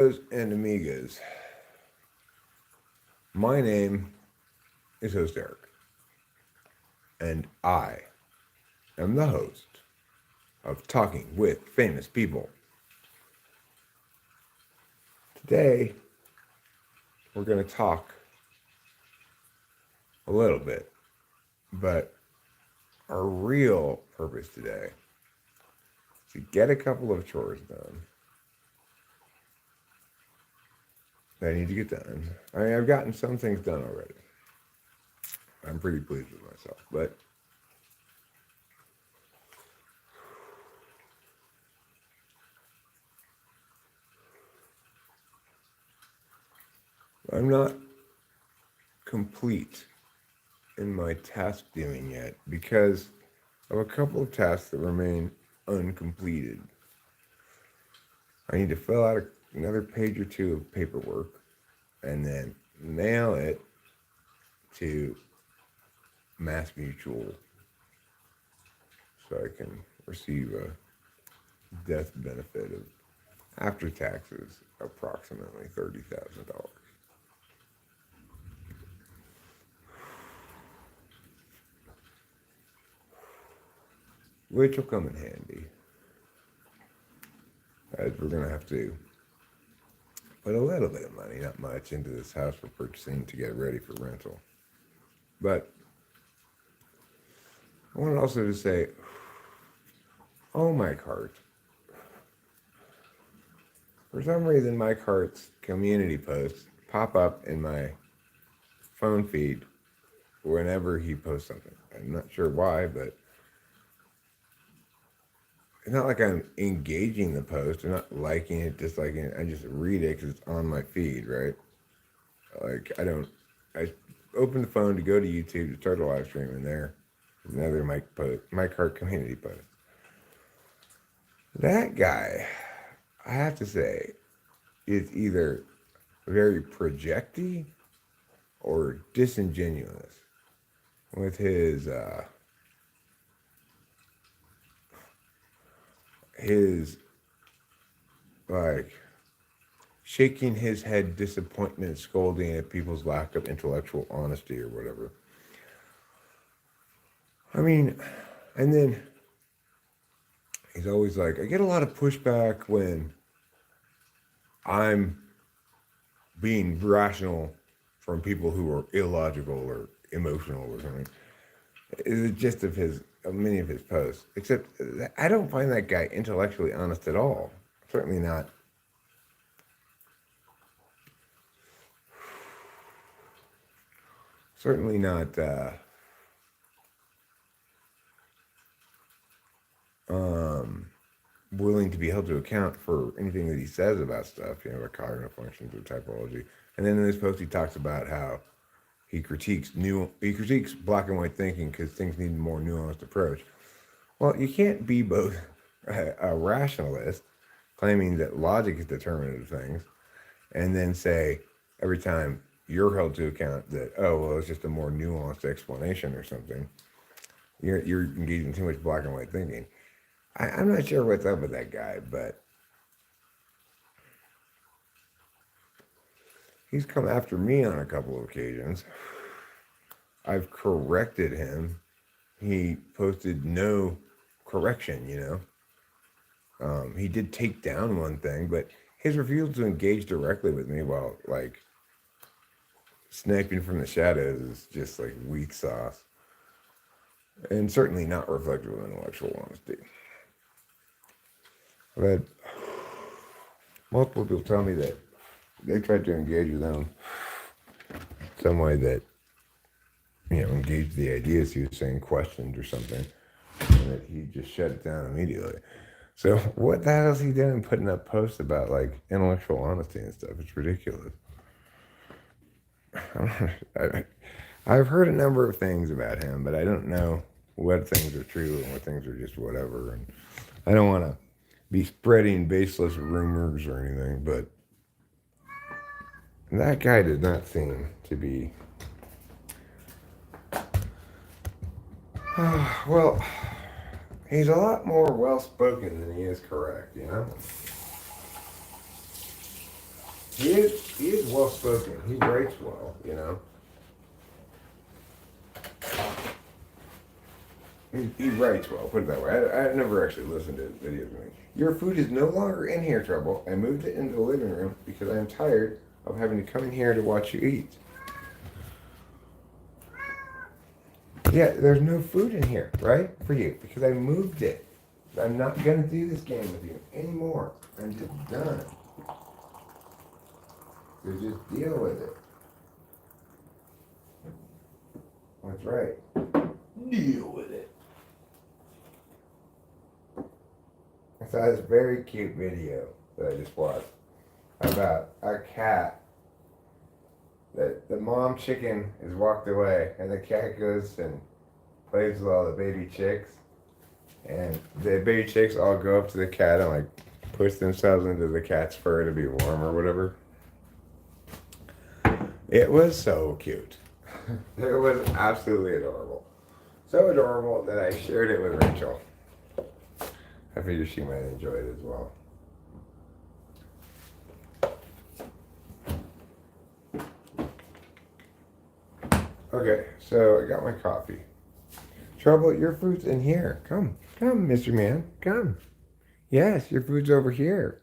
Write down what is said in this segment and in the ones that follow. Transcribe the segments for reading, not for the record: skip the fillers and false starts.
And amigas, my name is host Eric, and I am the host of Talking with Famous People. Today, we're going to talk a little bit, but our real purpose today is to get a couple of chores done that I need to get done. I mean, I've gotten some things done already. I'm pretty pleased with myself, but I'm not complete in my task doing yet because of a couple of tasks that remain uncompleted. I need to fill out another page or two of paperwork and then mail it to Mass Mutual so I can receive a death benefit of, after taxes, approximately $30,000. Which will come in handy, as we're going to have to put a little bit of money, not much, into this house we're purchasing to get it ready for rental. But I wanted also to say, oh, my cart. For some reason, my cart's community posts pop up in my phone feed whenever he posts something. I'm not sure why, but it's not like I'm engaging the post. I'm not liking it, disliking it. I just read it because it's on my feed, right? Like, I open the phone to go to YouTube to start a live stream, and there's another my cart community post. That guy, I have to say, is either very projecty or disingenuous with his like shaking his head disappointment, scolding at people's lack of intellectual honesty or whatever. I mean, and then he's always like, I get a lot of pushback when I'm being rational from people who are illogical or emotional or something. Is the gist of many of his posts. Except I don't find that guy intellectually honest at all. Certainly not. Certainly not willing to be held to account for anything that he says about stuff, about cognitive functions or typology. And then in this post, he talks about how he critiques black and white thinking because things need a more nuanced approach. Well, you can't be both a rationalist, claiming that logic is determinant of things, and then say every time you're held to account that, oh, well, it's just a more nuanced explanation or something. You're engaging too much black and white thinking. I'm not sure what's up with that guy, but he's come after me on a couple of occasions. I've corrected him. He posted no correction, He did take down one thing, but his refusal to engage directly with me while, sniping from the shadows is just, weak sauce. And certainly not reflective of intellectual honesty. But multiple people tell me that they tried to engage with him some way that, engaged the ideas he was saying, questioned or something, and that he just shut it down immediately. So what the hell is he doing putting up posts about, intellectual honesty and stuff? It's ridiculous. I've heard a number of things about him, but I don't know what things are true and what things are just whatever. And I don't want to be spreading baseless rumors or anything, but that guy did not seem to be... well, he's a lot more well-spoken than he is correct, He is well spoken. He writes well, you know. He writes well, put it that way. I've never actually listened to his videos. Your food is no longer in here, Trouble. I moved it into the living room because I am tired of having to come in here to watch you eat. Yeah, there's no food in here, right? For you, because I moved it. I'm not going to do this game with you anymore. I'm just done. So just deal with it. That's right. Deal with it. I saw this very cute video that I just watched about a cat that the mom chicken has walked away and the cat goes and plays with all the baby chicks, and the baby chicks all go up to the cat and like push themselves into the cat's fur to be warm or whatever. It was so cute. It was absolutely adorable. So adorable that I shared it with Rachel. I figured she might enjoy it as well. Okay, so I got my coffee. Trouble, your food's in here. Come, Mr. Man, come. Yes, your food's over here.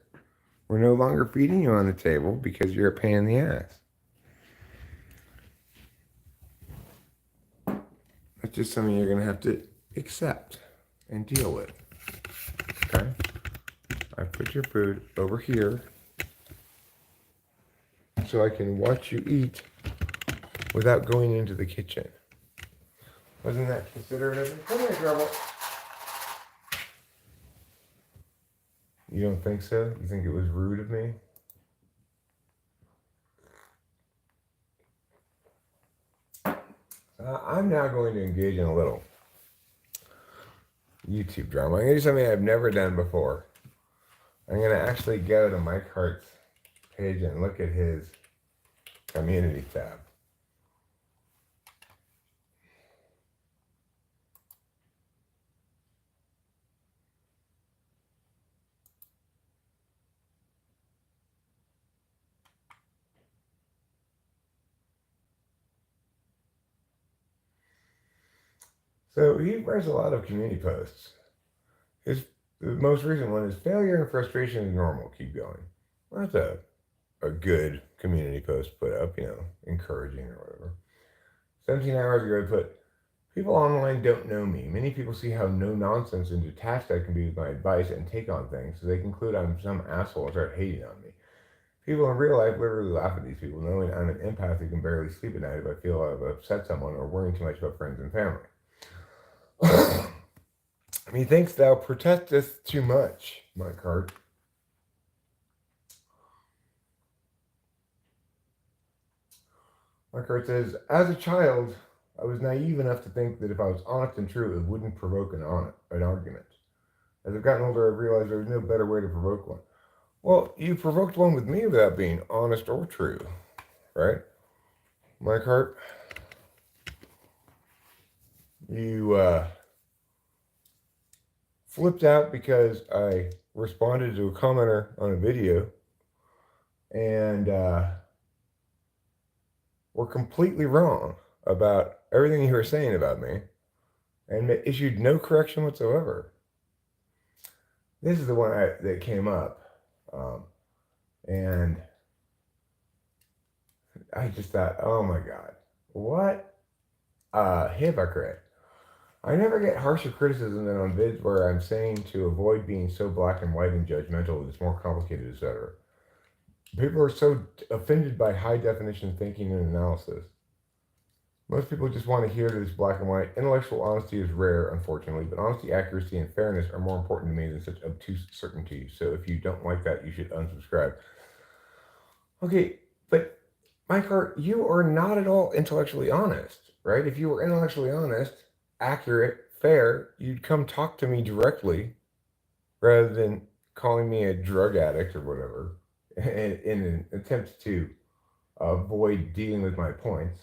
We're no longer feeding you on the table because you're a pain in the ass. That's just something you're going to have to accept and deal with. Okay? I put your food over here so I can watch you eat without going into the kitchen. Wasn't that considerate of me? Come here, Trouble. You don't think so? You think it was rude of me? I'm now going to engage in a little YouTube drama. I'm going to do something I've never done before. I'm going to actually go to Mike Hart's page and look at his community tab. So he writes a lot of community posts. The most recent one is failure and frustration is normal. Keep going. Well, that's a good community post put up, encouraging or whatever. 17 hours ago, I put, people online don't know me. Many people see how no nonsense and detached I can be with my advice and take on things, so they conclude I'm some asshole and start hating on me. People in real life literally laugh at these people, knowing I'm an empath who can barely sleep at night if I feel I've upset someone or worrying too much about friends and family. Methinks thou protestest too much, Mike Hart. Mike Hart says, as a child, I was naive enough to think that if I was honest and true, it wouldn't provoke an argument. As I've gotten older, I've realized there was no better way to provoke one. Well, you provoked one with me without being honest or true, right? Mike Hart, you flipped out because I responded to a commenter on a video and were completely wrong about everything you were saying about me and issued no correction whatsoever. This is the one that came up. And I just thought, oh my God, what a hypocrite. I never get harsher criticism than on vids where I'm saying to avoid being so black and white and judgmental that it's more complicated, etc. People are so offended by high definition thinking and analysis. Most people just want to hear that it's black and white. Intellectual honesty is rare, unfortunately, but honesty, accuracy, and fairness are more important to me than such obtuse certainty. So if you don't like that, you should unsubscribe. Okay, but Mike Hart, you are not at all intellectually honest, right? If you were intellectually honest, accurate, fair, you'd come talk to me directly rather than calling me a drug addict or whatever in an attempt to avoid dealing with my points.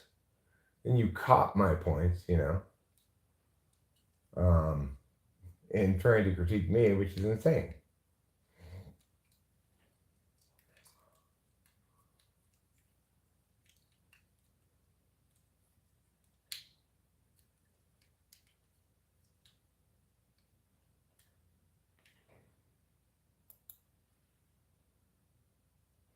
And you cop my points, and trying to critique me, which is insane.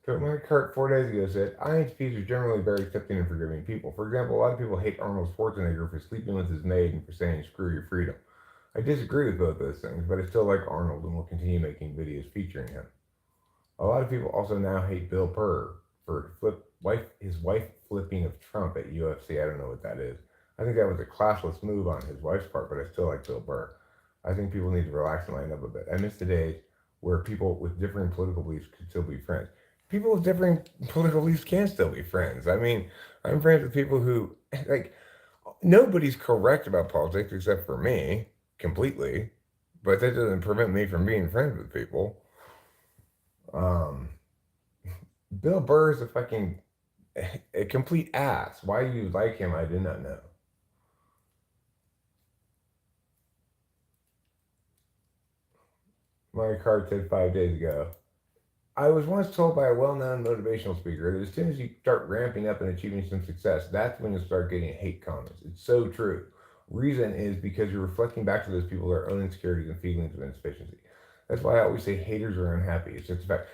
So Mike Hart 4 days ago said, IHPs are generally very accepting and forgiving people. For example, a lot of people hate Arnold Schwarzenegger for sleeping with his maid and for saying screw your freedom. I disagree with both those things, but I still like Arnold and will continue making videos featuring him. A lot of people also now hate Bill Burr for his wife flipping of Trump at UFC. I don't know what that is. I think that was a classless move on his wife's part, but I still like Bill Burr. I think people need to relax and lighten up a bit. I miss the days where people with differing political beliefs could still be friends. People with differing political beliefs can still be friends. I mean, I'm friends with people who, like, nobody's correct about politics except for me, completely. But that doesn't prevent me from being friends with people. Um, Bill Burr is a complete ass. Why you like him, I do not know. Mario Kart said 5 days ago. I was once told by a well-known motivational speaker that as soon as you start ramping up and achieving some success, that's when you start getting hate comments. It's so true. Reason is because you're reflecting back to those people their own insecurities and feelings of insufficiency. That's why I always say haters are unhappy. It's just a fact.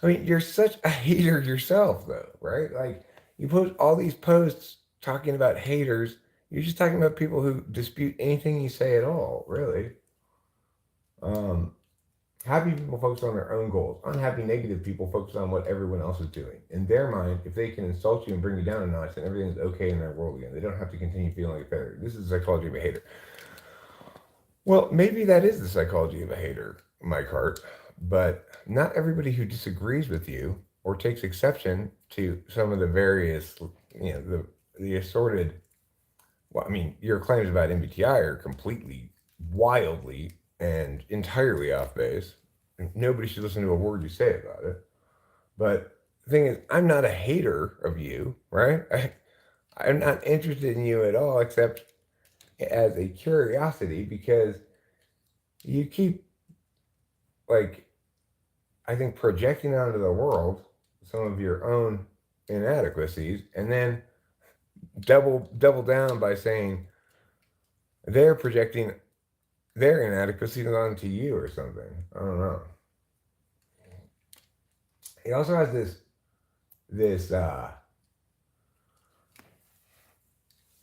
I mean, you're such a hater yourself, though, right? Like, you post all these posts talking about haters. You're just talking about people who dispute anything you say at all, really. Um, Happy people focus on their own goals. Unhappy, negative people focus on what everyone else is doing. In their mind, if they can insult you and bring you down a notch, then everything's okay in their world again. They don't have to continue feeling like a failure. This is the psychology of a hater. Well, maybe that is the psychology of a hater, Mike Hart, but not everybody who disagrees with you or takes exception to some of the various, the assorted. Well, I mean, your claims about MBTI are completely, wildly, and entirely off base. Nobody should listen to a word you say about it. But the thing is, I'm not a hater of you, right? I'm not interested in you at all, except as a curiosity, because you keep, like, I think, projecting onto the world some of your own inadequacies, and then double down by saying they're projecting their inadequacies onto you or something. I don't know. He also has this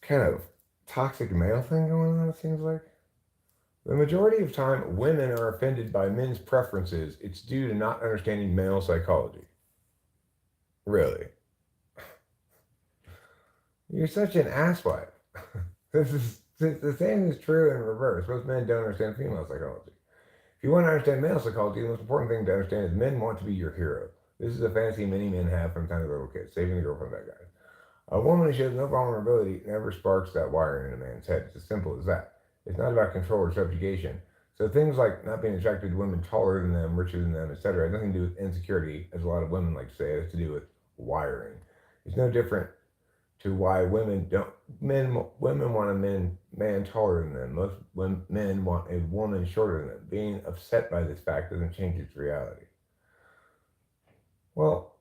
kind of toxic male thing going on. It seems like the majority of time women are offended by men's preferences. It's due to not understanding male psychology. Really, you're such an asswipe. This is the same is true in reverse. Most men don't understand female psychology. If you want to understand male psychology, the most important thing to understand is men want to be your hero. This is a fantasy many men have from time to little kids, saving the girl from bad guys. A woman who shows no vulnerability never sparks that wiring in a man's head. It's as simple as that. It's not about control or subjugation. So things like not being attracted to women taller than them, richer than them, etc., has nothing to do with insecurity, as a lot of women like to say. It has to do with wiring. It's no different to why women want a man taller than them. Most men want a woman shorter than them. Being upset by this fact doesn't change its reality. Well,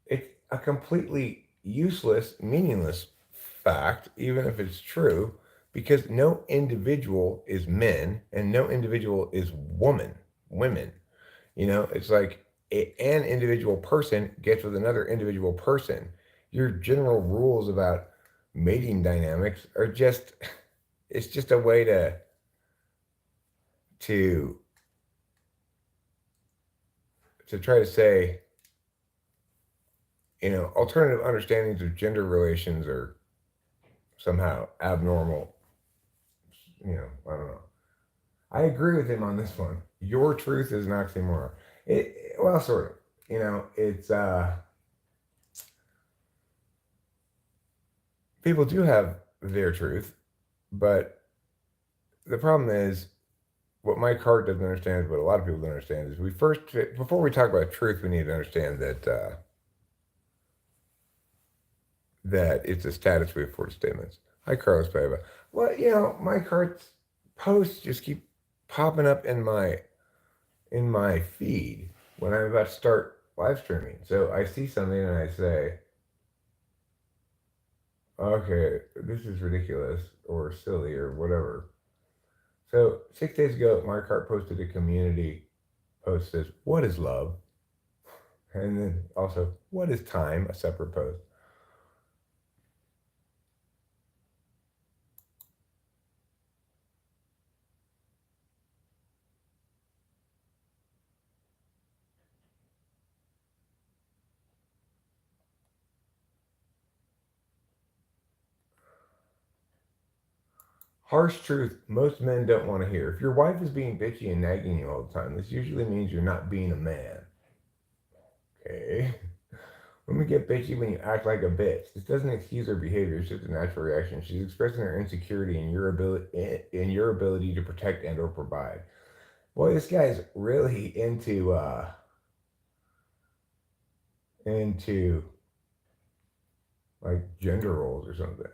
it's a completely useless, meaningless fact, even if it's true, because no individual is men and no individual is women. It's like an individual person gets with another individual person. Your general rules about mating dynamics are it's just a way to try to say, alternative understandings of gender relations are somehow abnormal. I don't know. I agree with him on this one. Your truth is an oxymoron. Well, sort of. It's people do have their truth, but the problem is what Mike Hart doesn't understand, what a lot of people don't understand is before we talk about truth, we need to understand that it's a status we afford statements. Hi, Carlos Paiva. Well, Mike Hart's posts just keep popping up in my feed when I'm about to start live streaming. So I see something and I say, okay, this is ridiculous or silly or whatever. So 6 days ago, Mark Hart posted a community post that says, "What is love?" And then also, what is time? A separate post. Harsh truth most men don't want to hear. If your wife is being bitchy and nagging you all the time, this usually means you're not being a man. Okay? Women get bitchy when you act like a bitch. This doesn't excuse her behavior, it's just a natural reaction. She's expressing her insecurity in your ability to protect and or provide. Boy, this guy's really into like gender roles or something.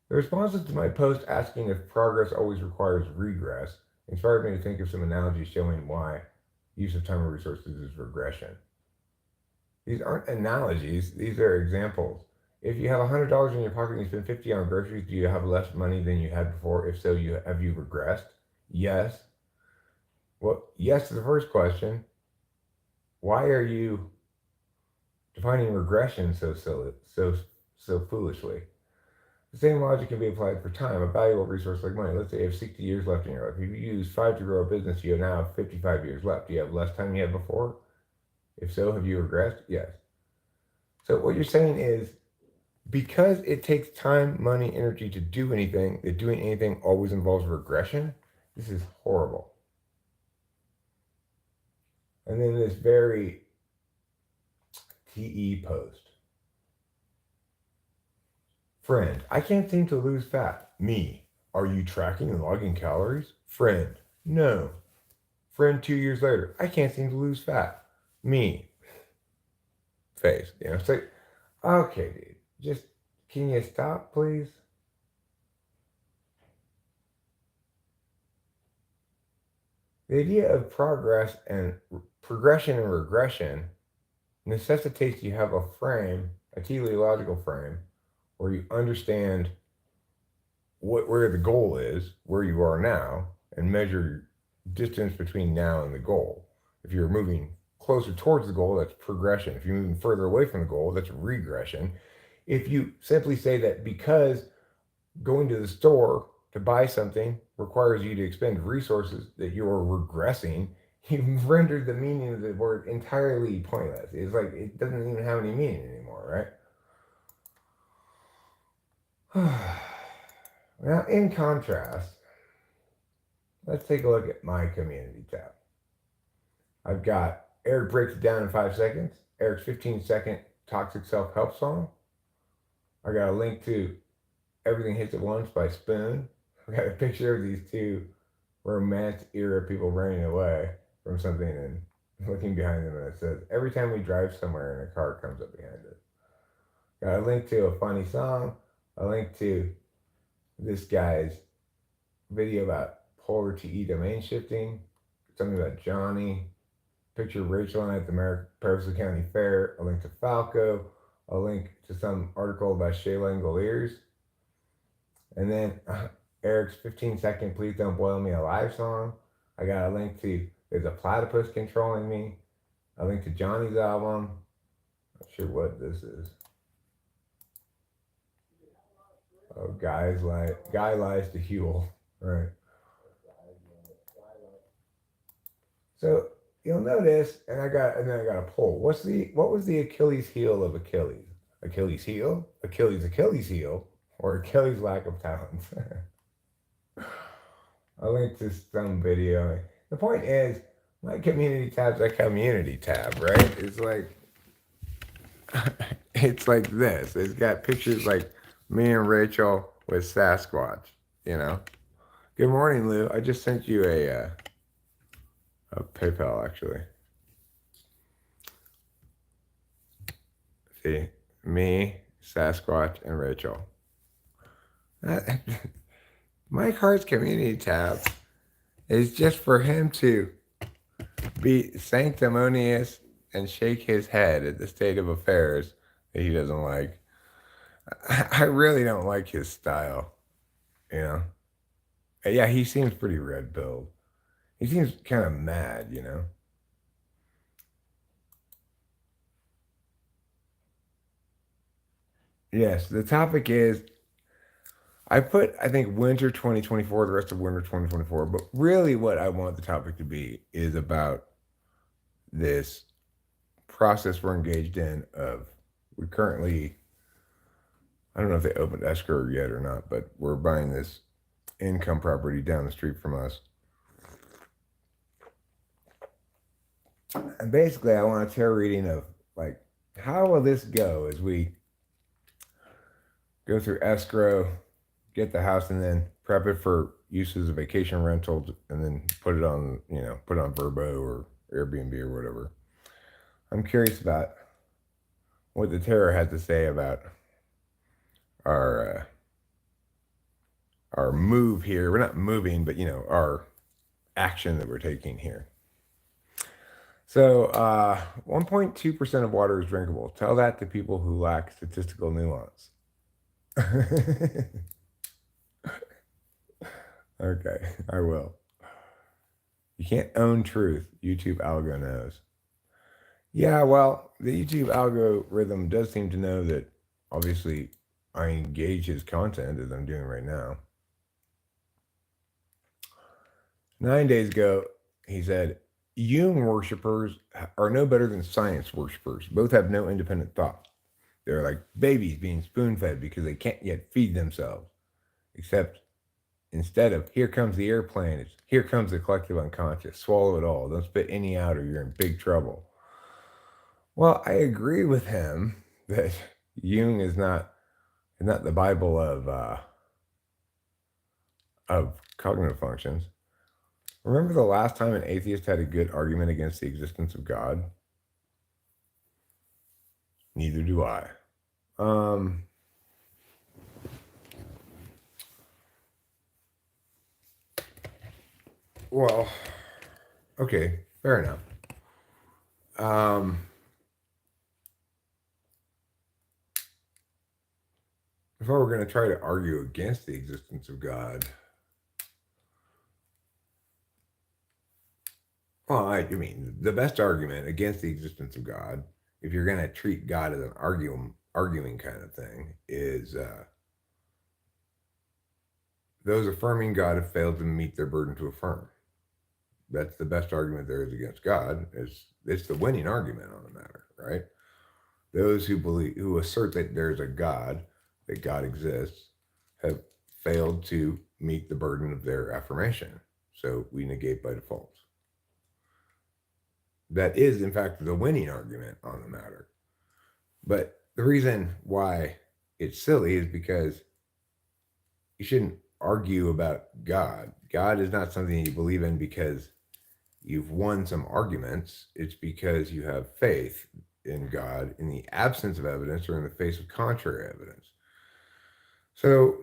The responses to my post asking if progress always requires regress inspired me to think of some analogies showing why use of time and resources is regression. These aren't analogies, these are examples. If you have $100 in your pocket and you spend 50 on groceries, do you have less money than you had before? If so, you regressed? Yes. Well, yes to the first question. Why are you defining regression so silly, so foolishly? The same logic can be applied for time, a valuable resource like money. Let's say you have 60 years left in your life. If you use 5 to grow a business, you now have 55 years left. Do you have less time you had before? If so, have you regressed? Yes. So what you're saying is because it takes time, money, energy to do anything, that doing anything always involves regression. This is horrible. And then this very TE post. Friend, I can't seem to lose fat. Me, are you tracking and logging calories? Friend, no. Friend, 2 years later, I can't seem to lose fat. Me, face. It's like, okay, dude, just can you stop, please? The idea of progression and regression necessitates you have a frame, a teleological frame, where you understand where the goal is, where you are now, and measure distance between now and the goal. If you're moving closer towards the goal, that's progression. If you're moving further away from the goal, that's regression. If you simply say that because going to the store to buy something requires you to expend resources that you're regressing, you've rendered the meaning of the word entirely pointless. It's like it doesn't even have any meaning anymore, right? Now, in contrast, let's take a look at my community tab. I've got Eric breaks it down in 5 seconds, Eric's 15-second toxic self-help song. I got a link to Everything Hits at Once by Spoon. I got a picture of these two romance era people running away from something and looking behind them, and it says, every time we drive somewhere and a car comes up behind us. Got a link to a funny song, a link to this guy's video about polar TE domain shifting, something about Johnny, picture of Rachel and I at the Paris County Fair, a link to Falco, a link to some article about Shaylin Golliers, and then Eric's 15-second Please Don't Boil Me Alive song. I got a link to There's a Platypus Controlling Me, a link to Johnny's album. Not sure what this is. Oh, guy lies to Huel, right? So you'll notice, and then I got a poll. What was the Achilles heel of Achilles? Achilles heel? Achilles heel, or Achilles' lack of talent? I'll link to some video. The point is, my community tab's a community tab, right? It's like it's like this. It's got pictures like me and Rachel with Sasquatch. You know. Good morning, Lou. I just sent you a PayPal actually. See, me, Sasquatch, and Rachel. Mike Hart's community tab is just for him to be sanctimonious and shake his head at the state of affairs that he doesn't like. I really don't like his style, you know. Yeah, he seems pretty red pilled. He seems kind of mad, you know? Yes, the topic is I put, I think, winter 2024, the rest of winter 2024, but really what I want the topic to be is about this process we're engaged in of we currently, I don't know if they opened escrow yet or not, but we're buying this income property down the street from us. And basically, I want a tarot reading of like, how will this go as we go through escrow, get the house, and then prep it for uses of vacation rentals, and then put it on, put it on Verbo or Airbnb or whatever. I'm curious about what the tarot has to say about our our move here. We're not moving, but our action that we're taking here. So, 1.2% of water is drinkable. Tell that to people who lack statistical nuance. Okay, I will. You can't own truth. YouTube algo knows. Yeah, well, the YouTube algorithm does seem to know that obviously I engage his content as I'm doing right now. 9 days ago, he said, Jung worshippers are no better than science worshippers. Both have no independent thought. They're like babies being spoon fed because they can't yet feed themselves. Except instead of here comes the airplane, it's here comes the collective unconscious. Swallow it all. Don't spit any out or you're in big trouble. Well, I agree with him that Jung is not the Bible of cognitive functions. Remember the last time an atheist had a good argument against the existence of God? Neither do I. Um, well, okay, fair enough. Um, if I were going to try to argue against the existence of God, well, I mean, the best argument against the existence of God, if you're going to treat God as an arguing kind of thing, is those affirming God have failed to meet their burden to affirm. That's the best argument there is against God. It's the winning argument on the matter, right? Those who assert that there's a God, that God exists, have failed to meet the burden of their affirmation. So we negate by default. That is, in fact, the winning argument on the matter. But the reason why it's silly is because you shouldn't argue about God. God is not something you believe in because you've won some arguments. It's because you have faith in God in the absence of evidence or in the face of contrary evidence. So,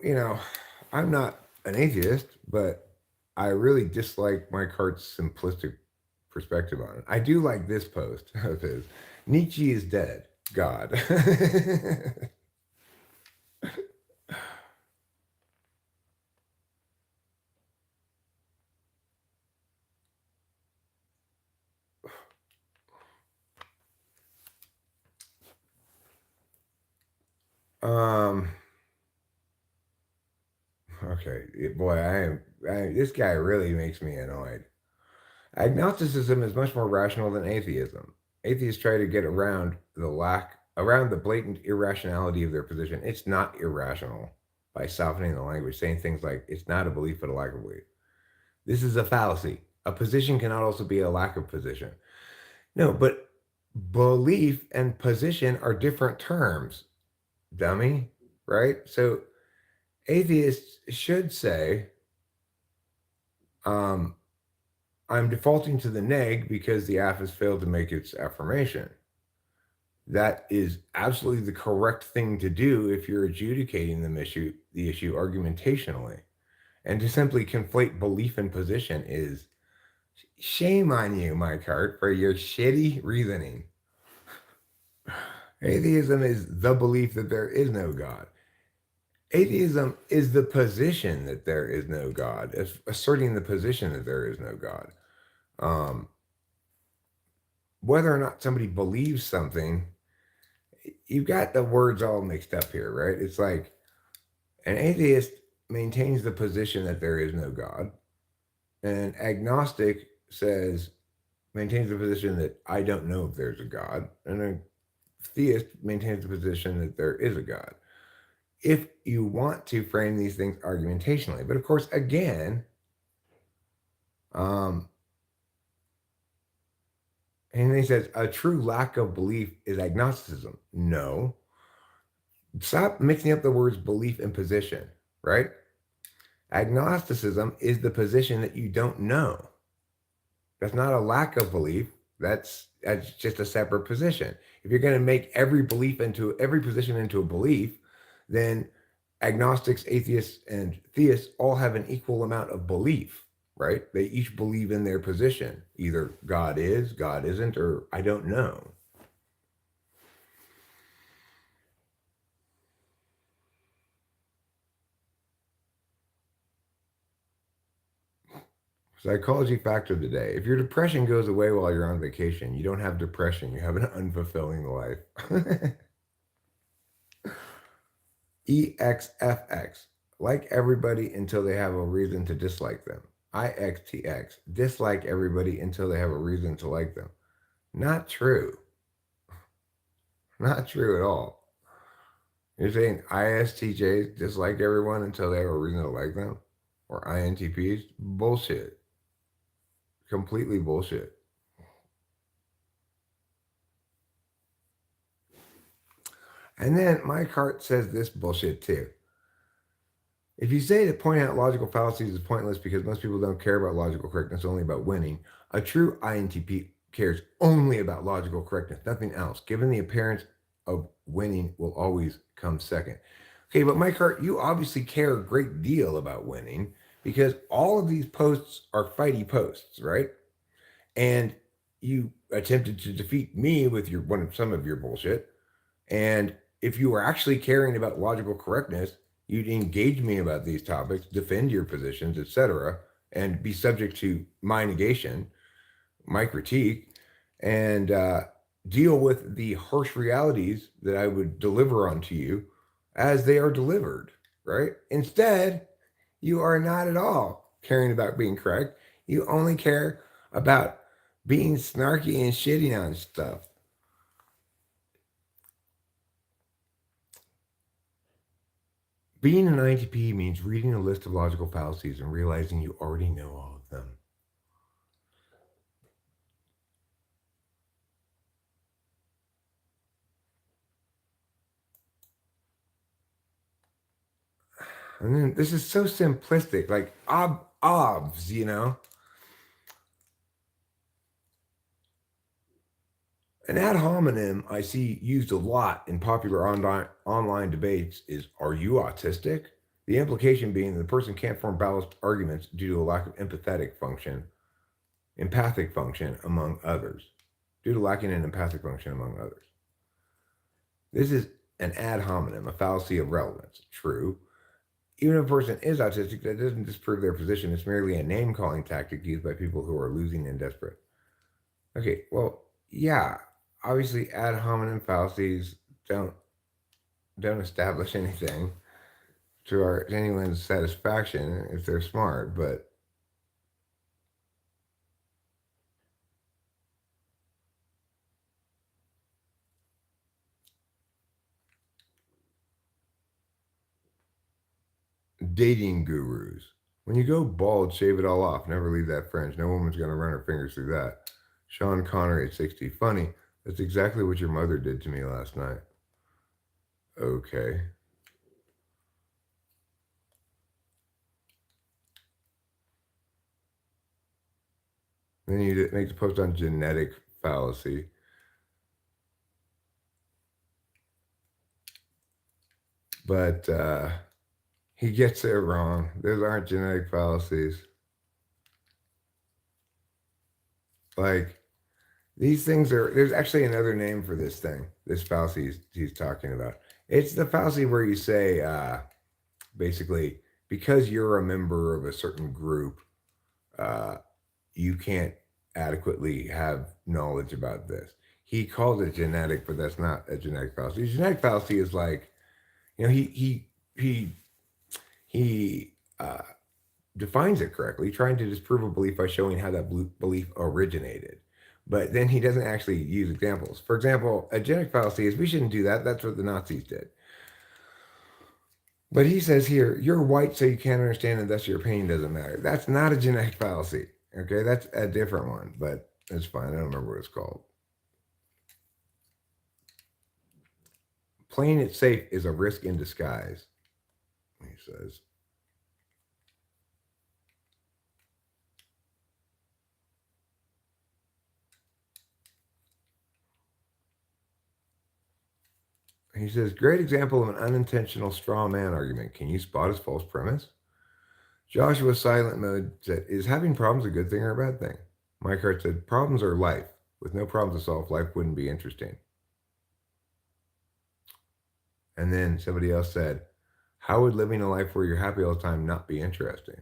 I'm not an atheist, but I really dislike Mike Hart's simplistic perspective on it. I do like this post of his. Nietzsche is dead. God. um. Okay, boy, this guy really makes me annoyed. Agnosticism is much more rational than atheism. Atheists try to get around the blatant irrationality of their position. It's not irrational by softening the language, saying things like it's not a belief but a lack of belief. This is a fallacy. A position cannot also be a lack of position. No, but belief and position are different terms, dummy, right? So atheists should say, um, I'm defaulting to the neg because the app has failed to make its affirmation. That is absolutely the correct thing to do if you're adjudicating the issue argumentationally. And to simply conflate belief and position is shame on you, Mike Hart, for your shitty reasoning. Atheism is the belief that there is no God. Atheism is the position that there is no God, it's asserting the position that there is no God. Um, Whether or not somebody believes something, you've got the words all mixed up here, right? It's like an atheist maintains the position that there is no God. An agnostic says, maintains the position that I don't know if there's a God. And a theist maintains the position that there is a God. If you want to frame these things argumentationally. But of course, again, um, and then he says, a true lack of belief is agnosticism. No. Stop mixing up the words belief and position, right? Agnosticism is the position that you don't know. That's not a lack of belief. That's just a separate position. If you're going to make every position into a belief, then agnostics, atheists, and theists all have an equal amount of belief, right? They each believe in their position. Either God is, God isn't, or I don't know. Psychology fact of the day. If your depression goes away while you're on vacation, you don't have depression. You have an unfulfilling life. EXFX. Like everybody until they have a reason to dislike them. IXTX. Dislike everybody until they have a reason to like them. Not true. Not true at all. You're saying ISTJs dislike everyone until they have a reason to like them? Or INTPs? Bullshit. Completely bullshit. And then Mike Hart says this bullshit too. If you say that pointing out logical fallacies is pointless because most people don't care about logical correctness, only about winning, a true INTP cares only about logical correctness, nothing else. Given the appearance of winning will always come second. Okay, but Mike Hart, you obviously care a great deal about winning because all of these posts are fighty posts, right? And you attempted to defeat me with some of your bullshit. And if you were actually caring about logical correctness, you'd engage me about these topics, defend your positions, etc., and be subject to my negation, my critique, and deal with the harsh realities that I would deliver onto you as they are delivered, right? Instead, you are not at all caring about being correct. You only care about being snarky and shitting on stuff. Being an INTP means reading a list of logical fallacies and realizing you already know all of them. And then this is so simplistic, like obs, you know? An ad hominem I see used a lot in popular online debates is, are you autistic? The implication being that the person can't form balanced arguments due to a lack of empathic function among others, due to lacking an empathic function among others. This is an ad hominem, a fallacy of relevance. True. Even if a person is autistic, that doesn't disprove their position. It's merely a name calling tactic used by people who are losing and desperate. Okay, well, yeah, obviously ad hominem fallacies don't establish anything to anyone's satisfaction if they're smart, but dating gurus. When you go bald, shave it all off. Never leave that fringe. No woman's gonna run her fingers through that. Sean Connery at 60. Funny. That's exactly what your mother did to me last night. Okay. Then you make the post on genetic fallacy. But he gets it wrong. Those aren't genetic fallacies. Like these things are. There's actually another name for this thing. This fallacy he's talking about. It's the fallacy where you say basically, because you're a member of a certain group, uh, you can't adequately have knowledge about this. He calls it genetic, but that's not a genetic fallacy. A genetic fallacy is like, he he defines it correctly, trying to disprove a belief by showing how that belief originated. But then he doesn't actually use examples. For example, a genetic fallacy is we shouldn't do that. That's what the Nazis did. But he says here, you're white, so you can't understand, and thus your opinion doesn't matter. That's not a genetic fallacy. Okay, that's a different one, but it's fine. I don't remember what it's called. Playing it safe is a risk in disguise, he says. He says, great example of an unintentional straw man argument. Can you spot his false premise? Joshua Silent Mode said, is having problems a good thing or a bad thing? Mike Hart said, problems are life. With no problems to solve, life wouldn't be interesting. And then somebody else said, how would living a life where you're happy all the time not be interesting?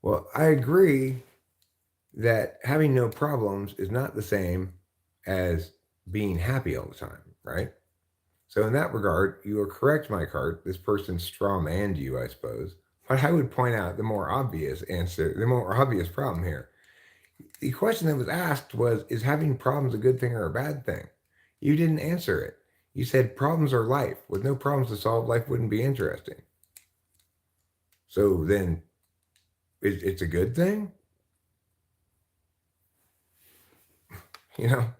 Well, I agree that having no problems is not the same as being happy all the time, right? So in that regard, you are correct, Mike Hart. This person straw manned you, I suppose. But I would point out the more obvious answer, the more obvious problem here. The question that was asked was, is having problems a good thing or a bad thing? You didn't answer it. You said problems are life. With no problems to solve, life wouldn't be interesting. So then it's a good thing? You know,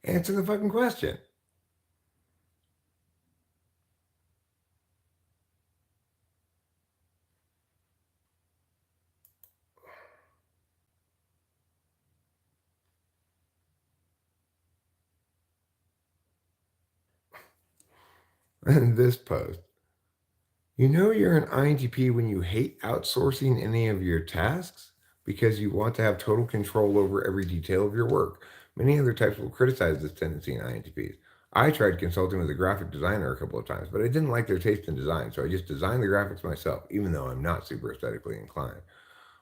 answer the fucking question. In this post, you know you're an INTP when you hate outsourcing any of your tasks because you want to have total control over every detail of your work. Many other types will criticize this tendency in INTPs. I tried consulting with a graphic designer a couple of times, but I didn't like their taste in design, so I just designed the graphics myself, even though I'm not super aesthetically inclined.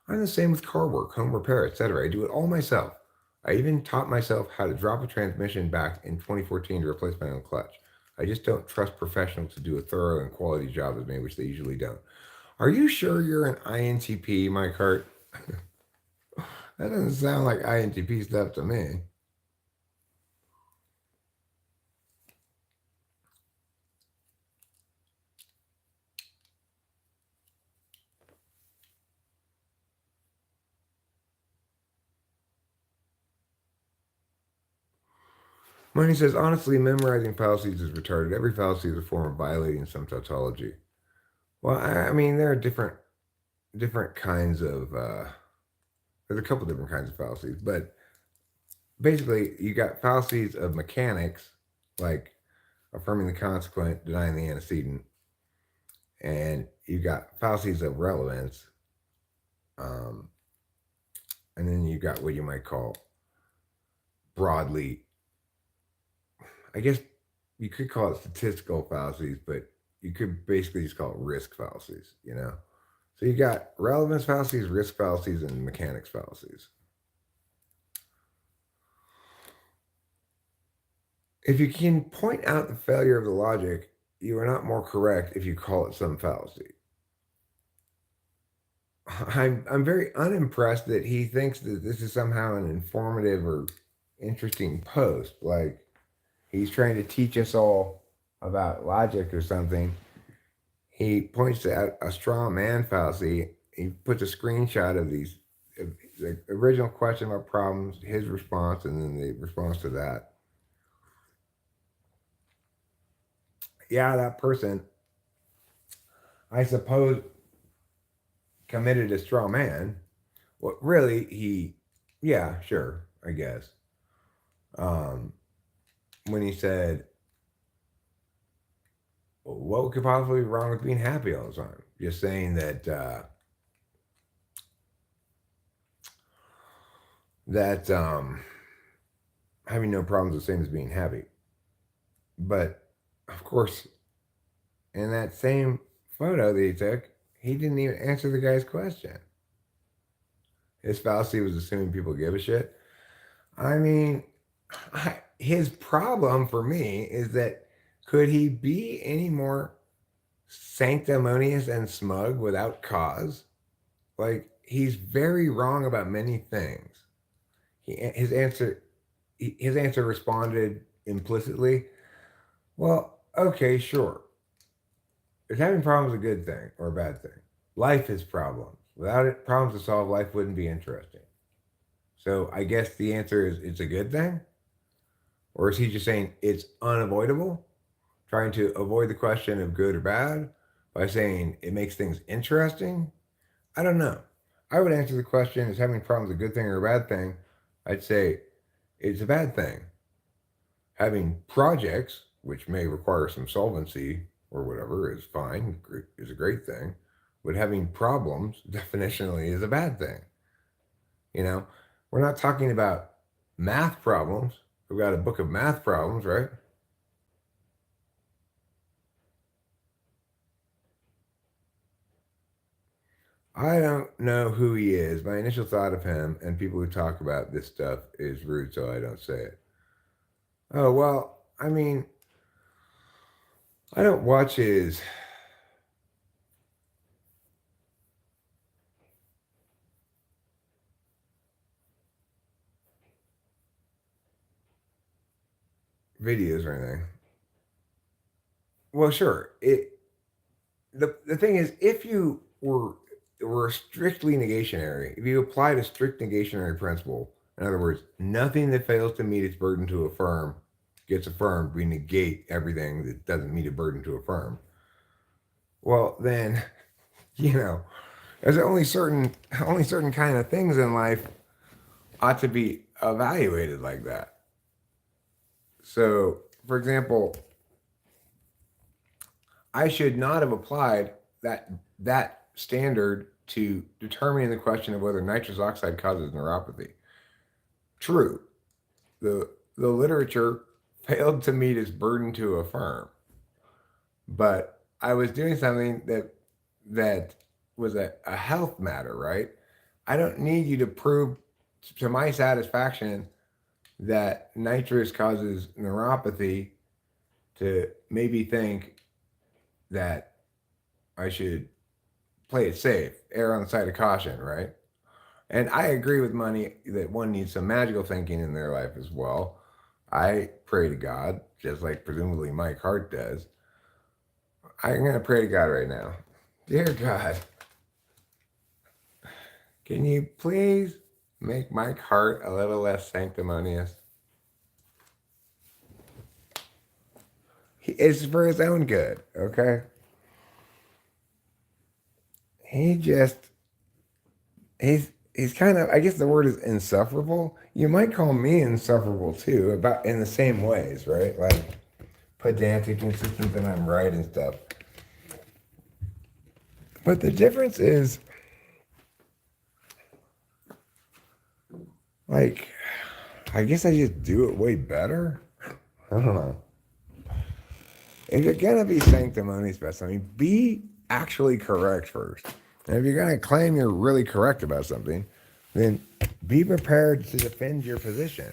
I'm the same with car work, home repair, etc. I do it all myself. I even taught myself how to drop a transmission back in 2014 to replace my own clutch. I just don't trust professionals to do a thorough and quality job with me, which they usually don't. Are you sure you're an INTP, Mike Hart? That doesn't sound like INTP stuff to me. Money says, honestly, memorizing fallacies is retarded. Every fallacy is a form of violating some tautology. Well, I mean, there are different kinds of there's a couple different kinds of fallacies, but basically you got fallacies of mechanics, like affirming the consequent, denying the antecedent, and you got fallacies of relevance, um, and then you got what you might call broadly, I guess you could call it statistical fallacies, but you could basically just call it risk fallacies, you know? So you got relevance fallacies, risk fallacies, and mechanics fallacies. If you can point out the failure of the logic, you are not more correct if you call it some fallacy. I'm very unimpressed that he thinks that this is somehow an informative or interesting post. Like he's trying to teach us all about logic or something. He points to a straw man fallacy. He puts a screenshot of the original question about problems, his response, and then the response to that. Yeah, that person, I suppose, committed a straw man. Well, really, yeah, sure, I guess. Um, when he said, what could possibly be wrong with being happy all the time? Just saying that having no problems is the same as being happy. But of course, in that same photo that he took, he didn't even answer the guy's question. His fallacy was assuming people give a shit. I mean, his problem for me is that could he be any more sanctimonious and smug without cause? Like, he's very wrong about many things. His answer responded implicitly. Well, okay, sure. Is having problems a good thing or a bad thing? Life is problems. Without it, problems to solve, life wouldn't be interesting. So I guess the answer is it's a good thing? Or is he just saying it's unavoidable? Trying to avoid the question of good or bad by saying it makes things interesting? I don't know. I would answer the question is having problems a good thing or a bad thing? I'd say it's a bad thing. Having projects, which may require some solvency or whatever, is fine, is a great thing. But having problems, definitionally, is a bad thing. You know, we're not talking about math problems. We've got a book of math problems, right? I don't know who he is. My initial thought of him and people who talk about this stuff is rude, so I don't say it. Oh, well, I mean, I don't watch his videos or anything. Well, sure. The thing is, if you were strictly negationary, if you applied a strict negationary principle, in other words, nothing that fails to meet its burden to affirm gets affirmed, we negate everything that doesn't meet a burden to affirm. Well, then, you know, there's only certain kind of things in life ought to be evaluated like that. So, for example, I should not have applied that standard to determining the question of whether nitrous oxide causes neuropathy. True, the literature failed to meet its burden to affirm, but I was doing something that was a health matter, right? I don't need you to prove to my satisfaction that nitrous causes neuropathy to maybe think that I should play it safe, err on the side of caution, right? And I agree with money that one needs some magical thinking in their life as well. I pray to God, just like presumably Mike Hart does. I'm going to pray to God right now. Dear God, can you please make Mike Hart a little less sanctimonious? It's for his own good, okay? He just he's kind of, I guess the word is insufferable. You might call me insufferable too, about in the same ways, right? Like pedantic, insistent that I'm right and stuff. But the difference is, like, I guess I just do it way better. I don't know. If you're gonna be sanctimonious about something, be actually correct first. And if you're gonna claim you're really correct about something, then be prepared to defend your position.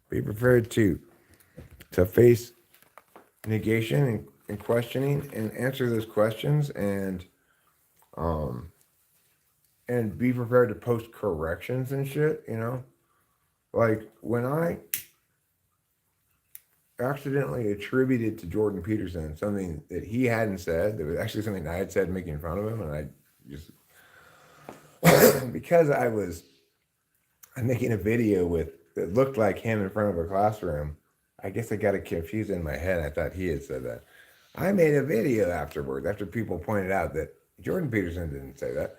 Be prepared to face negation and questioning and answer those questions um and be prepared to post corrections and shit, you know? Like when I accidentally attributed to Jordan Peterson something that he hadn't said, that was actually something I had said making fun of him, and I just because I'm making a video with that looked like him in front of a classroom. I guess I got it confused in my head. I thought he had said that. I made a video afterwards, after people pointed out that Jordan Peterson didn't say that.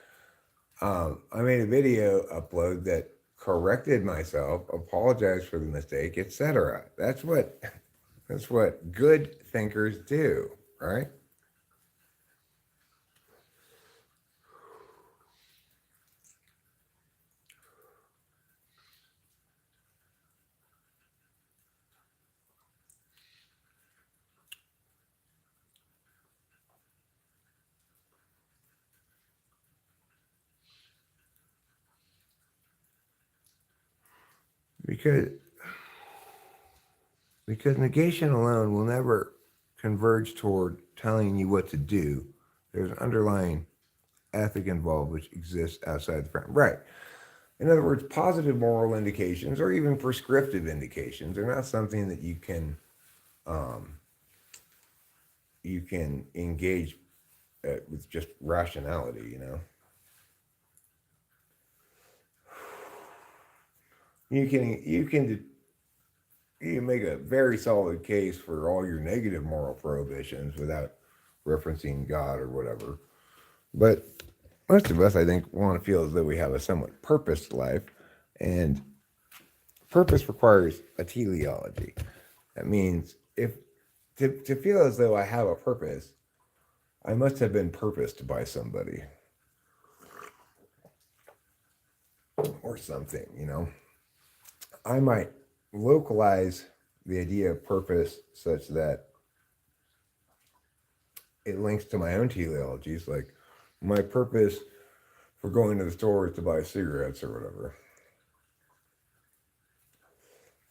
I made a video upload that corrected myself, apologized for the mistake, etc. That's what good thinkers do, right? because negation alone will never converge toward telling you what to do. There's an underlying ethic involved which exists outside the frame. Right. In other words, positive moral indications or even prescriptive indications are not something that um, you can engage with just rationality. You can make a very solid case for all your negative moral prohibitions without referencing God or whatever. But most of us, I think, want to feel as though we have a somewhat purposed life, and purpose requires a teleology. That means if to feel as though I have a purpose, I must have been purposed by somebody or something. I might localize the idea of purpose such that it links to my own teleologies, like my purpose for going to the store is to buy cigarettes or whatever.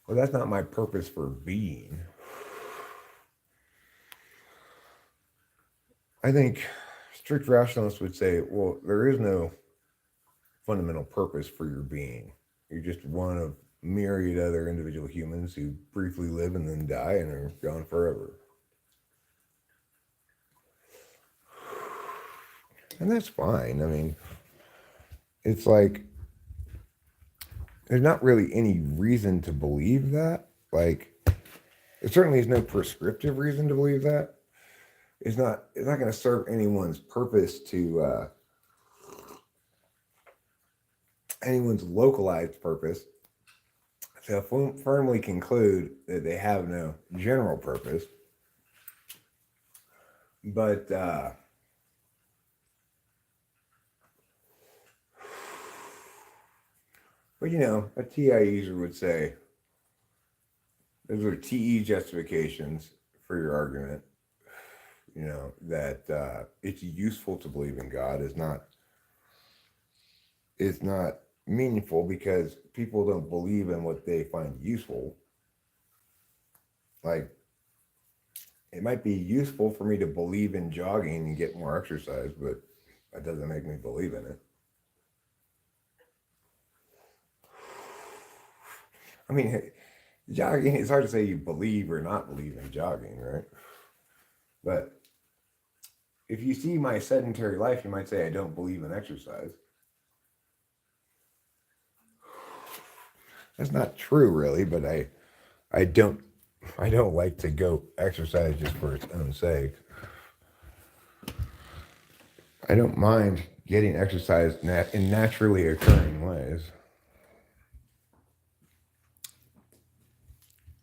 Well, that's not my purpose for being. I think strict rationalists would say, well, there is no fundamental purpose for your being. You're just one of myriad other individual humans who briefly live and then die and are gone forever. And that's fine. I mean, it's like there's not really any reason to believe that. Like, there certainly is no prescriptive reason to believe that. It's not going to serve anyone's purpose to anyone's localized purpose to firmly conclude that they have no general purpose. But a TI user would say those are TE justifications for your argument. That it's useful to believe in God is not meaningful because people don't believe in what they find useful. Like, it might be useful for me to believe in jogging and get more exercise, but that doesn't make me believe in it. I mean, jogging, it's hard to say you believe or not believe in jogging, right? But if you see my sedentary life, you might say I don't believe in exercise. That's not true, really, but I don't like to go exercise just for its own sake. I don't mind getting exercise in naturally occurring ways.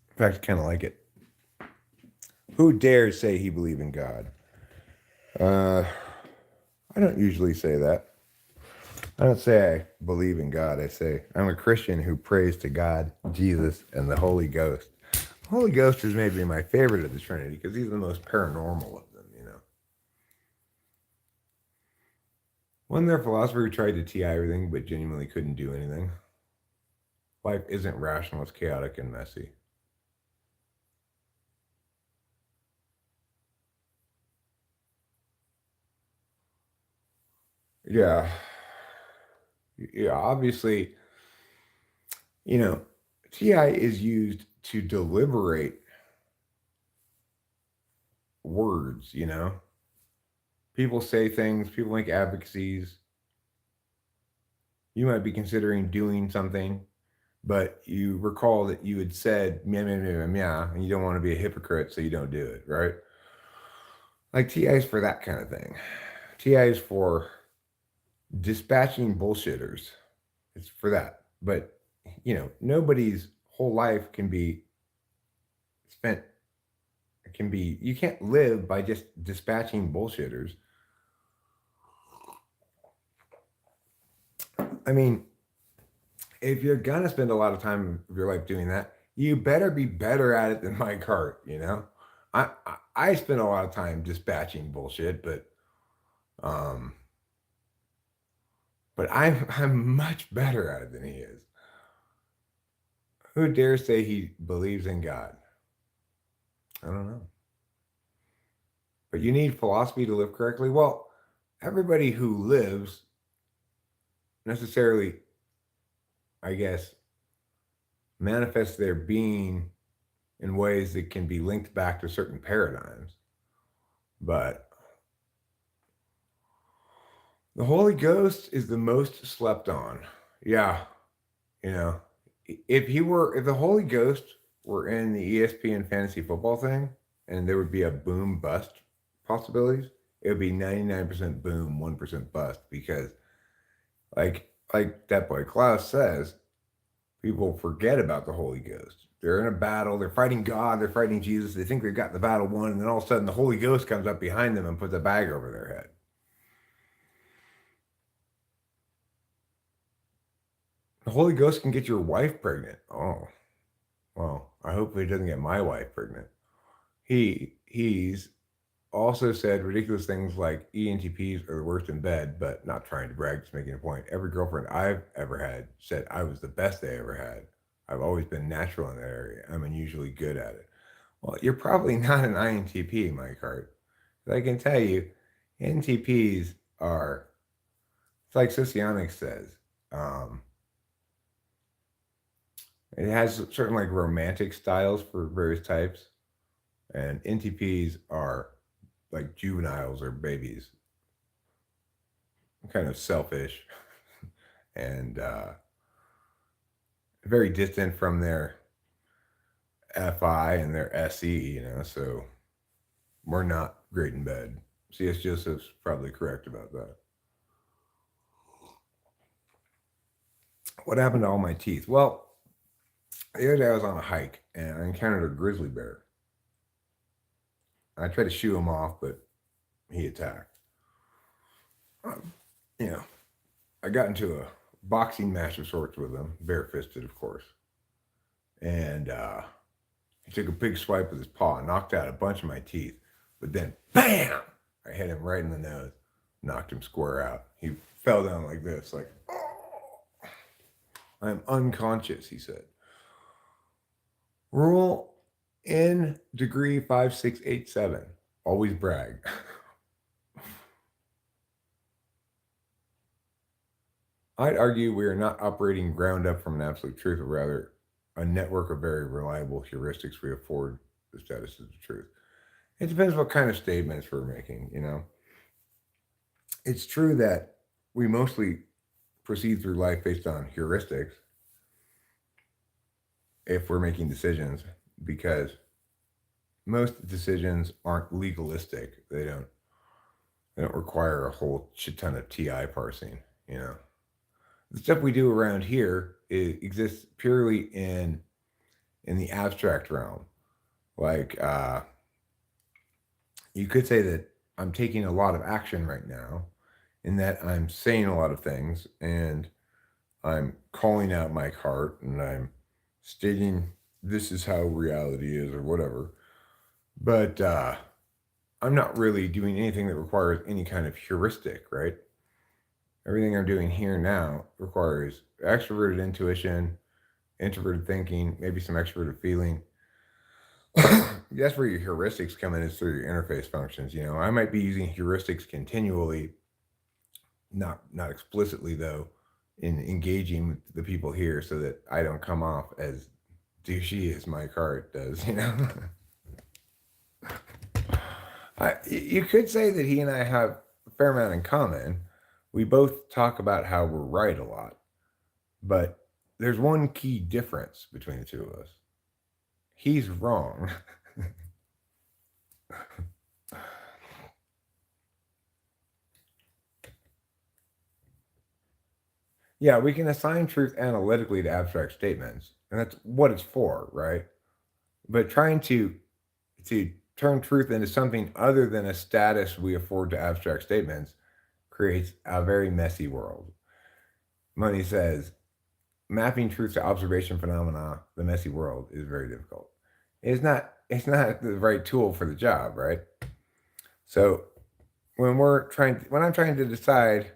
In fact, I kind of like it. Who dares say he believes in God? I don't usually say that. I don't say I believe in God. I say I'm a Christian who prays to God, Jesus, and the Holy Ghost. The Holy Ghost is maybe my favorite of the Trinity because he's the most paranormal of them. Wasn't there a philosopher who tried to TI everything but genuinely couldn't do anything? Life isn't rational, it's chaotic and messy. Yeah. Yeah, obviously, TI is used to deliberate words. People say things, people make advocacies. You might be considering doing something, but you recall that you had said meow, meow, meow, meow, and you don't want to be a hypocrite, so you don't do it, right? Like TI is for that kind of thing. TI is for dispatching bullshitters. It's for that. But, nobody's whole life can be spent, you can't live by just dispatching bullshitters. I mean, if you're gonna spend a lot of time of your life doing that, you better be better at it than Mike Hart. I spend a lot of time dispatching bullshit, um, but I'm much better at it than he is. Who dares say he believes in God? I don't know. But you need philosophy to live correctly. Well, everybody who lives necessarily, I guess, manifests their being in ways that can be linked back to certain paradigms. But the Holy Ghost is the most slept on. Yeah, you know, if the Holy Ghost were in the ESPN fantasy football thing, and there would be a boom bust possibilities, it would be 99% boom, 1% bust because like that boy Klaus says, people forget about the Holy Ghost. They're in a battle, they're fighting God, they're fighting Jesus, they think they've got the battle won, and then all of a sudden the Holy Ghost comes up behind them and puts a bag over their head. The Holy Ghost can get your wife pregnant. Oh, well, I hope he doesn't get my wife pregnant. He's also said ridiculous things like ENTPs are the worst in bed, but not trying to brag, just making a point. Every girlfriend I've ever had said I was the best they ever had. I've always been natural in that area. I'm unusually good at it. Well, you're probably not an INTP, Mike Hart. But I can tell you, NTPs are, it's like socionics says, um, it has certain like romantic styles for various types, and NTPs are like juveniles or babies, kind of selfish and very distant from their FI and their SE, so we're not great in bed. C.S. Joseph's probably correct about that. What happened to all my teeth? Well, the other day I was on a hike and I encountered a grizzly bear. I tried to shoo him off, but he attacked. Um, you know, I got into a boxing match of sorts with him, bare-fisted, of course, and he took a big swipe with his paw, knocked out a bunch of my teeth, but then, bam! I hit him right in the nose, knocked him square out. He fell down like this, like, oh, I'm unconscious, he said. Rule in degree 5687. Always brag. I'd argue we are not operating ground up from an absolute truth, but rather a network of very reliable heuristics we afford the status of the truth. It depends what kind of statements we're making. It's true that we mostly proceed through life based on heuristics if we're making decisions, because most decisions aren't legalistic. They don't require a whole shit ton of TI parsing. The stuff we do around here exists purely in the abstract realm. Like you could say that I'm taking a lot of action right now, in that I'm saying a lot of things and I'm calling out my heart and I'm stating this is how reality is or whatever. But I'm not really doing anything that requires any kind of heuristic, right? Everything I'm doing here now requires extroverted intuition, introverted thinking, maybe some extroverted feeling. That's where your heuristics come in, is through your interface functions. I might be using heuristics continually, not explicitly though, in engaging with the people here, so that I don't come off as douchey as my card does. You could say that he and I have a fair amount in common. We both talk about how we're right a lot, but there's one key difference between the two of us. He's wrong. Yeah, we can assign truth analytically to abstract statements, and that's what it's for, right? But trying to turn truth into something other than a status we afford to abstract statements creates a very messy world. Money says mapping truth to observation phenomena, the messy world, is very difficult. It's not the right tool for the job, right? So when I'm trying to decide,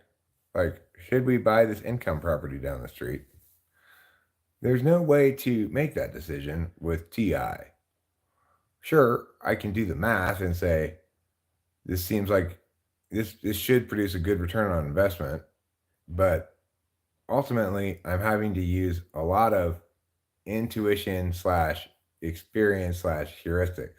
like, should we buy this income property down the street? There's no way to make that decision with TI. Sure, I can do the math and say, this seems like this should produce a good return on investment, but ultimately I'm having to use a lot of intuition slash experience slash heuristics.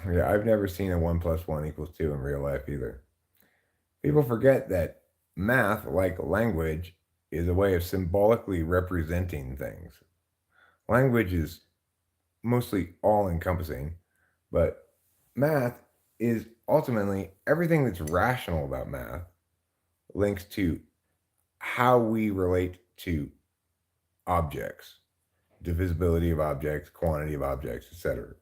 Yeah, I've never seen a 1 + 1 = 2 in real life either. People forget that math, like language, is a way of symbolically representing things. Language is mostly all encompassing, but math is ultimately everything that's rational about math links to how we relate to objects, divisibility of objects, quantity of objects, etc.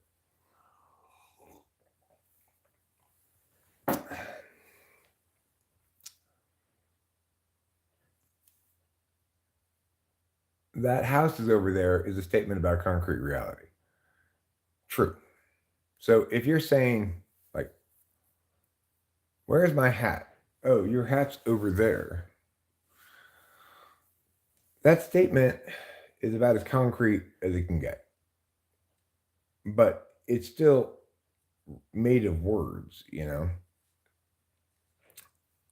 That house is over there is a statement about concrete reality. True. So if you're saying, like, where's my hat? Oh, your hat's over there. That statement is about as concrete as it can get, but it's still made of words, you know?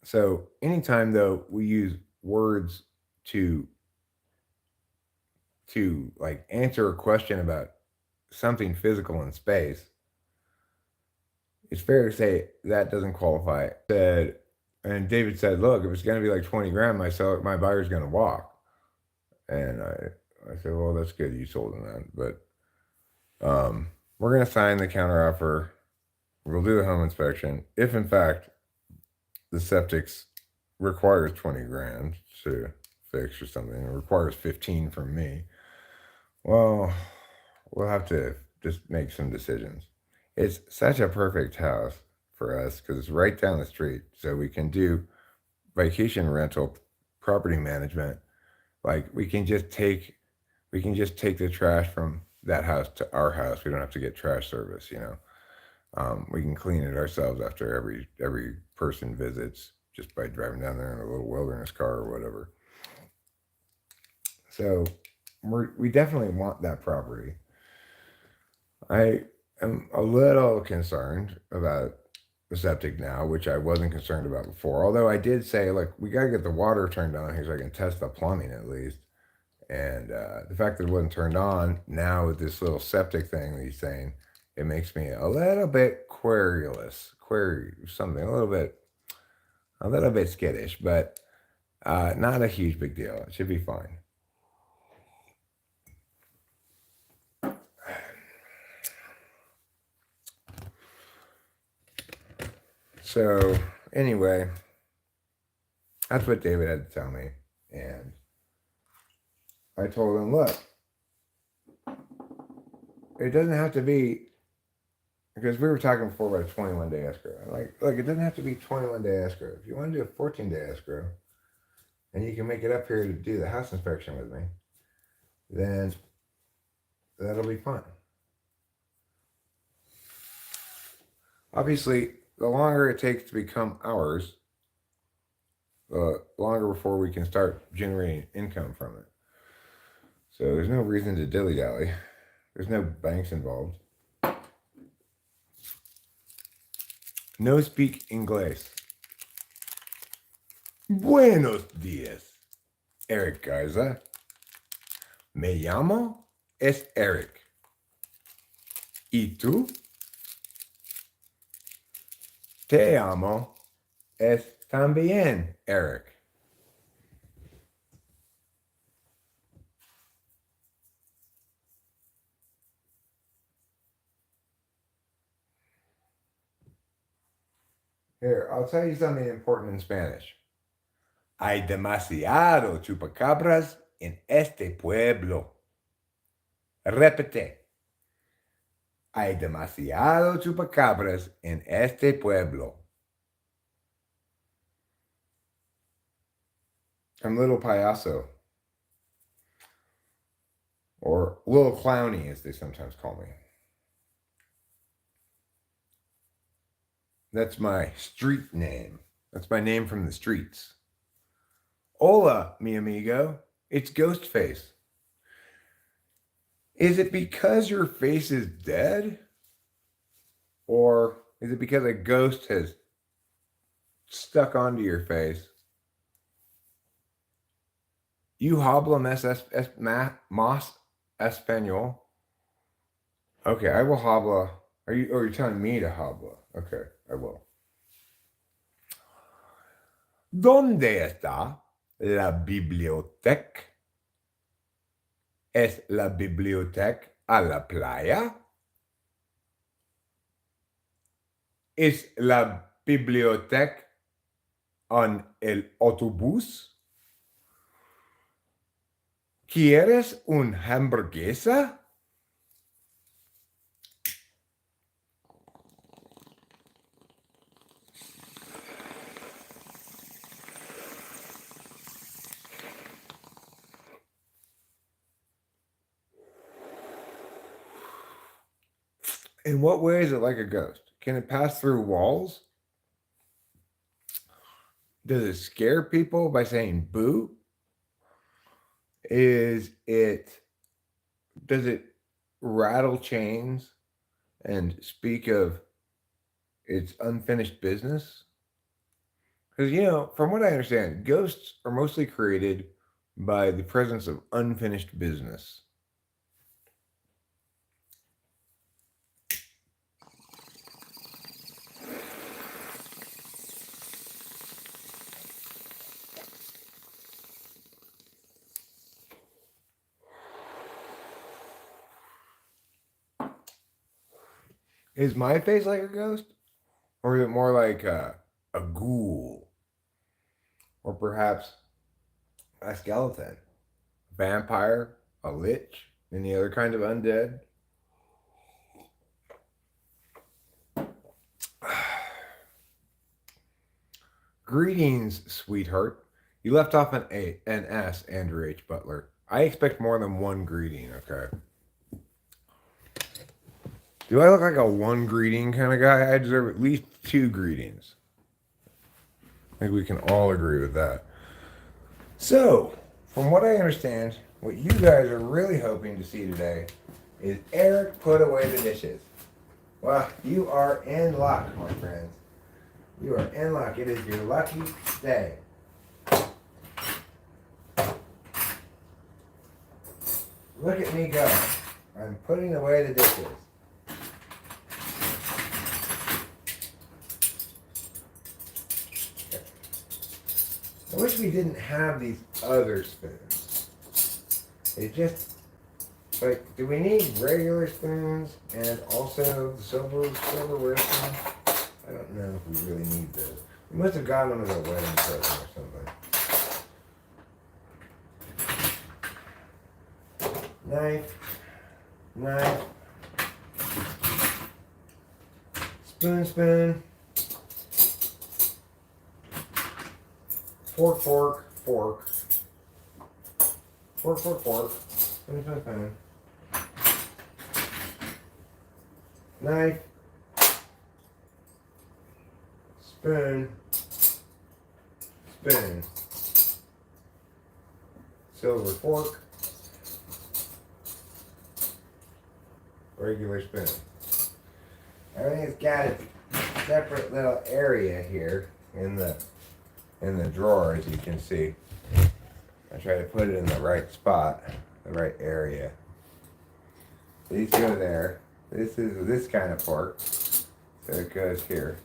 So anytime though we use words to like answer a question about something physical in space, it's fair to say that doesn't qualify. Said, and David said, "Look, if it's going to be like 20 grand, my buyer's going to walk." And I said, "Well, that's good. You sold him that, but we're going to sign the counter offer. We'll do the home inspection. If in fact the septic's requires 20 grand to fix or something, it requires 15 from me. Well, we'll have to just make some decisions. It's such a perfect house for us because it's right down the street. So we can do vacation rental property management. Like we can just take the trash from that house to our house. We don't have to get trash service, you know. We can clean it ourselves after every person visits just by driving down there in a little wilderness car or whatever. So we definitely want that property. I am a little concerned about the septic now, which I wasn't concerned about before. Although I did say, like, we got to get the water turned on here so I can test the plumbing at least. And the fact that it wasn't turned on now with this little septic thing that he's saying, it makes me a little bit query something, a little bit skittish, but not a huge big deal. It should be fine. So anyway, that's what David had to tell me, and I told him, look, it doesn't have to be because we were talking before about a 21-day escrow. Like, look, it doesn't have to be 21-day escrow. If you want to do a 14-day escrow, and you can make it up here to do the house inspection with me, then that'll be fun. Obviously, the longer it takes to become ours, the longer before we can start generating income from it. So there's no reason to dilly-dally. There's no banks involved. No speak inglés. Buenos días, Eric Garza. Me llamo es Eric. ¿Y tú? Te amo es también Eric. Here, I'll tell you something important in Spanish. Hay demasiado chupacabras en este pueblo. Repete. Hay demasiado chupacabras en este pueblo. I'm Little Payaso. Or Little Clowny, as they sometimes call me. That's my street name. That's my name from the streets. Hola, mi amigo. It's Ghostface. Is it because your face is dead? Or is it because a ghost has stuck onto your face? You habla más español? Okay, I will habla. You're telling me to habla. Okay, I will. ¿Dónde está la biblioteca? ¿Es la biblioteca a la playa? ¿Es la biblioteca en el autobús? ¿Quieres una hamburguesa? In what way is it like a ghost? Can it pass through walls? Does it scare people by saying boo? Is it, does it rattle chains and speak of its unfinished business? Because, from what I understand, ghosts are mostly created by the presence of unfinished business. Is my face like a ghost? Or is it more like a ghoul? Or perhaps a skeleton? Vampire? A lich? Any other kind of undead? Greetings, sweetheart. You left off an S, Andrew H. Butler. I expect more than one greeting, okay? Do I look like a one greeting kind of guy? I deserve at least 2 greetings. I think we can all agree with that. So, from what I understand, what you guys are really hoping to see today is Eric put away the dishes. Well, you are in luck, my friends. You are in luck. It is your lucky day. Look at me go. I'm putting away the dishes. I wish we didn't have these other spoons. It just, like, do we need regular spoons and also the silverware spoon? I don't know if we really need those. We must have gotten them as a wedding present or something. Knife. Spoon. Fork. Fork. Spoon. Knife. Spoon. Silver fork. Regular spoon. Everything's got its separate little area here in the drawer, as you can see. I try to put it in the right spot, the right area. These go there. This is this kind of fork, so it goes here.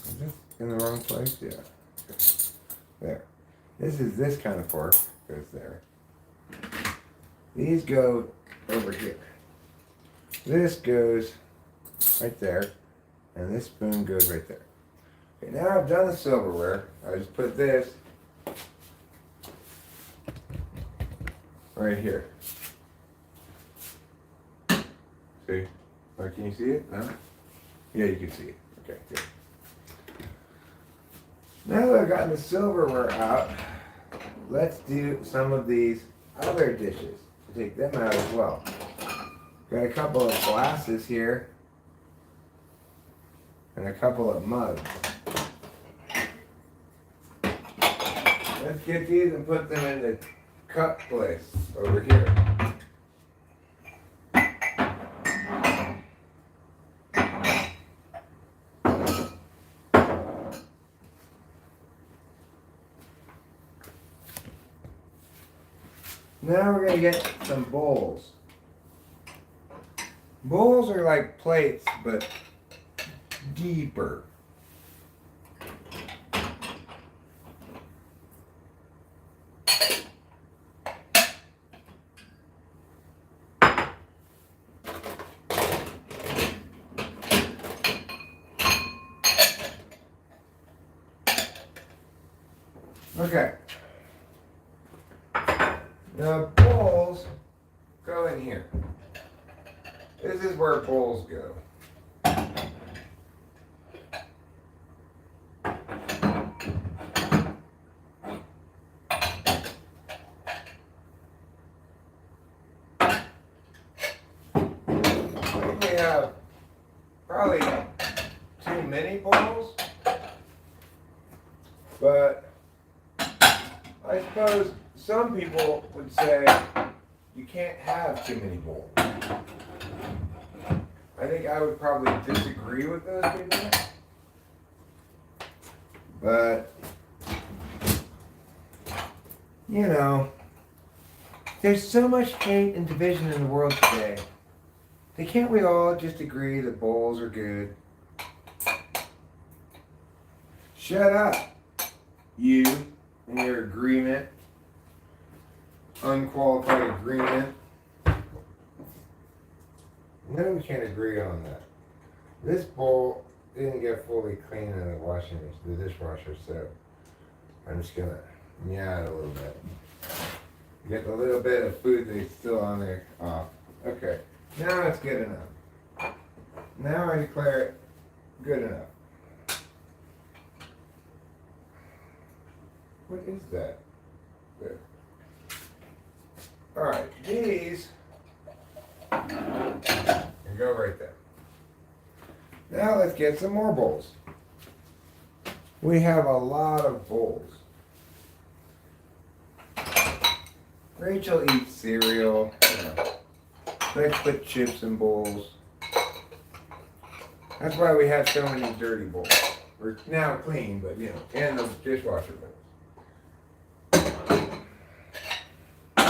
Is this in the wrong place? Yeah. There. This is this kind of fork, goes there. These go over here. This goes right there, and this spoon goes right there. Okay, now I've done the silverware. I just put this right here. See? Can you see it? No? Yeah, you can see it. Okay, good. Now that I've gotten the silverware out, let's do some of these other dishes. Take them out as well. Got a couple of glasses here and a couple of mugs. Let's get these and put them in the cup place over here. Now we're going to get some bowls. Bowls are like plates, but deeper. Okay. The bowls go in here. This is where bowls go. I think we have probably too many bowls, but I suppose some people would say you can't have too many bowls. I think I would probably disagree with those people. But, you know, there's so much hate and division in the world today. Can't we all just agree that bowls are good? Shut up, you and your agreement. Unqualified agreement. No, we can't agree on that. This bowl didn't get fully cleaned in the washing machine, the dishwasher, so I'm just gonna meow it a little bit. Get a little bit of food that's still on there off. Okay, now it's good enough. Now I declare it good enough. What is that? There. Alright, these can go right there. Now let's get some more bowls. We have a lot of bowls. Rachel eats cereal. Let's put chips in bowls. That's why we have so many dirty bowls. We're now clean, but you know, and the dishwasher bowls. I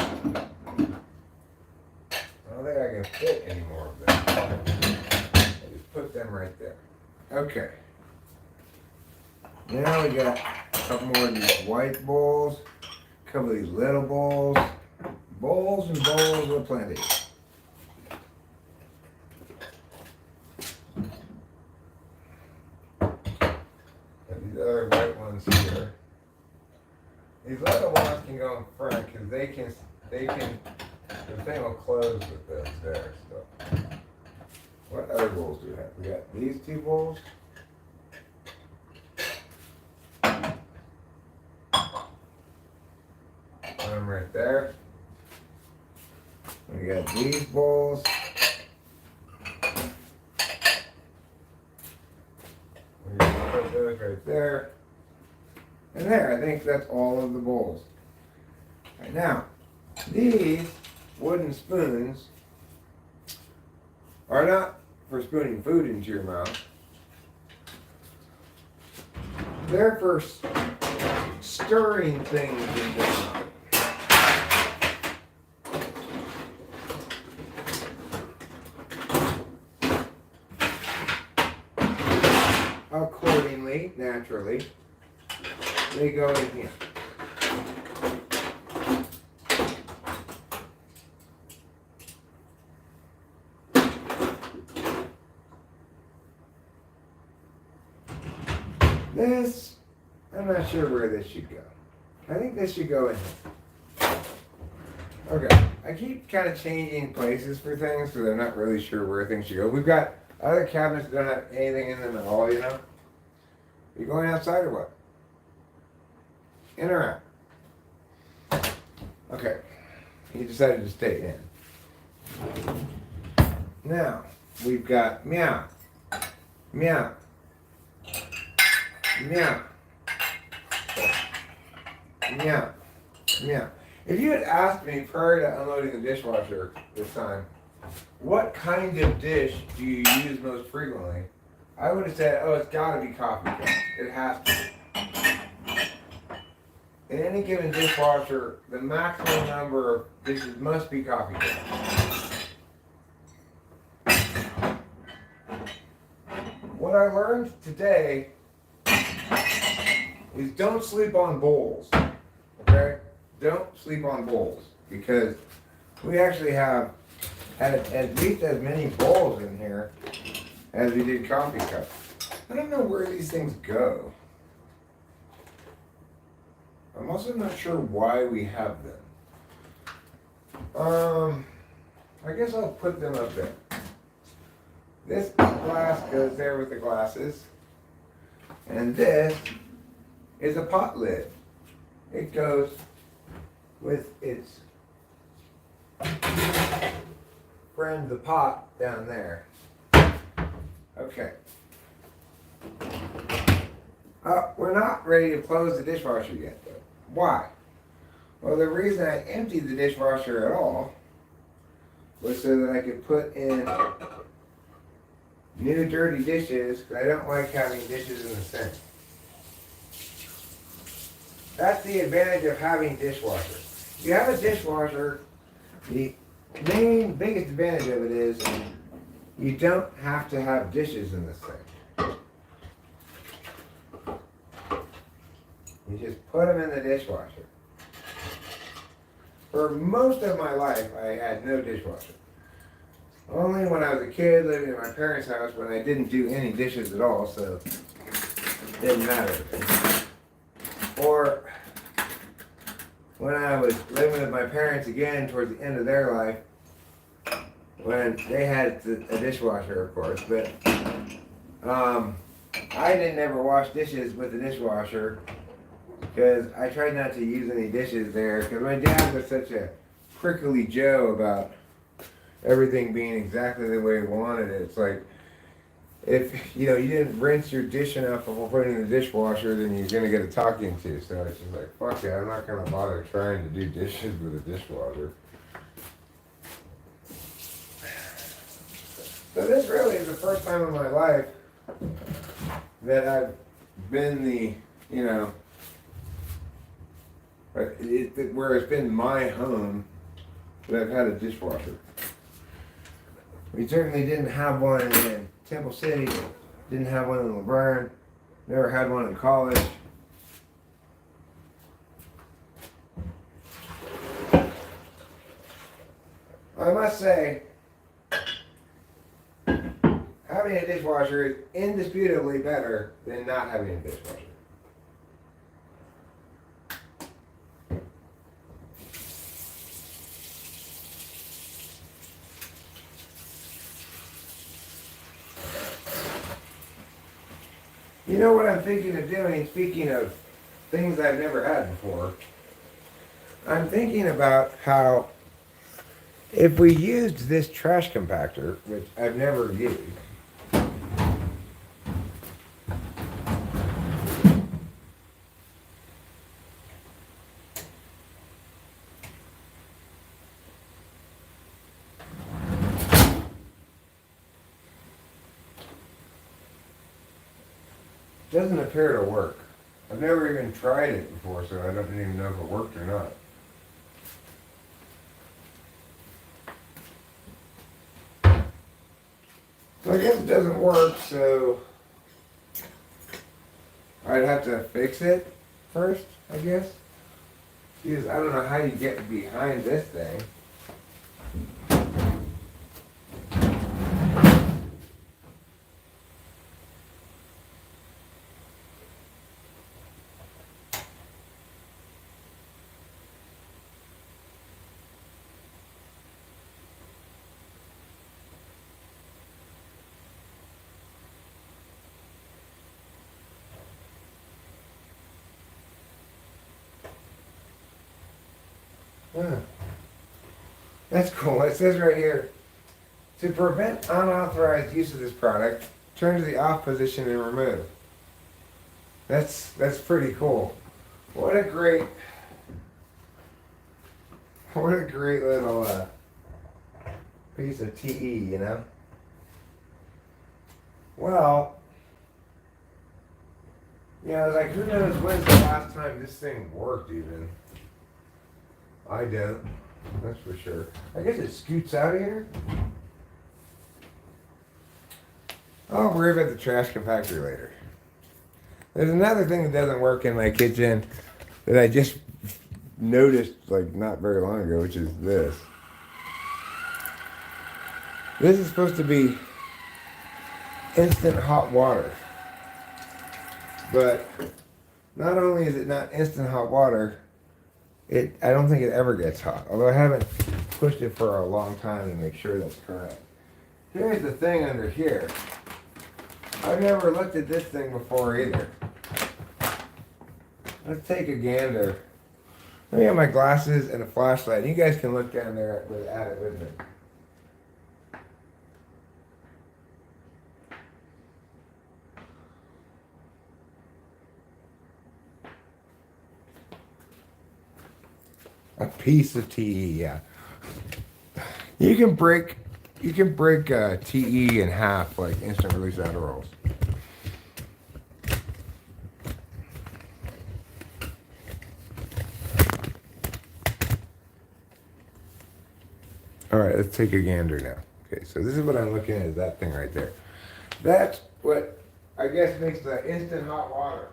don't think I can fit any more of them. I just put them right there. Okay. Now we got a couple more of these white bowls, a couple of these little bowls. Bowls and bowls with plenty. And these other white ones here. These little ones can go in front because they can, the thing will close with this there. So, what other bowls do we have? We got these two bowls. One right there. We got these bowls. We just put those right there. And there, I think that's all of the bowls. Right now, these wooden spoons are not for spooning food into your mouth. They're for stirring things into your mouth. Accordingly, naturally, they go in here. This, I'm not sure where this should go. I think this should go in here. Okay, I keep kind of changing places for things because I'm not really sure where things should go. We've got other cabinets that don't have anything in them at all, you know? Are you going outside or what? In or out? Okay, he decided to stay in. Now, we've got meow, meow, meow, meow, meow. If you had asked me prior to unloading the dishwasher this time, what kind of dish do you use most frequently? I would have said, oh, it's got to be coffee cups. It has to be. In any given dishwasher, the maximum number of dishes must be coffee cups. What I learned today is don't sleep on bowls. Okay? Don't sleep on bowls because we actually have at least as many bowls in here as we did coffee cups. I don't know where these things go. I'm also not sure why we have them. I guess I'll put them up there. This glass goes there with the glasses. And this is a pot lid. It goes with its friend, the pot, down there. Okay. We're not ready to close the dishwasher yet, though. Why? Well, the reason I emptied the dishwasher at all was so that I could put in new dirty dishes, because I don't like having dishes in the sink. That's the advantage of having dishwasher. If you have a dishwasher, the biggest advantage of it is you don't have to have dishes in the sink. You just put them in the dishwasher. For most of my life, I had no dishwasher. Only when I was a kid living in my parents' house when I didn't do any dishes at all, so it didn't matter. Or when I was living with my parents again towards the end of their life, when they had a dishwasher, of course, but I didn't ever wash dishes with the dishwasher because I tried not to use any dishes there because my dad was such a prickly Joe about everything being exactly the way he wanted it. It's like, if you didn't rinse your dish enough before putting it in the dishwasher, then you're gonna get a talking to. So it's just like, fuck it, I'm not gonna bother trying to do dishes with a dishwasher. So this really is the first time in my life that I've been where it's been my home that I've had a dishwasher. We certainly didn't have one in Temple City, didn't have one in Laverne, never had one in college. I must say, having a dishwasher is indisputably better than not having a dishwasher. You know what I'm thinking of doing, speaking of things I've never had before? I'm thinking about how if we used this trash compactor, which I've never used, doesn't appear to work. I've never even tried it before, so I don't even know if it worked or not. So I guess it doesn't work, so I'd have to fix it first, I guess. Because I don't know how you get behind this thing. Huh. That's cool. It says right here, to prevent unauthorized use of this product, turn to the off position and remove. That's pretty cool. What a great little piece of TE, you know? Well, I was like, who knows when's the last time this thing worked even? I don't. That's for sure. I guess it scoots out of here. I'll worry about the trash compactor later. There's another thing that doesn't work in my kitchen that I just noticed like not very long ago, which is this. This is supposed to be instant hot water. But not only is it not instant hot water, I don't think it ever gets hot. Although I haven't pushed it for a long time to make sure that's correct. Here's the thing under here. I've never looked at this thing before either. Let's take a gander. Let me have my glasses and a flashlight. You guys can look down there at it with me. A piece of TE, yeah. You can break TE in half like instant release Adderalls. All right, let's take a gander now. Okay, so this is what I'm looking at, is that thing right there. That's what I guess makes the instant hot water.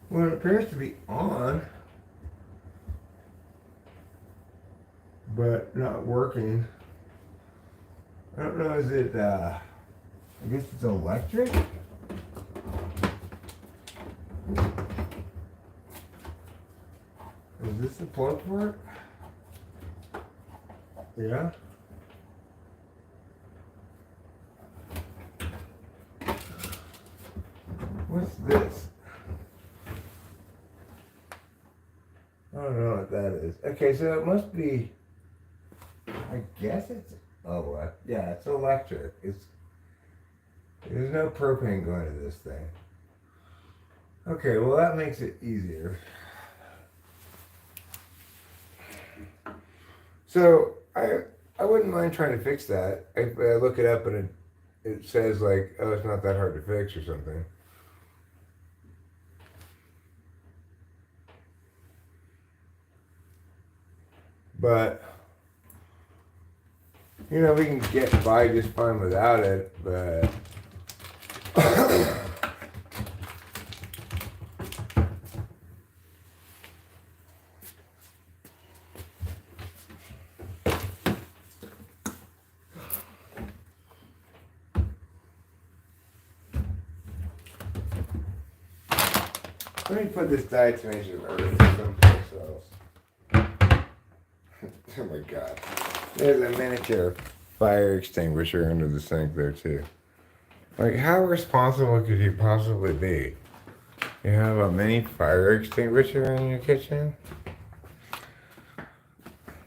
Well, it appears to be on, but not working. I don't know, is it, I guess it's electric? Is this the plug for it? Yeah. What's this? I don't know what that is. Okay, so it must be, I guess it's, yeah, it's electric. There's no propane going to this thing. Okay, well that makes it easier. So I wouldn't mind trying to fix that. If I look it up and it says like, oh, it's not that hard to fix or something. But we can get by just fine without it, but let me put this diatomaceous earth someplace else. Oh my god. There's a miniature fire extinguisher under the sink there too. Like, how responsible could you possibly be? You have a mini fire extinguisher in your kitchen?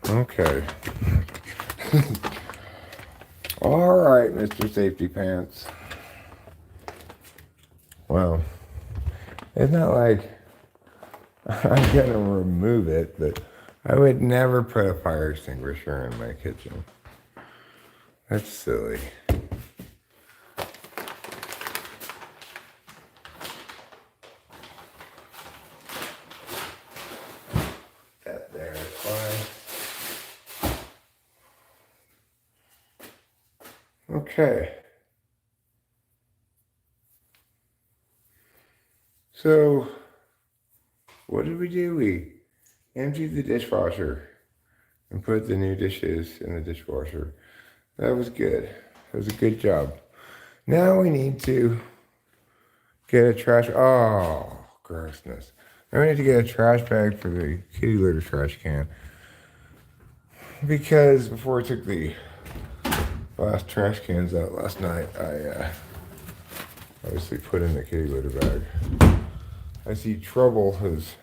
Okay. Alright, Mr. Safety Pants. Well, it's not like I'm gonna remove it, but I would never put a fire extinguisher in my kitchen. That's silly. That there is fine. Okay. So, what did we do? We emptied the dishwasher and put the new dishes in the dishwasher. That was good. That was a good job. Now we need to get a trash. Oh, grossness. Now we need to get a trash bag for the kitty litter trash can. Because before I took the last trash cans out last night, I obviously put in the kitty litter bag. I see Trouble has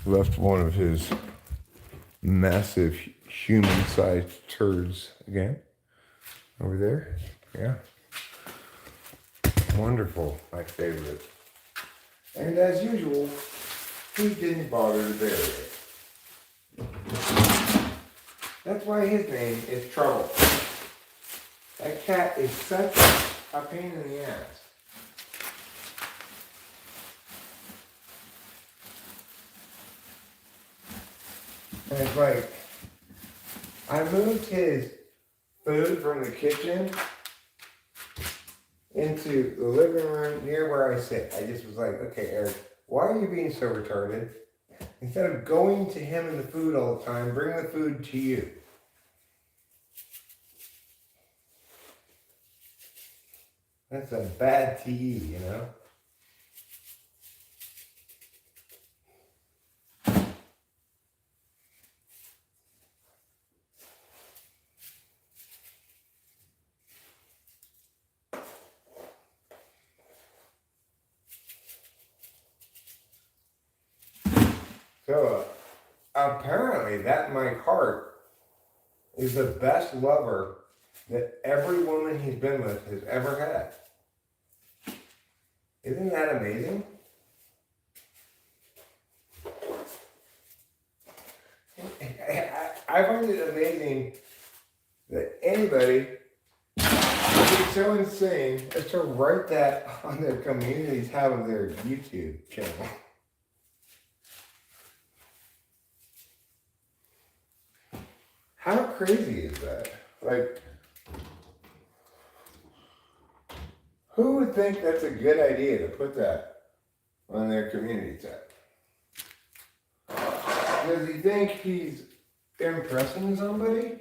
left one of his massive human-sized turds again over there. Yeah. Wonderful. My favorite. And as usual, he didn't bother to bury it. That's why his name is Trouble. That cat is such a pain in the ass. And it's like, I moved his food from the kitchen into the living room near where I sit. I just was like, okay, Eric, why are you being so retarded? Instead of going to him and the food all the time, bring the food to you. That's a bad TE, you know? So, apparently that Mike Hart is the best lover that every woman he's been with has ever had. Isn't that amazing? I find it amazing that anybody would be so insane as to write that on their community tab of their YouTube channel. How crazy is that? Like, who would think that's a good idea to put that on their community tab? Does he think he's impressing somebody?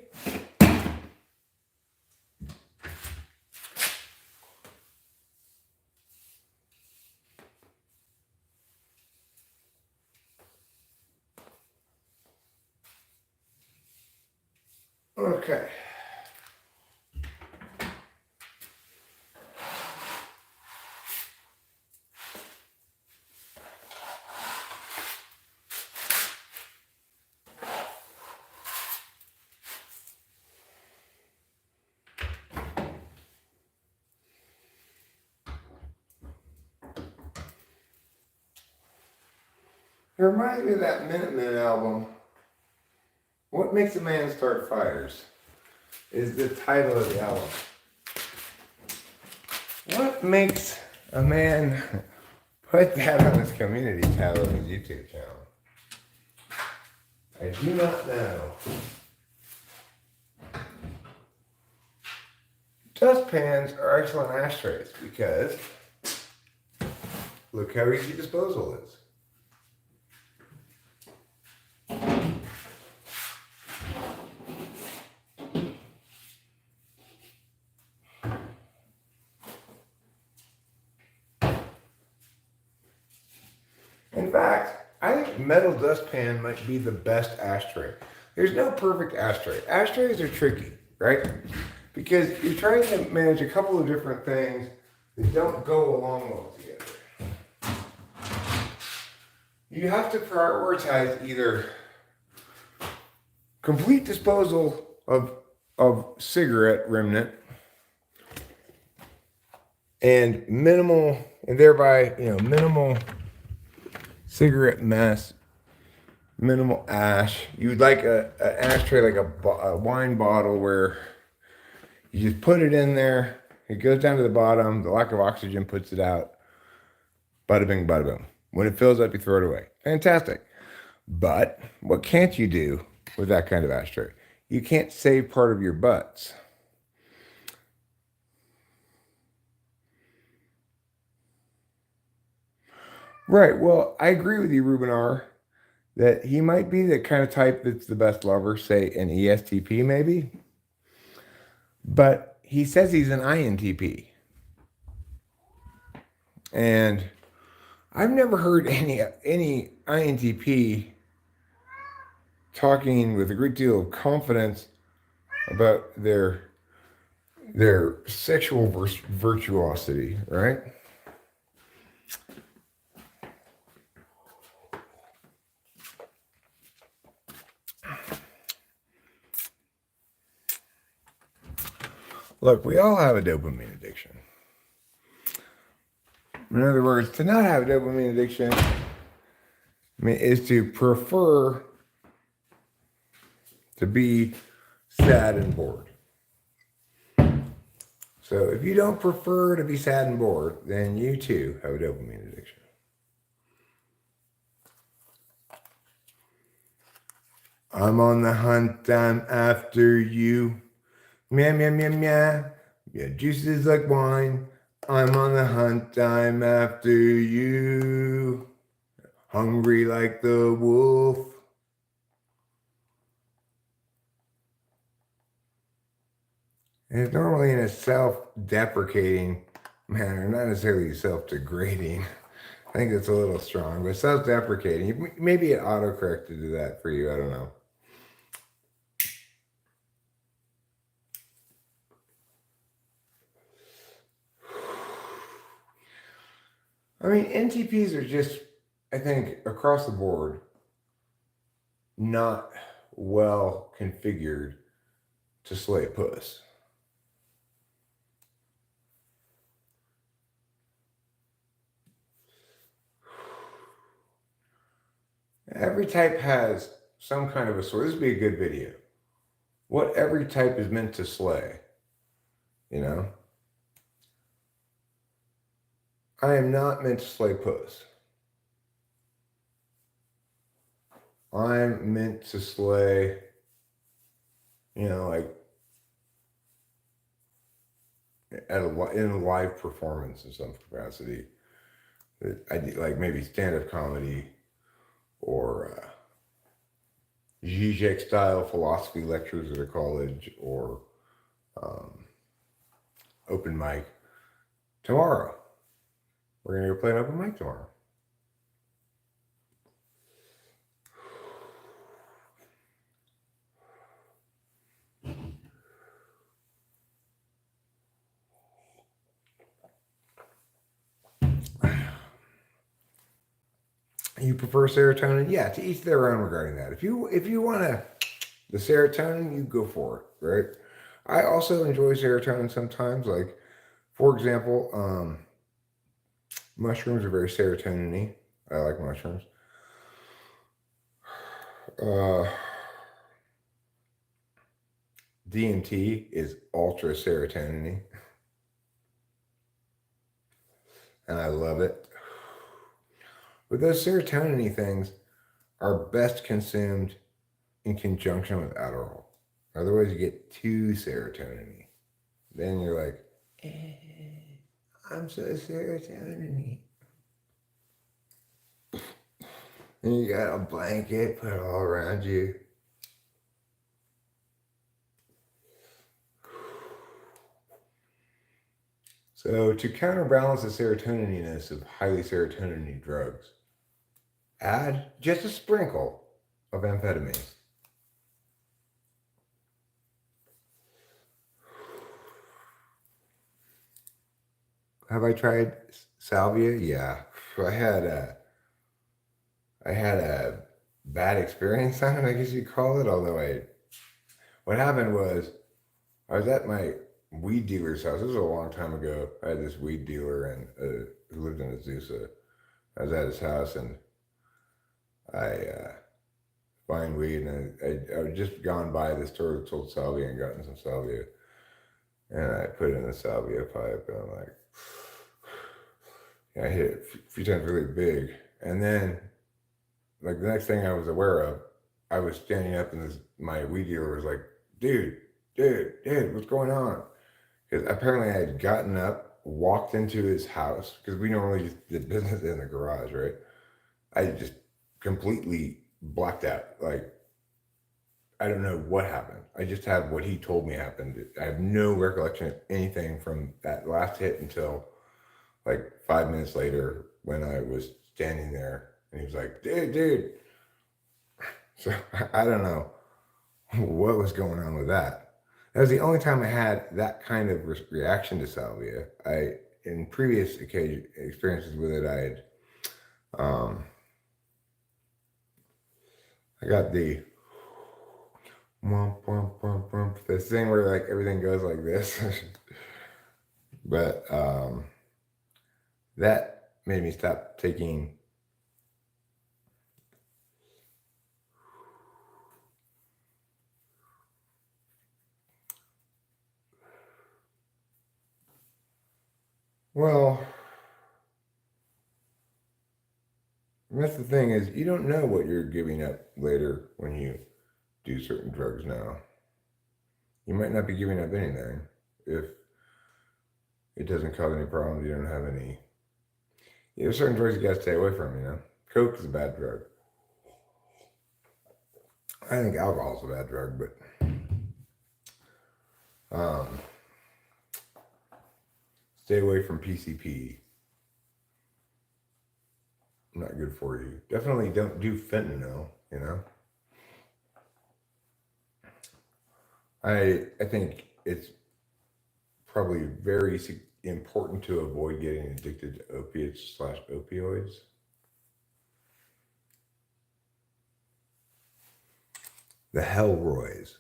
Okay. It reminds me of that Minutemen album, What Makes a Man Start Fires, is the title of the album. What makes a man put that on his community tab on his YouTube channel? I do not know. Dustpans are excellent ashtrays because look how easy disposal is. In fact, I think metal dustpan might be the best ashtray. There's no perfect ashtray. Ashtrays are tricky, right? Because you're trying to manage a couple of different things that don't go along well together. You have to prioritize either complete disposal of cigarette remnant and minimal, and thereby, minimal cigarette mess, minimal ash. You'd like an ashtray like a wine bottle where you just put it in there, it goes down to the bottom, the lack of oxygen puts it out, bada bing, bada boom. When it fills up, you throw it away. Fantastic. But what can't you do with that kind of ashtray? You can't save part of your butts. Right. Well, I agree with you, Ruben R. That he might be the kind of type that's the best lover, say an ESTP maybe, but he says he's an INTP. And I've never heard any INTP talking with a great deal of confidence about their sexual virtuosity, right? Look, we all have a dopamine addiction. In other words, to not have a dopamine addiction, is to prefer to be sad and bored. So if you don't prefer to be sad and bored, then you too have a dopamine addiction. I'm on the hunt, I'm after you. Meow, meow, meow, meow. Your juice is like wine. I'm on the hunt, I'm after you. Hungry like the wolf. And it's normally in a self-deprecating manner, not necessarily self-degrading. I think it's a little strong, but self-deprecating. Maybe it auto-corrected to that for you, I don't know. I mean, NTPs are just, I think, across the board, not well configured to slay puss. Every type has some kind of a sword. This would be a good video. What every type is meant to slay, you know? I am not meant to slay puss. I'm meant to slay, like in a live performance in some capacity. I do, like maybe stand-up comedy or Zizek style philosophy lectures at a college or open mic. Tomorrow, we're going to go play an open mic tomorrow. You prefer serotonin? Yeah, to each their own regarding that. If you want the serotonin, you go for it, right? I also enjoy serotonin sometimes. Like, for example, mushrooms are very serotonin-y. I like mushrooms. DMT is ultra serotonin-y, and I love it. But those serotonin-y things are best consumed in conjunction with Adderall. Otherwise, you get too serotonin-y. Then you're like, I'm so serotonin-y. And you got a blanket put all around you. So to counterbalance the serotonin-iness of highly serotonin-y drugs, add just a sprinkle of amphetamines. Have I tried salvia? Yeah. I had a bad experience on it, I guess you'd call it. Although what happened was I was at my weed dealer's house. This was a long time ago. I had this weed dealer and who lived in Azusa. I was at his house and I buying weed, and I had just gone by the store that sold salvia and gotten some salvia, and I put it in the salvia pipe, and I'm like, yeah, I hit it a few times really big, and then like the next thing I was aware of, I was standing up, and my weed dealer was like, dude, what's going on? Because apparently I had gotten up walked into his house, because we normally just did business in the garage, right? I just completely blacked out. Like, I don't know what happened. I just have what he told me happened. I have no recollection of anything from that last hit until like 5 minutes later when I was standing there and he was like, dude. So I don't know what was going on with that. That was the only time I had that kind of reaction to salvia. In previous experiences with it, I got the womp, womp, womp, womp, this thing where like everything goes like this. But that made me stop taking. Well, that's the thing is you don't know what you're giving up later when you do certain drugs now. You might not be giving up anything if it doesn't cause any problems. You don't have any. There's certain drugs you gotta stay away from. Coke is a bad drug. I think alcohol is a bad drug, but stay away from PCP. Not good for you. Definitely don't do fentanyl. I think it's probably very important to avoid getting addicted to opiates/opioids. The Hellroys.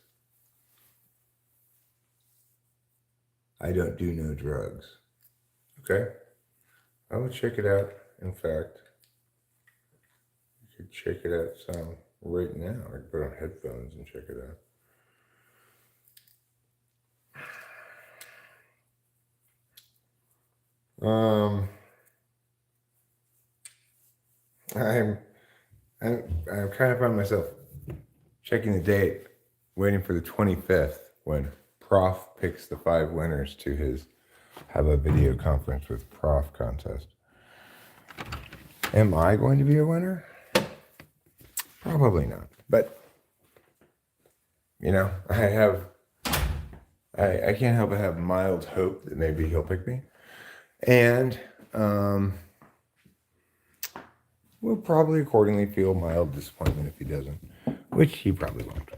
I don't do no drugs. Okay? I will check it out. In fact, you could check it out some right now. I can put on headphones and check it out. I'm kind of find myself checking the date, waiting for the 25th when Prof picks the 5 winners to have a video conference with Prof contest. Am I going to be a winner? Probably not. But I can't help but have mild hope that maybe he'll pick me. And we'll probably accordingly feel mild disappointment if he doesn't, which he probably won't.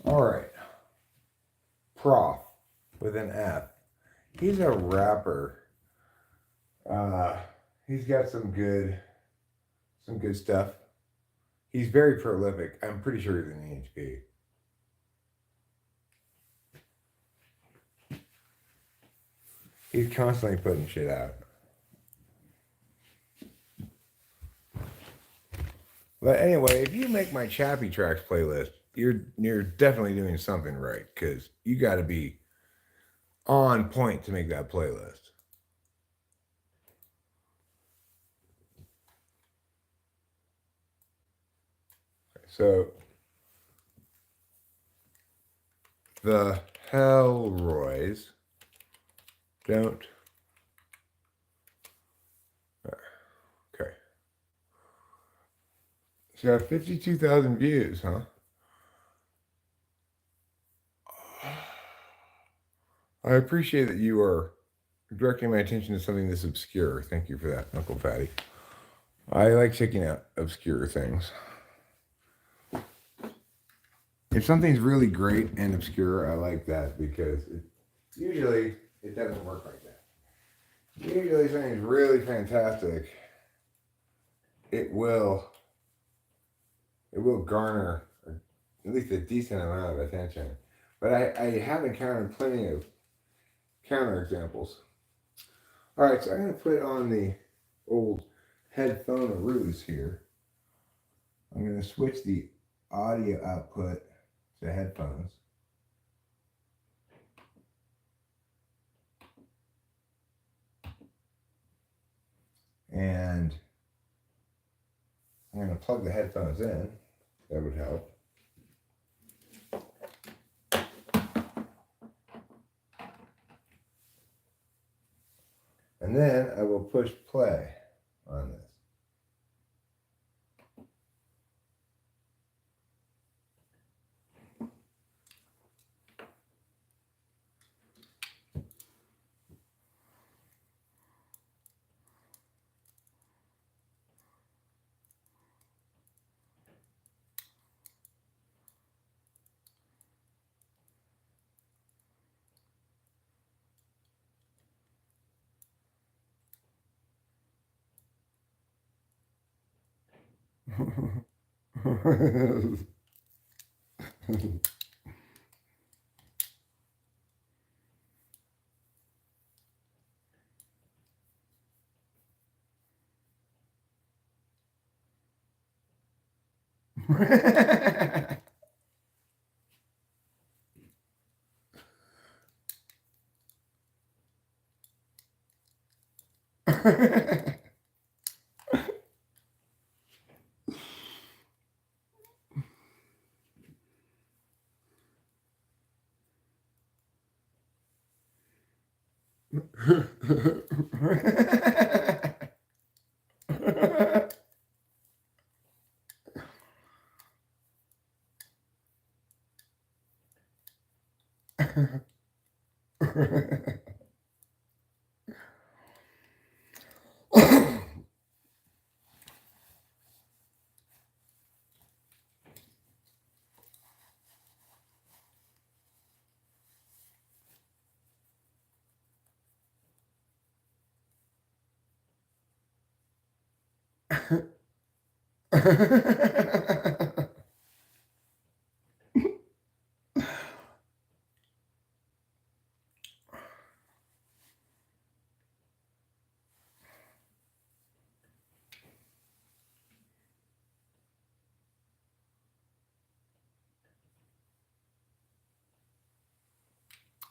All right. Prof with an F. He's a rapper. He's got some good stuff. He's very prolific. I'm pretty sure he's an EHP. He's constantly putting shit out. But anyway, if you make my Chappie Tracks playlist, you're definitely doing something right, because you got to be on point to make that playlist. So the Hellroys don't. Okay. It's got 52,000 views, huh? I appreciate that you are directing my attention to something this obscure. Thank you for that, Uncle Fatty. I like checking out obscure things. If something's really great and obscure, I like that, because usually it doesn't work like that. Usually something's really fantastic, it will garner at least a decent amount of attention. But I have encountered plenty of counter examples. All right, so I'm going to put on the old headphone ruse here. I'm going to switch the audio output to headphones. And I'm going to plug the headphones in. That would help. And then I will push play on this.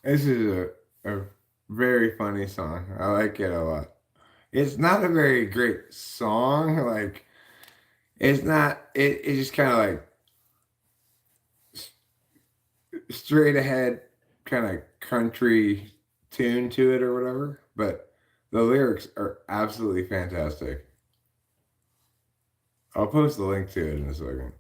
This is a very funny song. I like it a lot. It's not a very great song. Like, it's not, it's just kind of like straight ahead, kind of country tune to it or whatever. But the lyrics are absolutely fantastic. I'll post the link to it in a second.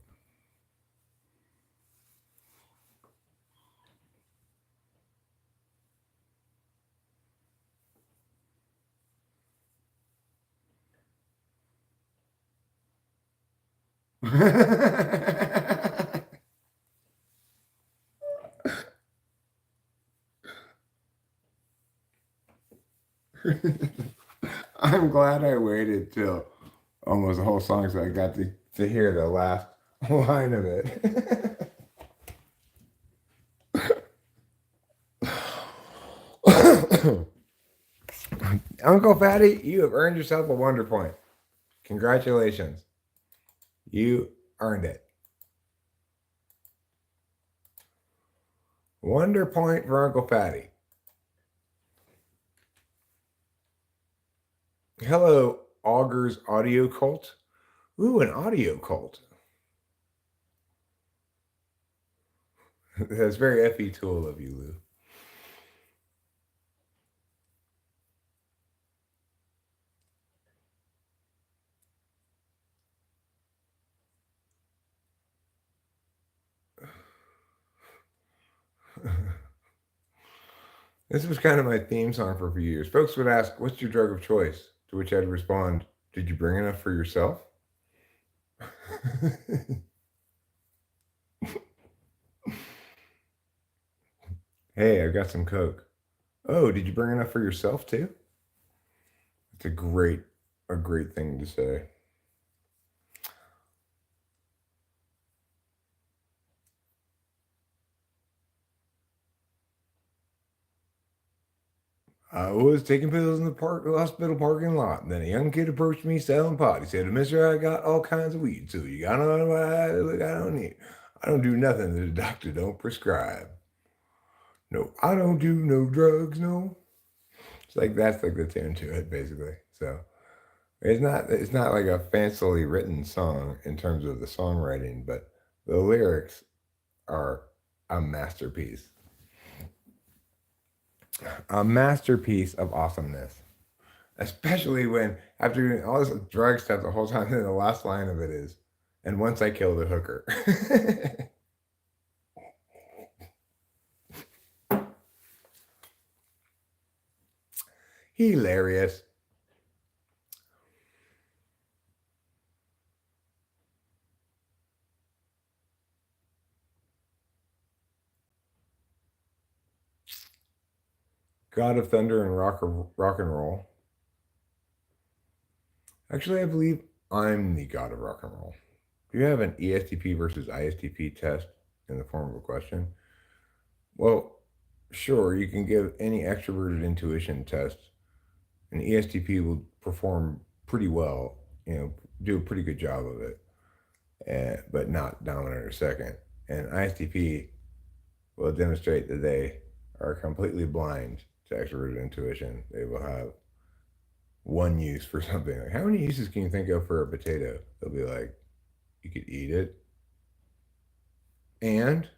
I'm glad I waited till almost the whole song so I got to hear the last line of it. Uncle Fatty, you have earned yourself a Wonder Point. Congratulations. You earned it. Wonder Point for Uncle Fatty. Hello, Augur's Audio Cult. Ooh, an audio cult. That's very FE Tool of you, Lou. This was kind of my theme song for a few years. Folks would ask, "What's your drug of choice?" To which I'd respond, "Did you bring enough for yourself?" Hey, I've got some Coke. Oh, did you bring enough for yourself too? It's a great thing to say. I was taking pills in the hospital parking lot. And then a young kid approached me selling pot. He said, "Mister, I got all kinds of weed, so you gotta know what I look. I don't need. I don't do nothing that the doctor don't prescribe. No, I don't do no drugs. No." It's like that's like the tune to it, basically. So it's not like a fancily written song in terms of the songwriting, but The lyrics are a masterpiece. A masterpiece of awesomeness. Especially when, after doing all this drug stuff the whole time, then the last line of it is, and once I killed a hooker. Hilarious. God of Thunder and rock and roll. Actually, I believe I'm the god of rock and roll. Do you have an ESTP versus ISTP test in the form of a question? Well, sure, you can give any extroverted intuition test. An ESTP will perform pretty well, do a pretty good job of it, but not dominant or second. And ISTP will demonstrate that they are completely blind to extroverted intuition. They will have one use for something. Like, how many uses can you think of for a potato? They'll be like, you could eat it, and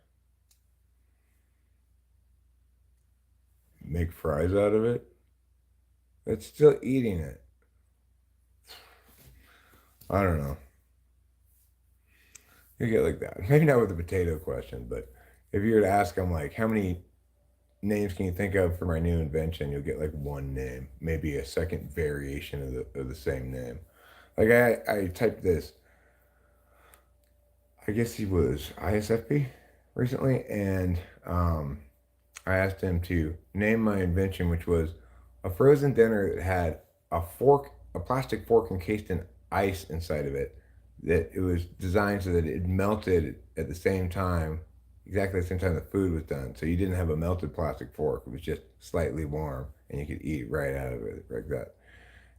make fries out of it. It's still eating it. I don't know. You get like that. Maybe not with the potato question, but if you were to ask them like, how many names can you think of for my new invention? You'll get like one name, maybe a second variation of the same name. Like I typed this. I guess he was ISFP recently, and I asked him to name my invention, which was a frozen dinner that had a plastic fork encased in ice inside of it. That it was designed so that it melted at the same time, exactly the same time the food was done. So you didn't have a melted plastic fork; it was just slightly warm, and you could eat right out of it like that.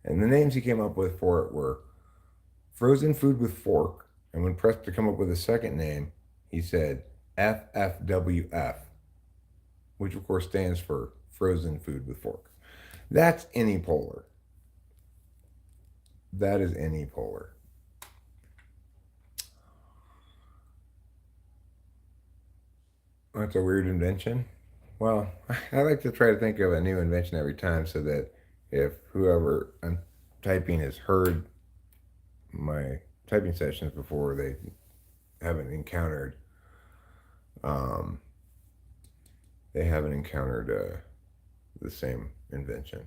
And the names he came up with for it were frozen food with fork. And when pressed to come up with a second name, he said FFWF, which of course stands for frozen food with fork. That's anypolar. That is anypolar. That's a weird invention. Well, I like to try to think of a new invention every time so that if whoever I'm typing has heard my typing sessions before, they haven't encountered um, the same invention.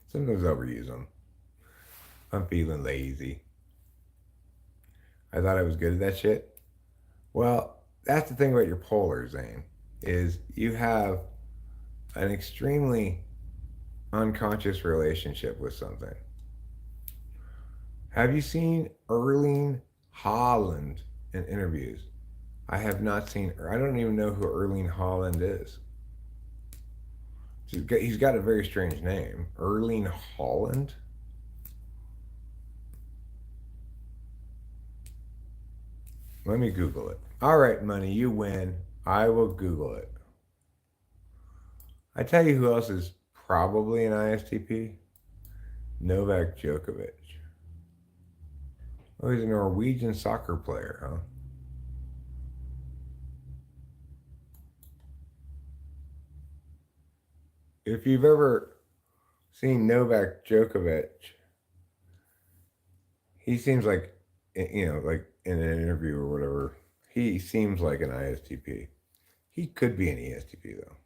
Sometimes I'll reuse them. I'm feeling lazy. I thought I was good at that shit. Well, that's the thing about your polar, Zane, is you have an extremely unconscious relationship with something. Have you seen Erling Haaland in interviews? I have not seen, or I don't even know who Erling Haaland is. He's got a very strange name. Erling Haaland? Let me Google it. All right, money, you win. I will Google it. I tell you who else is probably an ISTP? Novak Djokovic. Oh, he's a Norwegian soccer player, huh? If you've ever seen Novak Djokovic, he seems like, like in an interview or whatever, he seems like an ISTP. He could be an ESTP, though.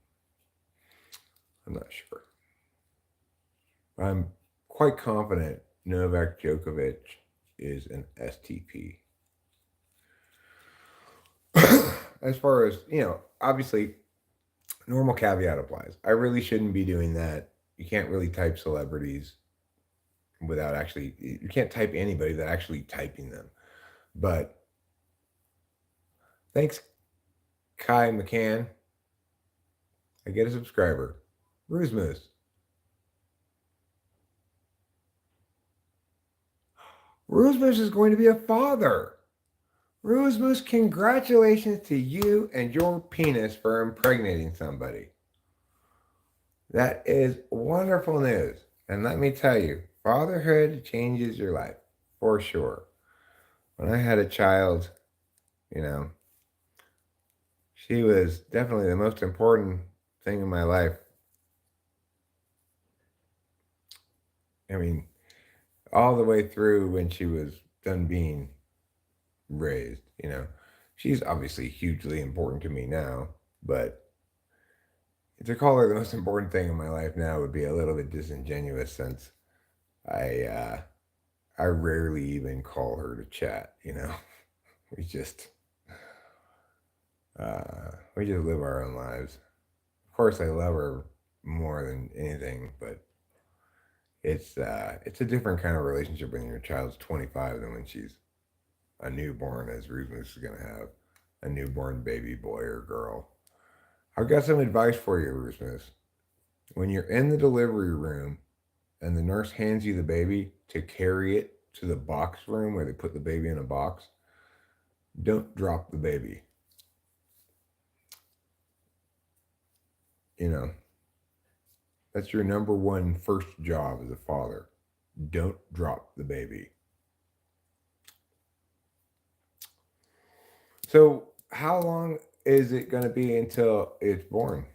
I'm not sure. I'm quite confident Novak Djokovic is an STP. As far as, obviously, normal caveat applies. I really shouldn't be doing that. You can't really type celebrities without actually, you can't type anybody without actually typing them. But thanks, Kai McCann. I get a subscriber. Ruse Moose. Ruse Moose is going to be a father. Ruse Moose, congratulations to you and your penis for impregnating somebody. That is wonderful news. And let me tell you, fatherhood changes your life for sure. When I had a child, you know. She was definitely the most important thing in my life. I mean, all the way through when she was done being raised, you know. She's obviously hugely important to me now, but to call her the most important thing in my life now would be a little bit disingenuous since I uh I rarely even call her to chat, you know. We just we just live our own lives. Of course I love her more than anything, but it's a different kind of relationship when your child's 25 than when she's a newborn, as Rufus is gonna have a newborn baby boy or girl. I've got some advice for you, Rufus. When you're in the delivery room and the nurse hands you the baby to carry it to the box room where they put the baby in a box, don't drop the baby. You know, that's your number one first job as a father. Don't drop the baby. So, how long is it going to be until it's born?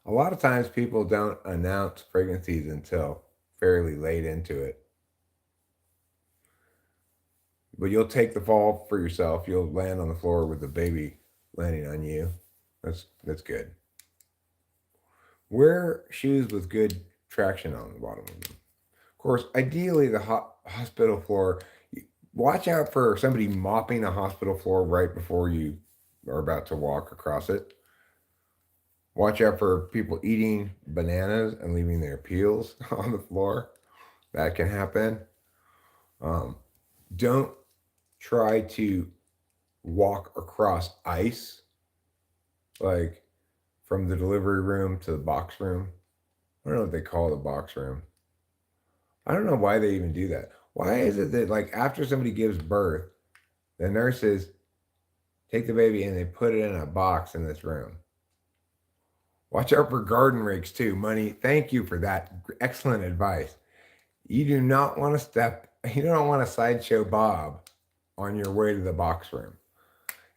A lot of times people don't announce pregnancies until fairly late into it. But you'll take the fall for yourself. You'll land on the floor with the baby landing on you. That's good. Wear shoes with good traction on the bottom of them. Of course, ideally the hospital floor. Watch out for somebody mopping a hospital floor right before you are about to walk across it. Watch out for people eating bananas and leaving their peels on the floor. That can happen. Um, don't try to walk across ice, like from the delivery room to the box room. I don't know what they call the box room. I don't know why they even do that. Why is it that, like, after somebody gives birth, the nurses take the baby and they put it in a box in this room? Watch out for garden rakes too. Money. Thank you for that excellent advice. You do not want to you don't want to sideshow Bob on your way to the box room.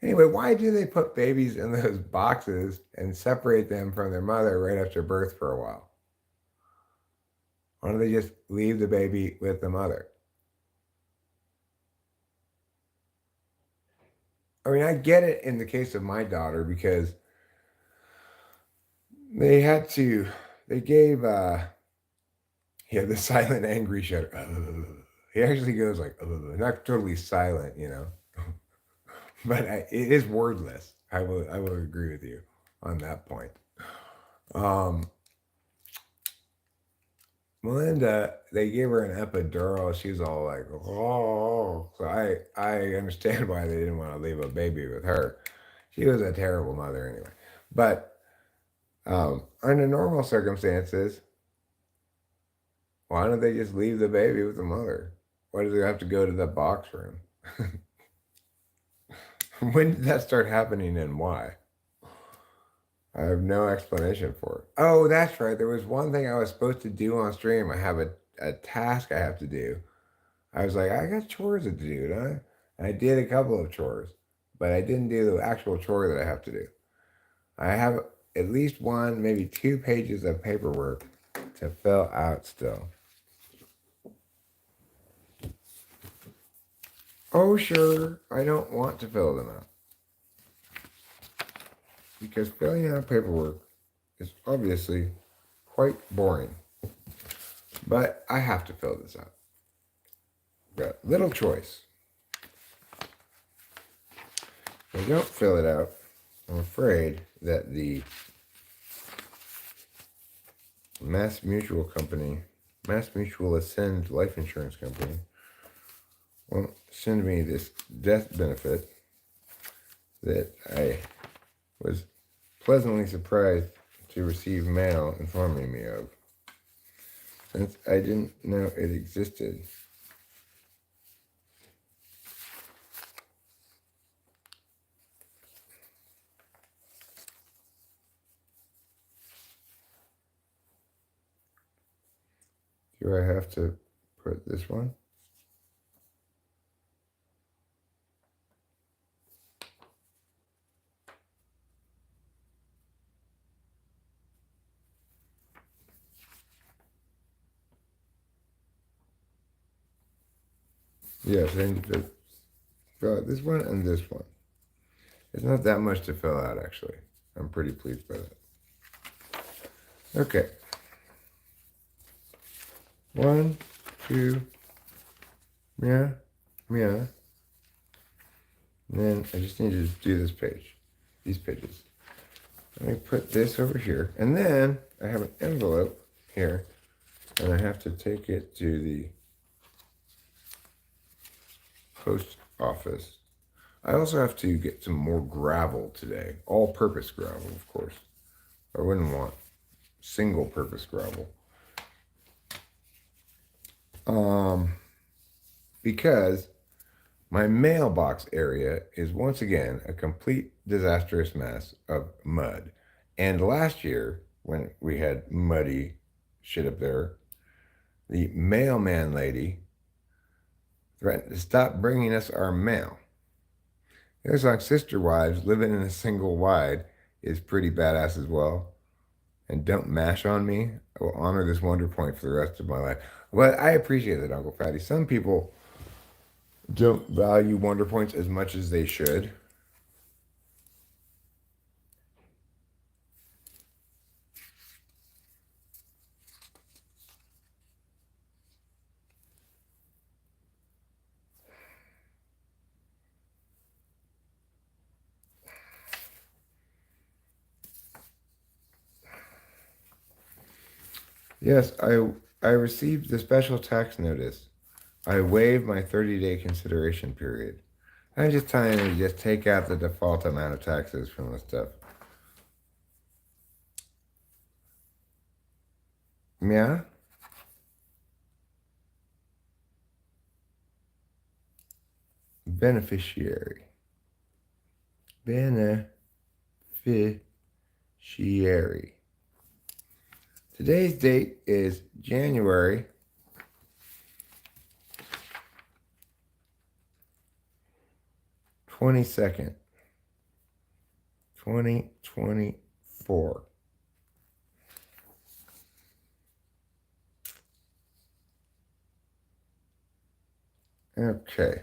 Anyway, why do they put babies in those boxes and separate them from their mother right after birth for a while? Why don't they just leave the baby with the mother? I mean, I get it in the case of my daughter because they had to, they gave, yeah, the silent angry shudder. He actually goes like, not totally silent, you know, but it is wordless. I will agree with you on that point. Um, Melinda, they gave her an epidural. She's all like, oh. So I understand why they didn't want to leave a baby with her. She was a terrible mother anyway. But under normal circumstances, why don't they just leave the baby with the mother? Why do they have to go to the box room? When did that start happening and why? I have no explanation for it. Oh, that's right. There was one thing I was supposed to do on stream. I have a task I have to do. I was like, I got chores to do, huh? And I did a couple of chores, but I didn't do the actual chore that I have to do. I have at least one, maybe 2 pages of paperwork to fill out still. Oh, sure, I don't want to fill them out. Because filling out paperwork is obviously quite boring. But I have to fill this out. Got little choice. If I don't fill it out, I'm afraid that the Mass Mutual Ascend Life Insurance Company, won't send me this death benefit that I was pleasantly surprised to receive mail informing me of, since I didn't know it existed. Do I have to put this one? Yes, I need to fill out this one and this one. It's not that much to fill out, actually. I'm pretty pleased by that. Okay. 1, 2, yeah, yeah. And then I just need to do this page, these pages. Let me put this over here. And then I have an envelope here, and I have to take it to the post office. I also have to get some more gravel today, all-purpose gravel, of course. I wouldn't want single-purpose gravel. Because my mailbox area is once again a complete disastrous mess of mud. And last year, when we had muddy shit up there, the mailman lady threatened to stop bringing us our mail. There's like Sister Wives living in a single wide is pretty badass as well. And don't mash on me. I will honor this wonder point for the rest of my life. But I appreciate that, Uncle Fatty. Some people don't value wonder points as much as they should. Yes, I received the special tax notice. I waived my 30-day consideration period. I'm just telling you to just take out the default amount of taxes from the stuff. Yeah? Beneficiary. Beneficiary. Today's date is January 22nd, 2024. Okay.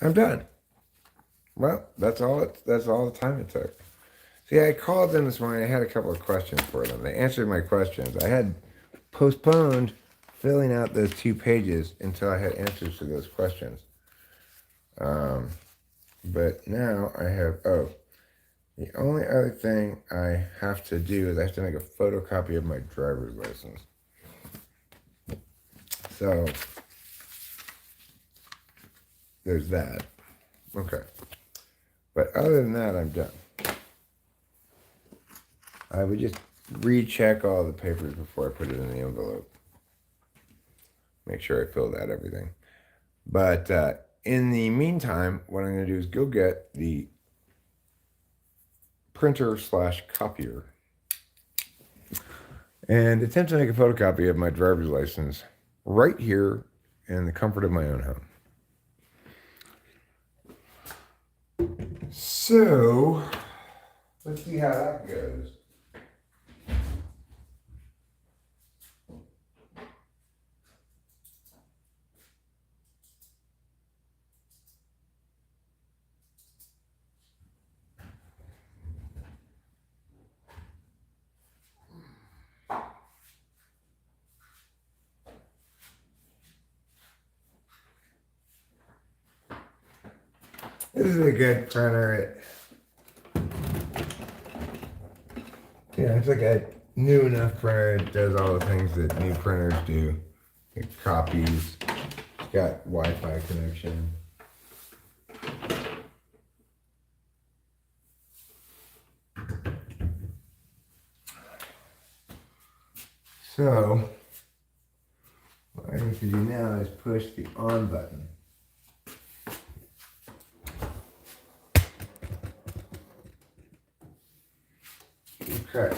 I'm done. Well, that's all the time it took. See, I called them this morning. I had a couple of questions for them. They answered my questions. I had postponed filling out those 2 pages until I had answers to those questions. But now I have, the only other thing I have to do is I have to make a photocopy of my driver's license. So, there's that. Okay. But other than that, I'm done. I would just recheck all the papers before I put it in the envelope. Make sure I filled out everything. But in the meantime, what I'm going to do is go get the printer/copier and attempt to make a photocopy of my driver's license right here in the comfort of my own home. So, let's see how that goes. This is a good printer. It's like a new enough printer. It does all the things that new printers do. It copies. It's got Wi-Fi connection. So, what I need to do now is push the on button. Okay.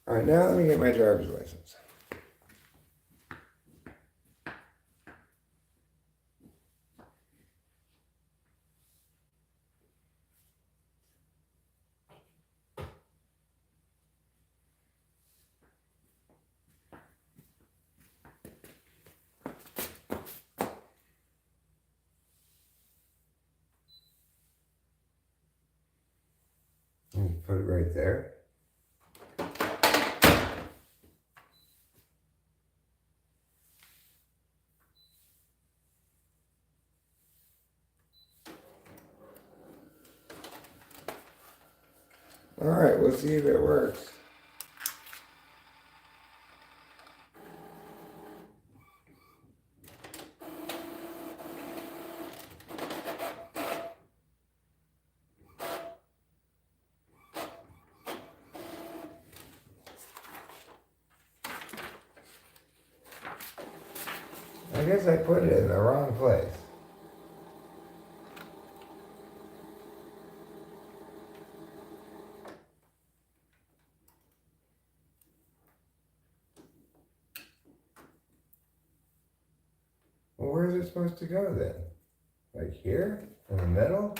All right, now let me get my driver's license. put it right there. All right, we'll see if it works. I guess I put it in the wrong place. Well, where is it supposed to go then? Like here? In the middle?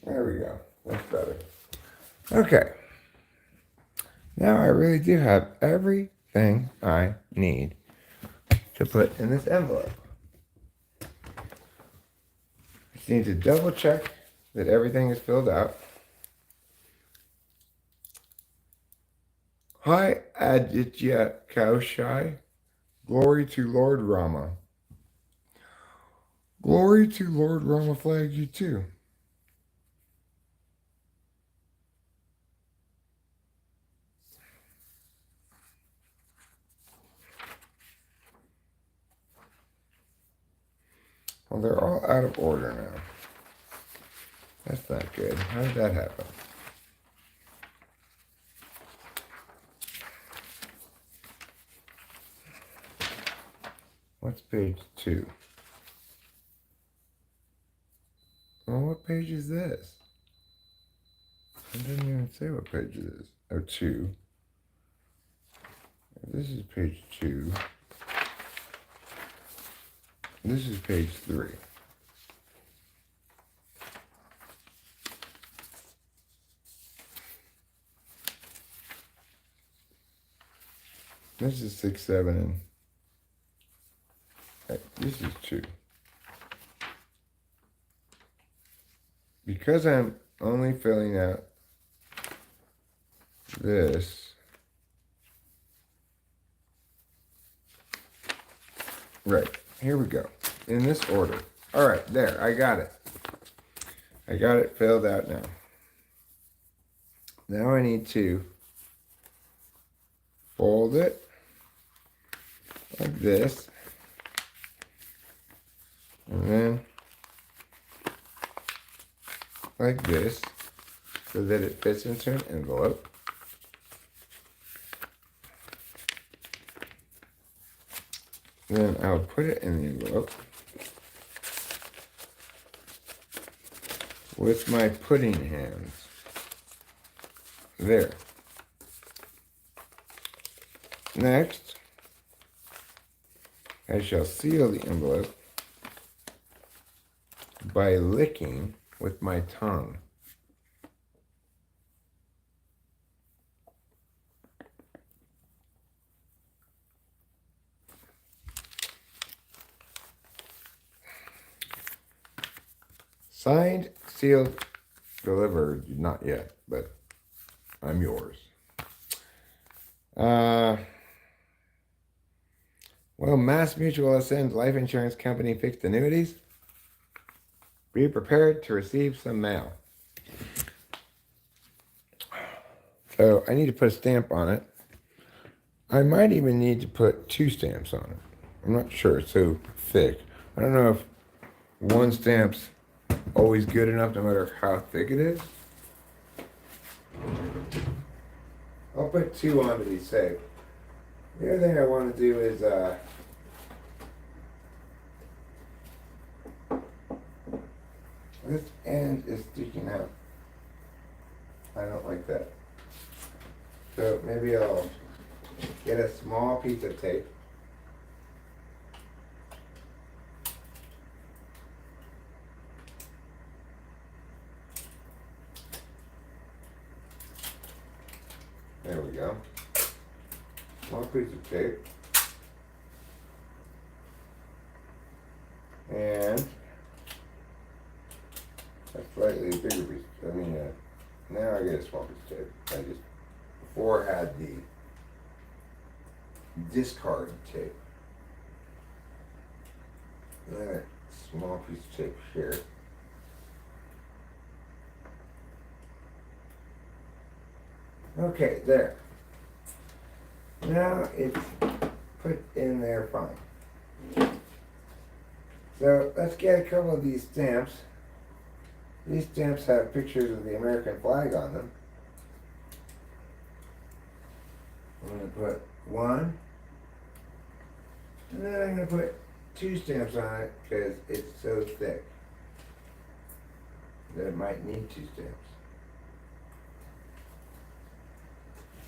There we go. That's better. Okay. Now I really do have everything I need to put in this envelope. Just need to double check that everything is filled out. Hi, Aditya Kaushai. Glory to Lord Rama. Glory to Lord Rama flag you too. Well, they're all out of order now. That's not good. How did that happen? What's page 2? Well, what page is this? I didn't even say what page it is. Oh, 2. This is page 2. This is page 3. This is 6, 7, and this is 2. Because I'm only filling out this, right, here we go, in this order. All right, there, I got it. I got it filled out now. Now I need to fold it like this, and then like this, so that it fits into an envelope. Then I'll put it in the envelope with my pudding hands. There. Next, I shall seal the envelope by licking with my tongue. Signed, sealed, delivered. Not yet, but I'm yours. Well, Mass Mutual sends life insurance company fixed annuities. Be prepared to receive some mail. So I need to put a stamp on it. I might even need to put 2 stamps on it. I'm not sure. It's so thick. I don't know if one stamp's always good enough no matter how thick it is. I'll put 2 on to be safe. The other thing I want to do is this end is sticking out. I don't like that. So maybe I'll get a small piece of tape. There we go. Small piece of tape. And a slightly bigger piece. Now I get a small piece of tape. I just before had the discard tape. That small piece of tape here. Okay, there. Now it's put in there fine. So let's get a couple of these stamps. These stamps have pictures of the American flag on them. I'm going to put one, and then I'm going to put two stamps on it because it's so thick that it might need two stamps.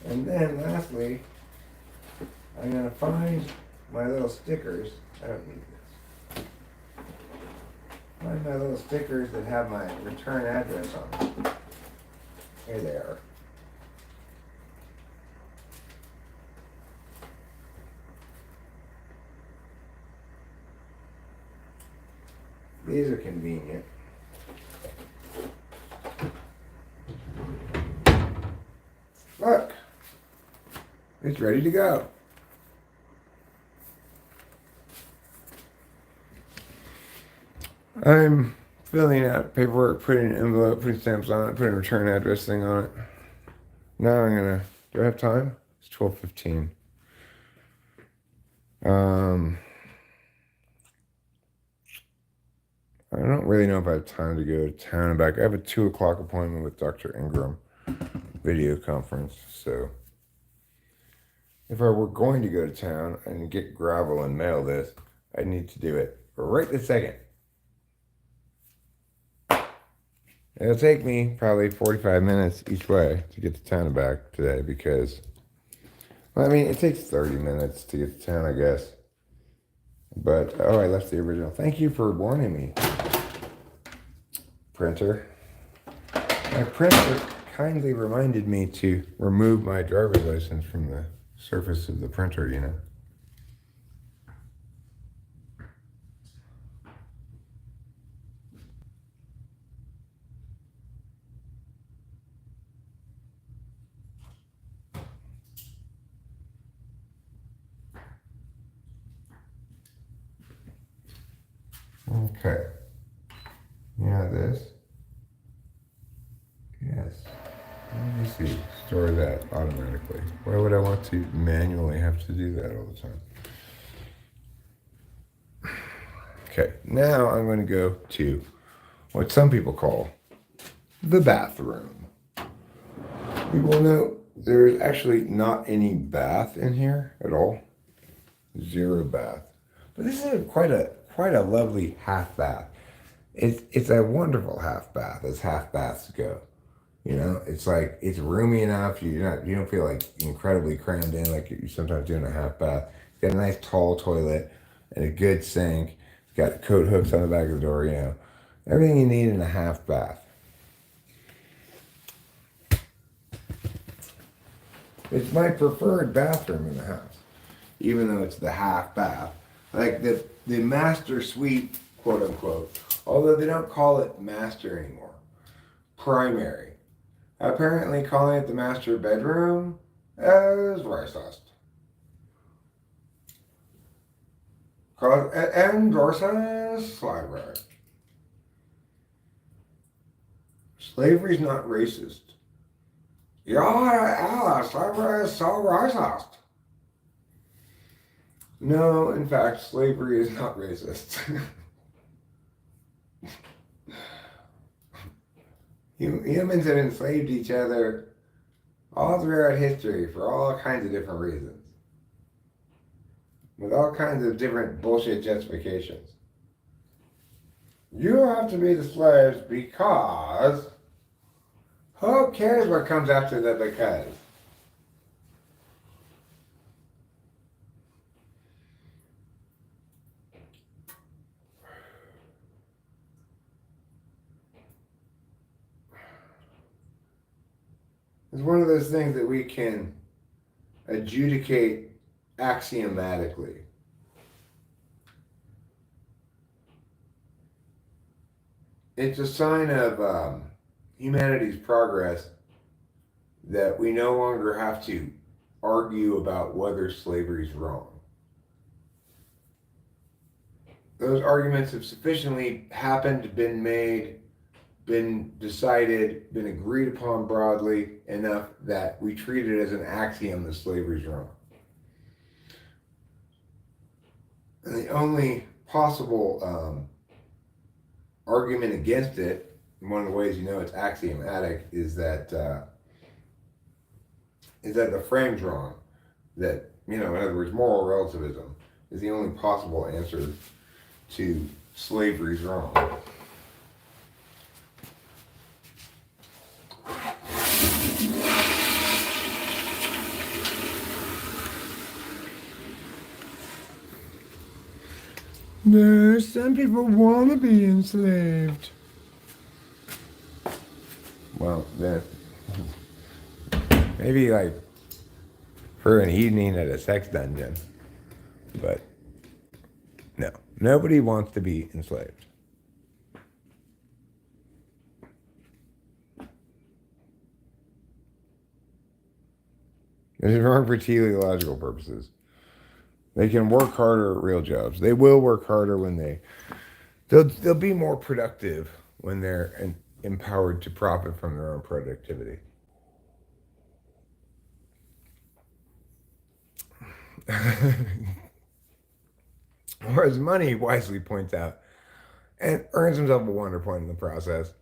And then lastly, I'm going to find my little stickers. I don't need this. Find my little stickers that have my return address on them. Here they are. These are convenient. Look, it's ready to go. I'm filling out paperwork, putting an envelope, putting stamps on it, putting a return address thing on it. Now I'm gonna, do I have time? It's 12:15. I don't really know if I have time to go to town and back. I have a 2 o'clock appointment with Dr. Ingram, video conference. So if I were going to go to town and get gravel and mail this, I'd need to do it right this second. It'll take me probably 45 minutes each way to get to town and back today because, well, I mean, it takes 30 minutes to get to town, I guess. But, oh, I left the original. Thank you for warning me, printer. My printer kindly reminded me to remove my driver's license from the surface of the printer, you know. Okay. Yeah, this. Yes. Let me see. Store that automatically. Why would I want to manually have to do that all the time? Okay, now I'm going to go to what some people call the bathroom. You will note there's actually not any bath in here at all. Zero bath. But this is quite a lovely half bath. It's a wonderful half bath as half baths go. You know, it's like it's roomy enough. You don't feel like incredibly crammed in like you sometimes do in a half bath. It's got a nice tall toilet and a good sink. It's got coat hooks on the back of the door. You know, everything you need in a half bath. It's my preferred bathroom in the house, even though it's the half bath. Like the master suite, quote unquote, although they don't call it master anymore. Primary. Apparently calling it the master bedroom is racist. Endorses slavery. Slavery's not racist. Yeah, slavery is so racist. No, in fact, slavery is not racist. Humans have enslaved each other all throughout history for all kinds of different reasons. With all kinds of different bullshit justifications. You have to be the slaves because who cares what comes after the because? It's one of those things that we can adjudicate axiomatically. It's a sign of humanity's progress that we no longer have to argue about whether slavery is wrong. Those arguments have sufficiently happened, been made, been decided, been agreed upon broadly enough that we treat it as an axiom that slavery is wrong. And the only possible argument against it, and one of the ways you know it's axiomatic, is that the frame's wrong. That, in other words, moral relativism is the only possible answer to slavery's wrong. No, some people want to be enslaved. Well, then, maybe like for an evening at a sex dungeon. But no, nobody wants to be enslaved. This is wrong for teleological purposes. They can work harder at real jobs. They will work harder when they'll be more productive when they're empowered to profit from their own productivity. Or as Money wisely points out, and earns himself a wonder point in the process,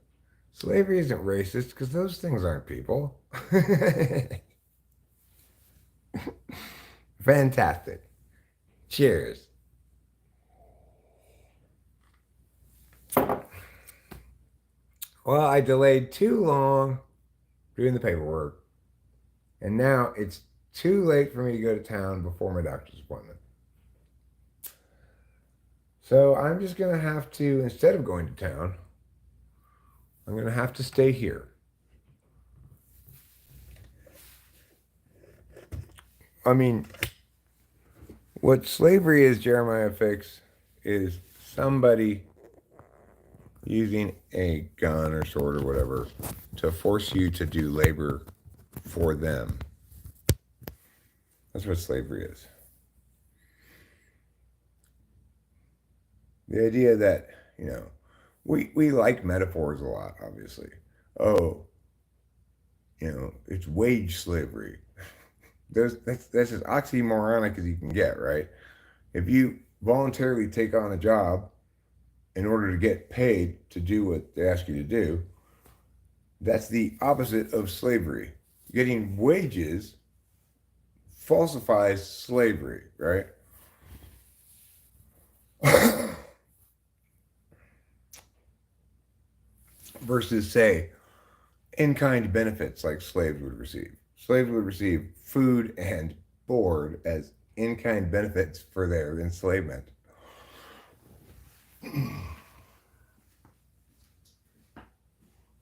slavery isn't racist because those things aren't people. Fantastic. Cheers. Well, I delayed too long doing the paperwork, and now it's too late for me to go to town before my doctor's appointment. So I'm just going to have to, instead of going to town, I'm going to have to stay here. I mean, what slavery is, Jeremiah Fix, is somebody using a gun or sword or whatever to force you to do labor for them. That's what slavery is. The idea that, we like metaphors a lot, obviously. Oh, it's wage slavery. That's as oxymoronic as you can get, right? If you voluntarily take on a job in order to get paid to do what they ask you to do, that's the opposite of slavery. Getting wages falsifies slavery, right? Versus, say, in-kind benefits like slaves would receive. Slaves would receive food and board as in-kind benefits for their enslavement.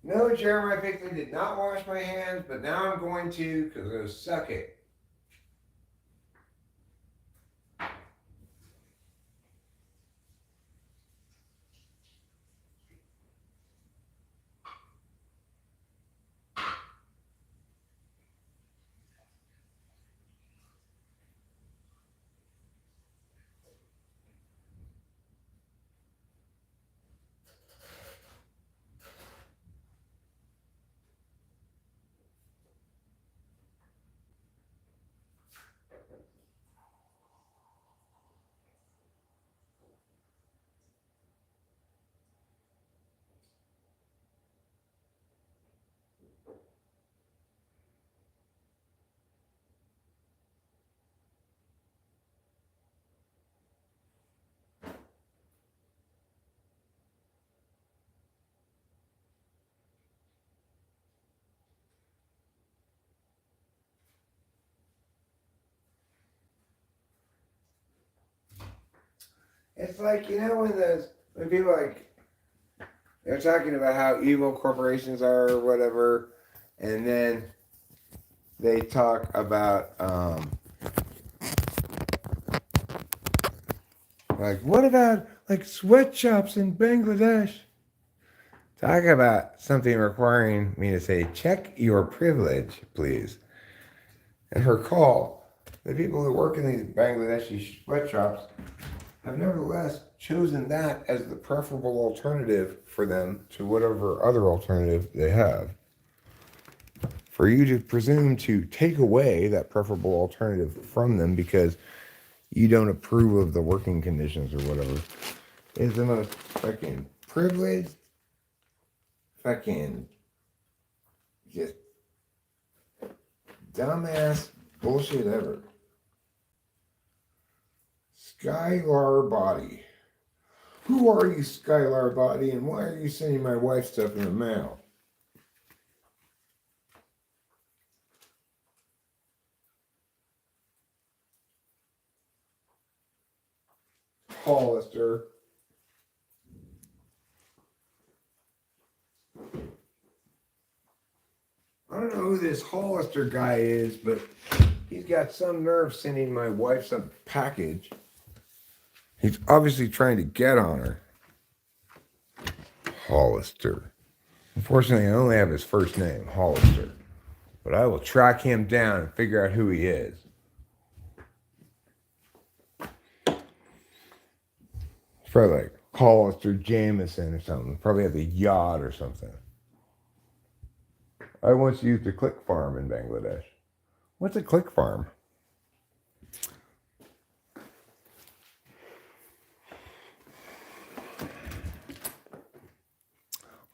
No, Jeremiah Pinkley did not wash my hands, but now I'm going to because I'm going to suck it. It's like, when people they're talking about how evil corporations are or whatever, and then they talk about like, what about like sweatshops in Bangladesh? Talk about something requiring me to say, check your privilege, please. And her call, the people who work in these Bangladeshi sweatshops have nevertheless chosen that as the preferable alternative for them to whatever other alternative they have. For you to presume to take away that preferable alternative from them because you don't approve of the working conditions or whatever is the most fucking privileged, fucking just dumbass bullshit ever. Skylar Body. Who are you, Skylar Body, and why are you sending my wife stuff in the mail? Hollister. I don't know who this Hollister guy is, but he's got some nerve sending my wife some package. He's obviously trying to get on her. Hollister. Unfortunately, I only have his first name, Hollister. But I will track him down and figure out who he is. It's probably like Hollister Jameson or something. Probably has a yacht or something. I once used a click farm in Bangladesh. What's a click farm?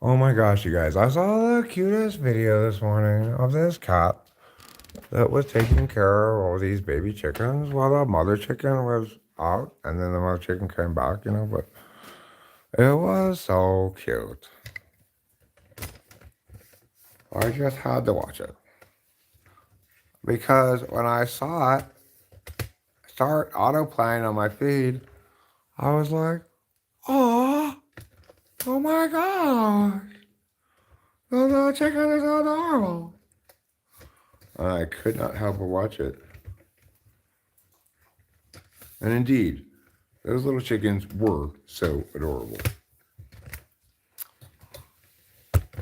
Oh my gosh, you guys. I saw the cutest video this morning of this cat that was taking care of all these baby chickens while the mother chicken was out. And then the mother chicken came back, but it was so cute. I just had to watch it. Because when I saw it start autoplaying on my feed, I was like, oh my gosh, the little chicken is adorable. And I could not help but watch it. And indeed, those little chickens were so adorable.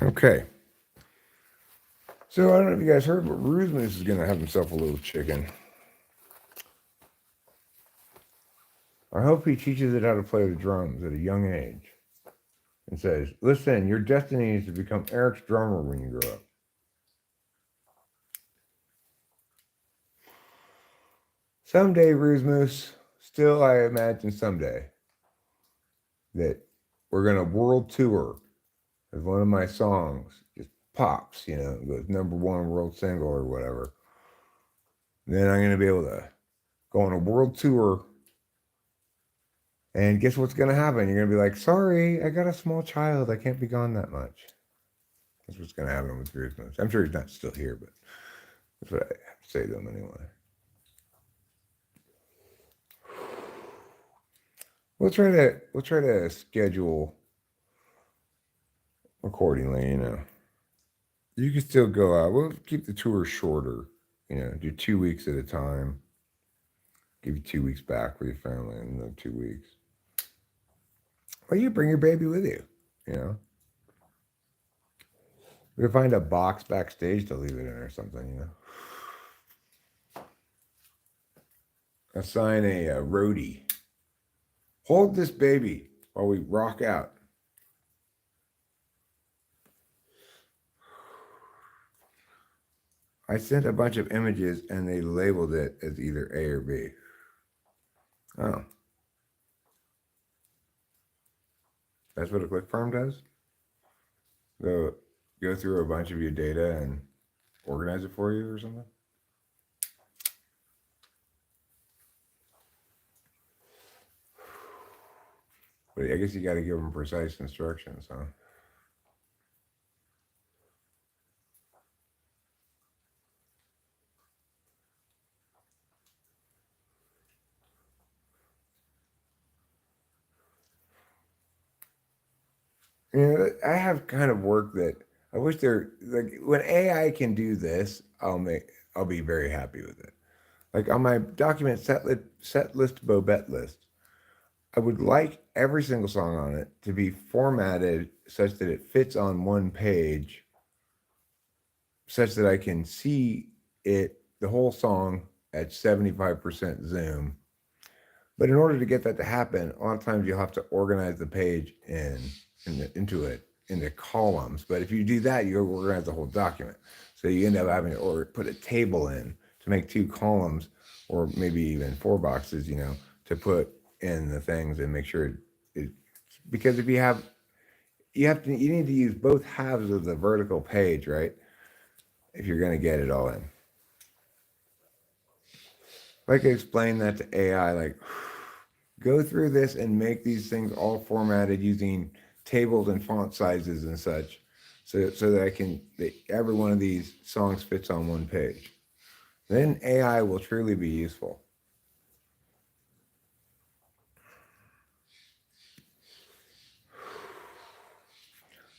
Okay. So I don't know if you guys heard, but Rusmus is going to have himself a little chicken. I hope he teaches it how to play the drums at a young age. And says, listen, your destiny is to become Eric's drummer when you grow up. Someday, Rusmus, still I imagine someday, that we're going to world tour as one of my songs just pops, goes number one world single or whatever. Then I'm going to be able to go on a world tour. And guess what's going to happen? You're going to be like, sorry, I got a small child. I can't be gone that much. That's what's going to happen with Christmas. I'm sure he's not still here, but that's what I have to say to him anyway. We'll try to schedule accordingly, You can still go out. We'll keep the tour shorter, do 2 weeks at a time. Give you 2 weeks back with your family in another 2 weeks. Or you bring your baby with you, We can find a box backstage to leave it in or something, Assign a roadie. Hold this baby while we rock out. I sent a bunch of images and they labeled it as either A or B. Oh. That's what a click farm does? Go through a bunch of your data and organize it for you or something? But I guess you got to give them precise instructions, huh? I have kind of work that I wish there like when AI can do this, I'll be very happy with it. Like on my document set list Bobette list, I would like every single song on it to be formatted such that it fits on one page, such that I can see it the whole song at 75% zoom. But in order to get that to happen, a lot of times you'll have to organize the page into it into columns. But if you do that, you organize the whole document. So you end up having to or put a table in to make two columns, or maybe even four boxes, to put in the things and make sure it because if you need to use both halves of the vertical page, right? If you're going to get it all in. Like I explained that to AI, like go through this and make these things all formatted using tables and font sizes and such, so that every one of these songs fits on one page. Then AI will truly be useful.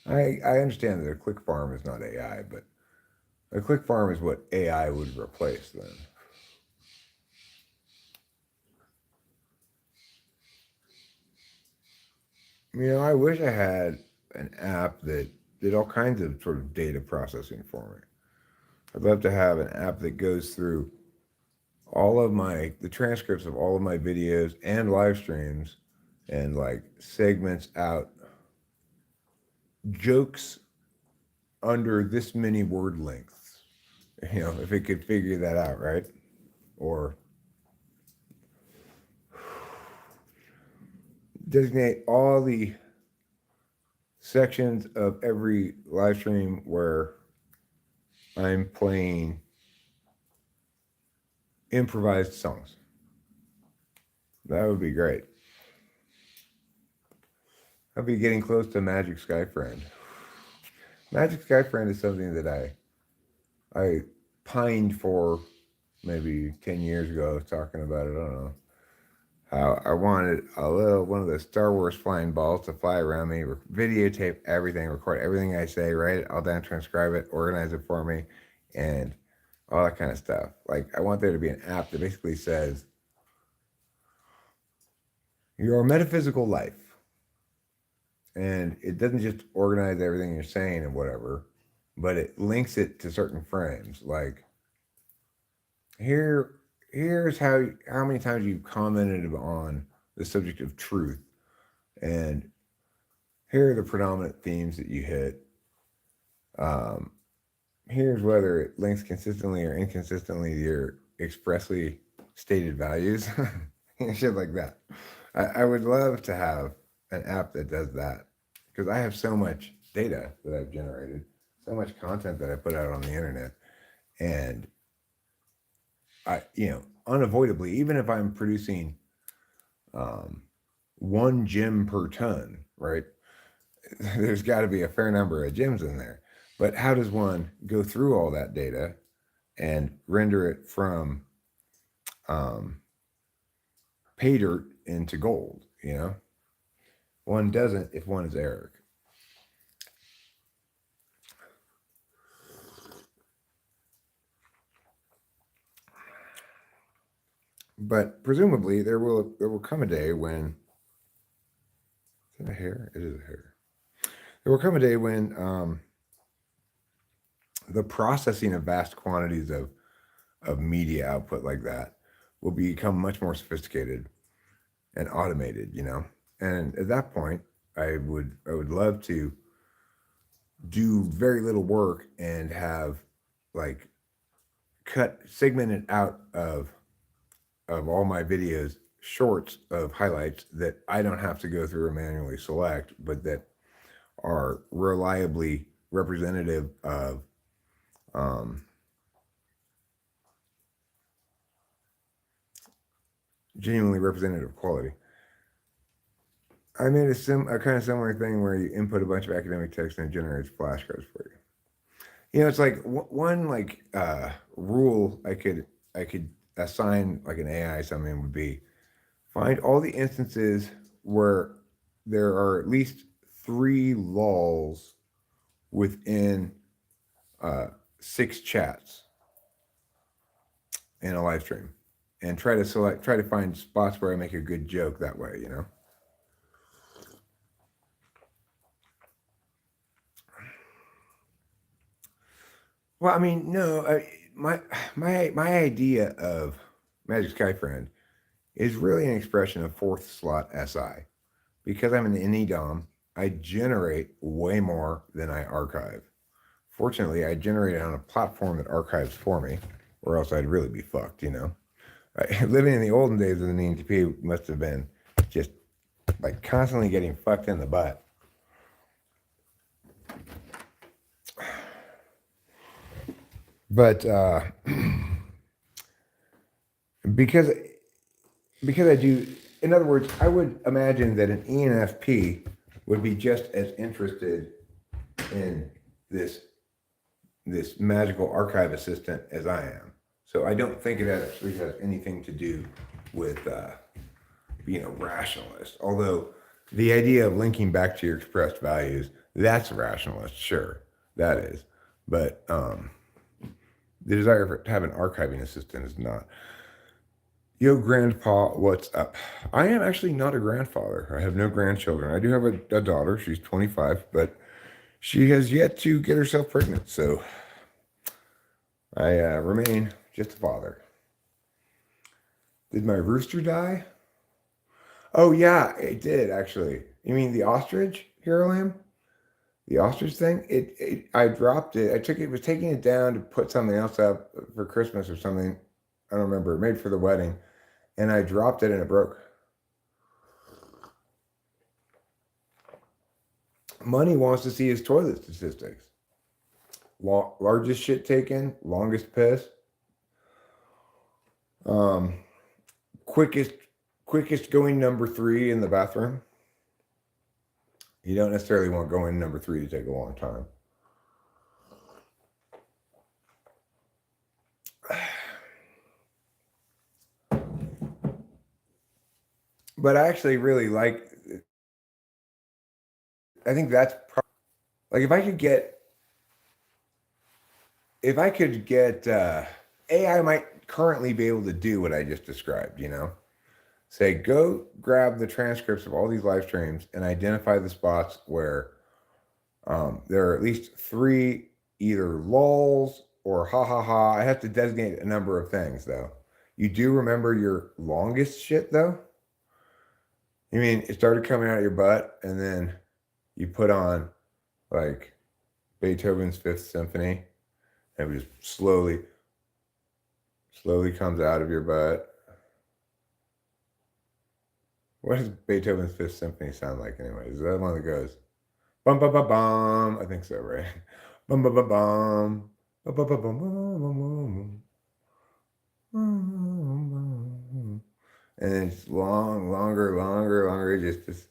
I understand that a click farm is not AI, but a click farm is what AI would replace then. I wish I had an app that did all kinds of sort of data processing for me. I'd love to have an app that goes through the transcripts of all of my videos and live streams and like segments out jokes under this many word lengths. If it could figure that out, right? Or designate all the sections of every live stream where I'm playing improvised songs. That would be great. I'll be getting close to Magic Sky Friend. Magic Sky Friend is something that I pined for maybe 10 years ago. I was talking about it. I don't know how I wanted one of the Star Wars flying balls to fly around me, videotape everything, record everything I say, write it all down, transcribe it, organize it for me, and all that kind of stuff. Like I want there to be an app that basically says your metaphysical life, and it doesn't just organize everything you're saying and whatever, but it links it to certain frames. Like here, here's how many times you've commented on the subject of truth, and here are the predominant themes that you hit. Um, Here's whether it links consistently or inconsistently to your expressly stated values, shit like that. I would love to have an app that does that because I have so much data that I've generated, so much content that I put out on the internet, and unavoidably, even if I'm producing um, one gym per ton, right? There's got to be a fair number of gyms in there. But how does one go through all that data and render it from um, pay dirt into gold? One doesn't if one is Eric. But presumably there will come a day when is it a hair? It is a hair. There will come a day when the processing of vast quantities of media output like that will become much more sophisticated and automated, And at that point, I would love to do very little work and have like cut segmented out of all my videos shorts of highlights that I don't have to go through and manually select, but that are reliably representative of um, genuinely representative quality. I made a kind of similar thing where you input a bunch of academic text and it generates flashcards for you. It's like one like rule I could assign like an AI something would be find all the instances where there are at least three lulls within 6 chats in a live stream, and try to find spots where I make a good joke that way, you know. Well, I mean, no, my idea of Magic Sky Friend is really an expression of fourth slot SI. Because I'm an NE DOM, I generate way more than I archive. Fortunately, I generate it on a platform that archives for me, or else I'd really be fucked, you know. Living in the olden days of the NTP must have been just like constantly getting fucked in the butt. But because I do, in other words, I would imagine that an ENFP would be just as interested in this magical archive assistant as I am. So I don't think it actually has anything to do with being a rationalist. Although the idea of linking back to your expressed values, that's a rationalist, sure, that is. But the desire to have an archiving assistant is not. Yo, grandpa, what's up? I am actually not a grandfather. I have no grandchildren. I do have a daughter. She's 25, but she has yet to get herself pregnant. So I remain just a father. Did my rooster die? Oh, yeah, it did, actually. You mean the ostrich, Hero Lamb? The ostrich thing? I dropped it. Was taking it down to put something else up for Christmas or something. I don't remember. Made for the wedding. And I dropped it and it broke. Money wants to see his toilet statistics. Largest shit taken, longest piss. Quickest going number 3 in the bathroom. You don't necessarily want going number 3 to take a long time. But I actually really like, I think that's like if I could get AI might currently be able to do what I just described, you know? Say, go grab the transcripts of all these live streams and identify the spots where there are at least 3 either lulls or ha ha ha. I have to designate a number of things though. You do remember your longest shit though? You mean it started coming out of your butt and then you put on like Beethoven's Fifth Symphony and it just slowly comes out of your butt. What does Beethoven's Fifth Symphony sound like anyway? Is that one that goes bum bum bum bum? I think so, right? Bum bum bum bum. Bum bum bum bum bum bum. And it's longer, just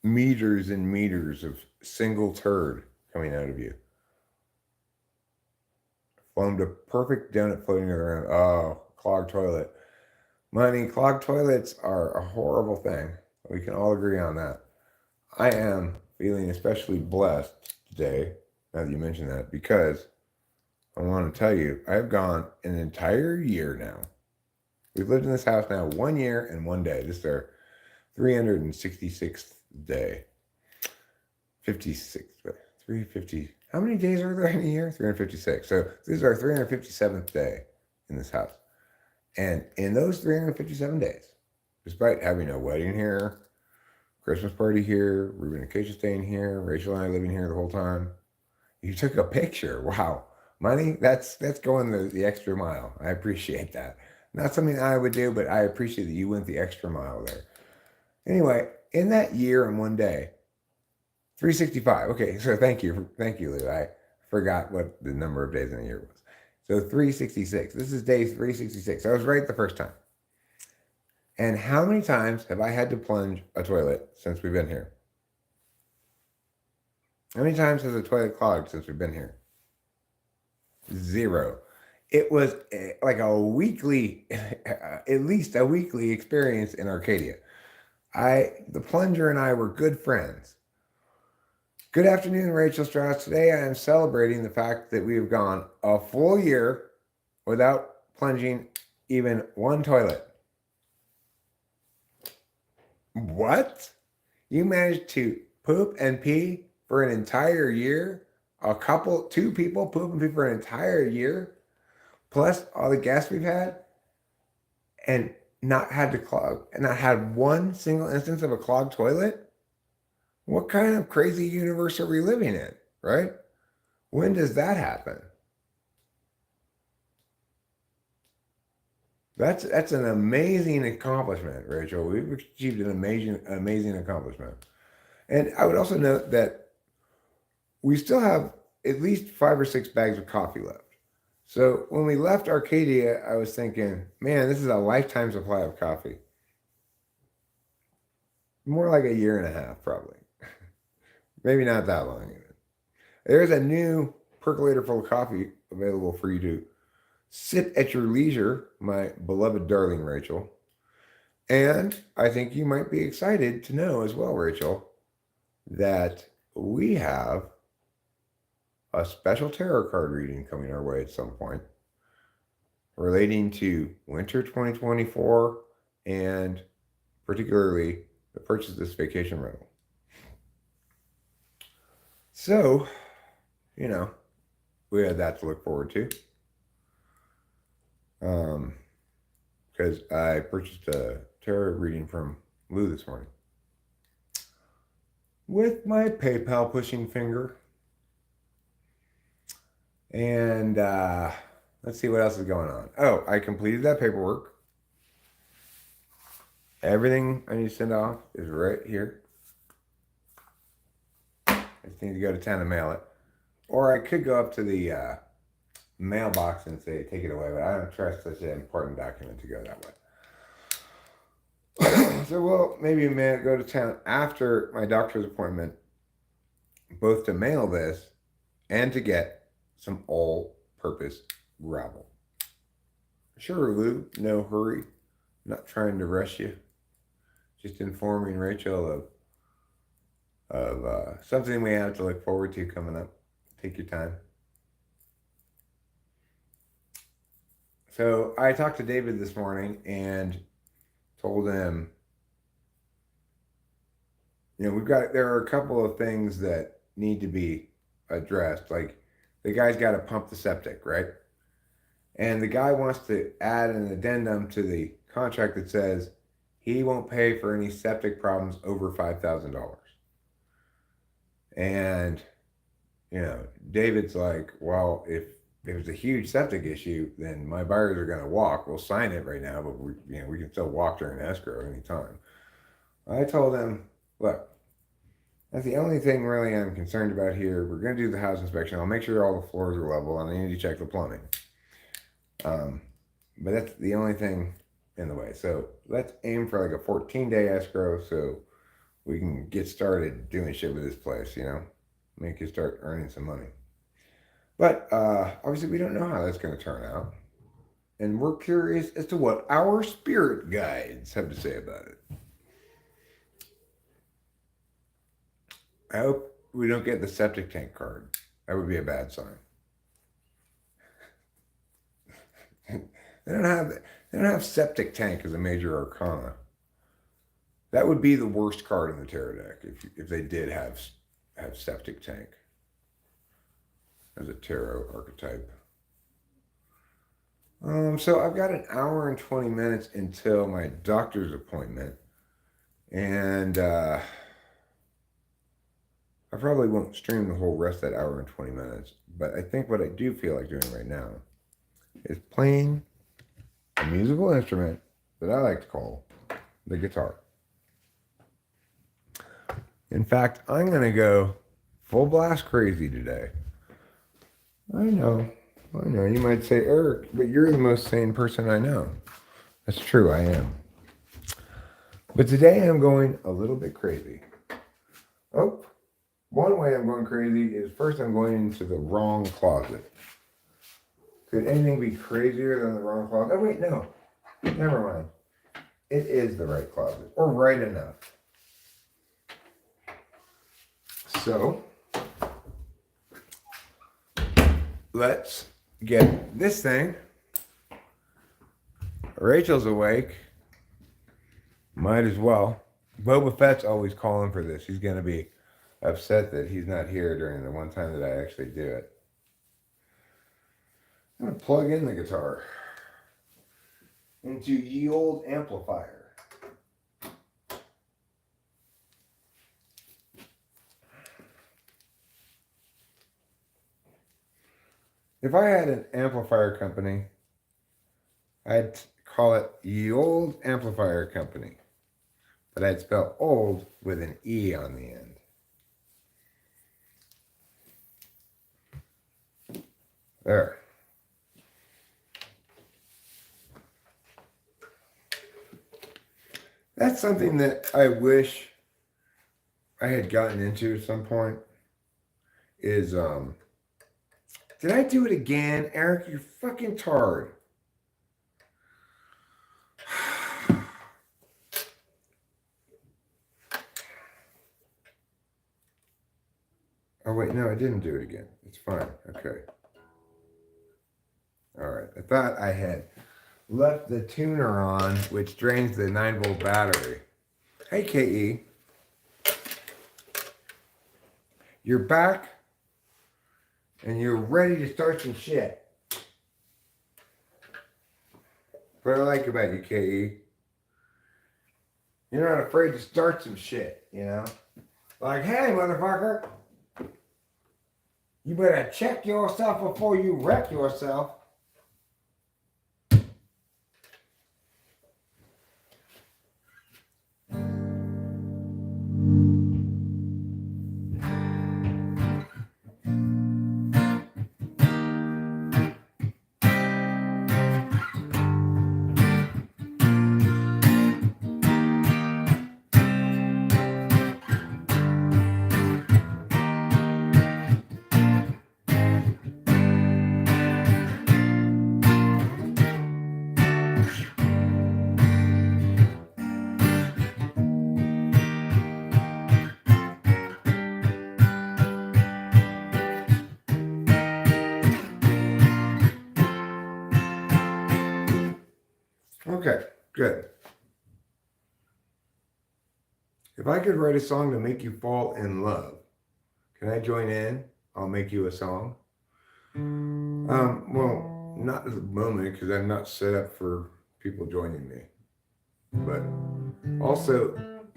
meters and meters of single turd coming out of you. Formed a perfect donut floating around. Oh, clogged toilet. Money, clogged toilets are a horrible thing. We can all agree on that. I am feeling especially blessed today, now that you mention that, because I want to tell you, I've gone an entire year now. We've lived in this house now 1 year and 1 day. This is our 366th day. 56, 350. How many days are there in a year? 356. So this is our 357th day in this house. And in those 357 days, despite having a wedding here, Christmas party here, Ruben and Keisha staying here, Rachel and I living here the whole time, you took a picture. Wow. Money, that's going the extra mile. I appreciate that. Not something I would do, but I appreciate that you went the extra mile there. Anyway, in that year and 1 day, 365. Okay, so thank you, Lou. I forgot what the number of days in a year was. So 366. This is day 366. I was right the first time. And how many times have I had to plunge a toilet since we've been here? How many times has the toilet clogged since we've been here? 0. It was like a weekly, at least a weekly experience in Arcadia. The plunger and I were good friends. Good afternoon, Rachel Strauss. Today I am celebrating the fact that we have gone a full year without plunging even one toilet. What? You managed to poop and pee for an entire year? Two people poop and pee for an entire year? Plus all the gas we've had? And not had one single instance of a clogged toilet? What kind of crazy universe are we living in, right? When does that happen? That's an amazing accomplishment, Rachel. We've achieved an amazing accomplishment. And I would also note that we still have at least 5 or 6 bags of coffee left. So when we left Arcadia, I was thinking, man, this is a lifetime supply of coffee. More like a year and a half, probably. Maybe not that long even. There's a new percolator full of coffee available for you to sip at your leisure, my beloved darling Rachel. And I think you might be excited to know as well, Rachel, that we have a special tarot card reading coming our way at some point relating to winter 2024 and particularly the purchase of this vacation rental. So, we had that to look forward to. Because I purchased a tarot reading from Lou this morning with my PayPal pushing finger. And let's see what else is going on. Oh, I completed that paperwork. Everything I need to send off is right here. I just need to go to town and mail it. Or I could go up to the mailbox and say, take it away, but I don't trust such an important document to go that way. So we'll maybe go to town after my doctor's appointment, both to mail this and to get some all-purpose gravel. Sure, Lou, no hurry. Not trying to rush you. Just informing Rachel of something we have to look forward to coming up. Take your time. So I talked to David this morning and told him, there are a couple of things that need to be addressed. Like the guy's got to pump the septic, right? And the guy wants to add an addendum to the contract that says he won't pay for any septic problems over $5,000. And, David's like, well, if there's a huge septic issue, then my buyers are going to walk. We'll sign it right now, but we can still walk during escrow anytime. I told him, look, that's the only thing really I'm concerned about here. We're going to do the house inspection. I'll make sure all the floors are level, and I need to check the plumbing. But that's the only thing in the way. So let's aim for like a 14-day escrow so we can get started doing shit with this place, make you start earning some money. But obviously we don't know how that's going to turn out. And we're curious as to what our spirit guides have to say about it. I hope we don't get the septic tank card. That would be a bad sign. They don't have septic tank as a major arcana. That would be the worst card in the tarot deck if they did have septic tank as a tarot archetype. So I've got an hour and 20 minutes until my doctor's appointment, and I probably won't stream the whole rest of that hour and 20 minutes, but I think what I do feel like doing right now is playing a musical instrument that I like to call the guitar. In fact, I'm going to go full blast crazy today. I know. You might say, Eric, but you're the most sane person I know. That's true, I am. But today I'm going a little bit crazy. Oh, one way I'm going crazy is first I'm going into the wrong closet. Could anything be crazier than the wrong closet? Oh, wait, no. Never mind. It is the right closet, or right enough. So, let's get this thing. Rachel's awake. Might as well. Boba Fett's always calling for this. He's going to be upset that he's not here during the one time that I actually do it. I'm going to plug in the guitar into ye old amplifier. If I had an amplifier company, I'd call it Ye Old Amplifier Company. But I'd spell old with an E on the end. There. That's something that I wish I had gotten into at some point. Is, did I do it again? Eric, you're fucking tard. Oh, wait, no, I didn't do it again. It's fine. Okay. All right. I thought I had left the tuner on, which drains the 9-volt battery. Hey, KE. You're back, and you're ready to start some shit. What I like about you, KE, you're not afraid to start some shit, you know? Like, hey, motherfucker, you better check yourself before you wreck yourself. Okay, good. If I could write a song to make you fall in love, can I join in? I'll make you a song. Well, not at the moment because I'm not set up for people joining me. But also,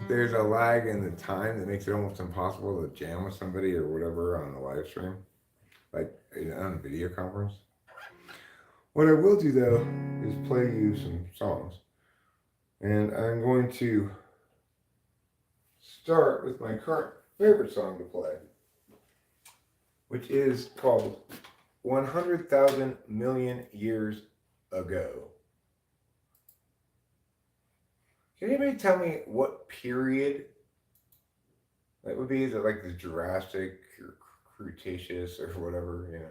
there's a lag in the time that makes it almost impossible to jam with somebody or whatever on a live stream, like on a video conference. What I will do though is play you some songs, and I'm going to start with my current favorite song to play, which is called 100,000 Million Years Ago. Can anybody tell me what period that would be? Is it like the Jurassic or Cretaceous or whatever, you know?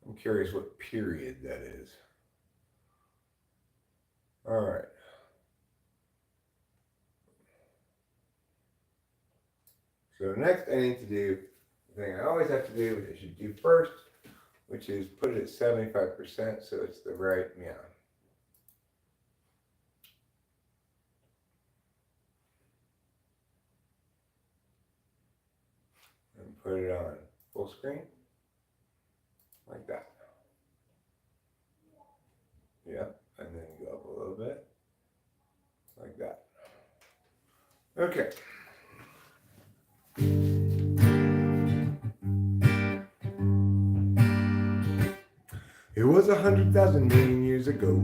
I'm curious what period that is. All right. So next I need to do the thing I always have to do, which I should do first, which is put it at 75% so it's the right meow. And put it on full screen. Like that. Yep, and then go up a little bit. Like that. Okay. It was 100,000 million years ago.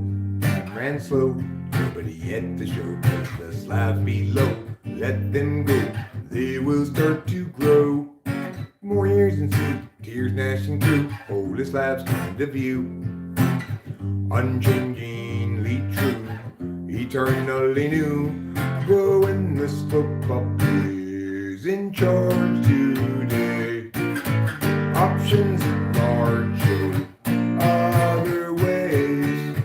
Time ran slow. Nobody at the show. Let the slabs below. Let them go. They will start to grow. More years and see. Tears gnashing through. Holy slabs kind of view. Unchangingly true. Eternally new. Growing the slope up is in charge today. Options large. Other ways.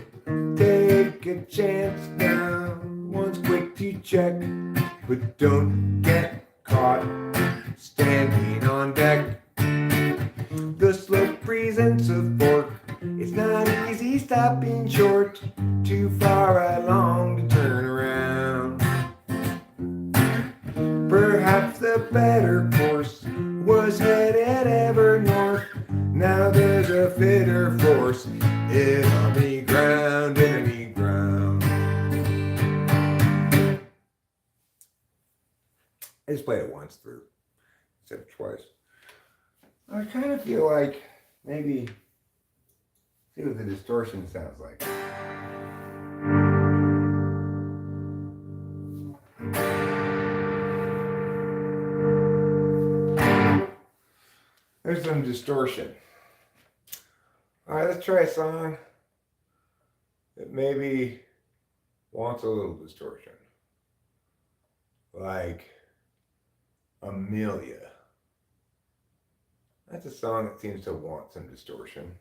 Take a chance now. One's quick to check. But don't get caught standing on deck. The slope presents a It's not easy stopping short, too far along to turn around. Perhaps the better course was headed ever north. Now there's a fitter force, enemy ground, enemy ground. I just played it once through, instead of twice. I kind of feel like maybe see what the distortion sounds like. There's some distortion. All right, let's try a song that maybe wants a little distortion. Like Amelia. That's a song that seems to want some distortion.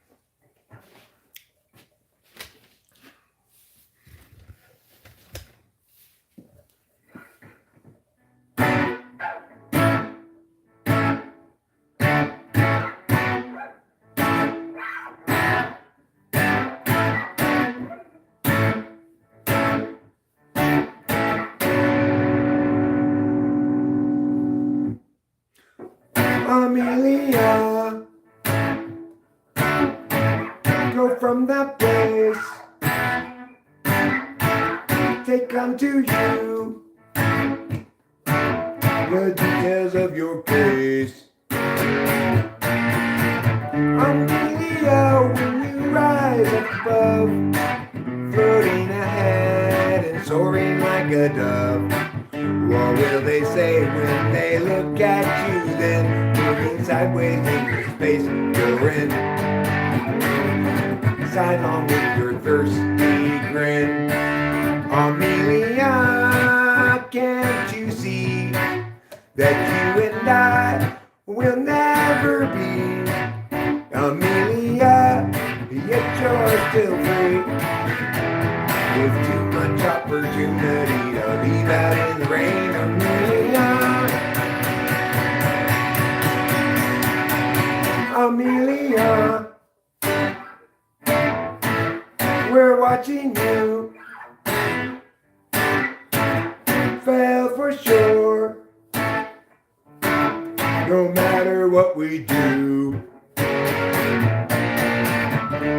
Amelia, go from that place, take unto you the details of your case. Amelia, when you rise up above, floating ahead and soaring like a dove, what will they say when they look at you then? Moving sideways into space, you're in. Sidelong with your thirsty grin. Amelia, can't you see that you and I will never be? Amelia, yet you're still free. With too much opportunity to leave out in the rain, Amelia. Amelia, we're watching you fail for sure, no matter what we do.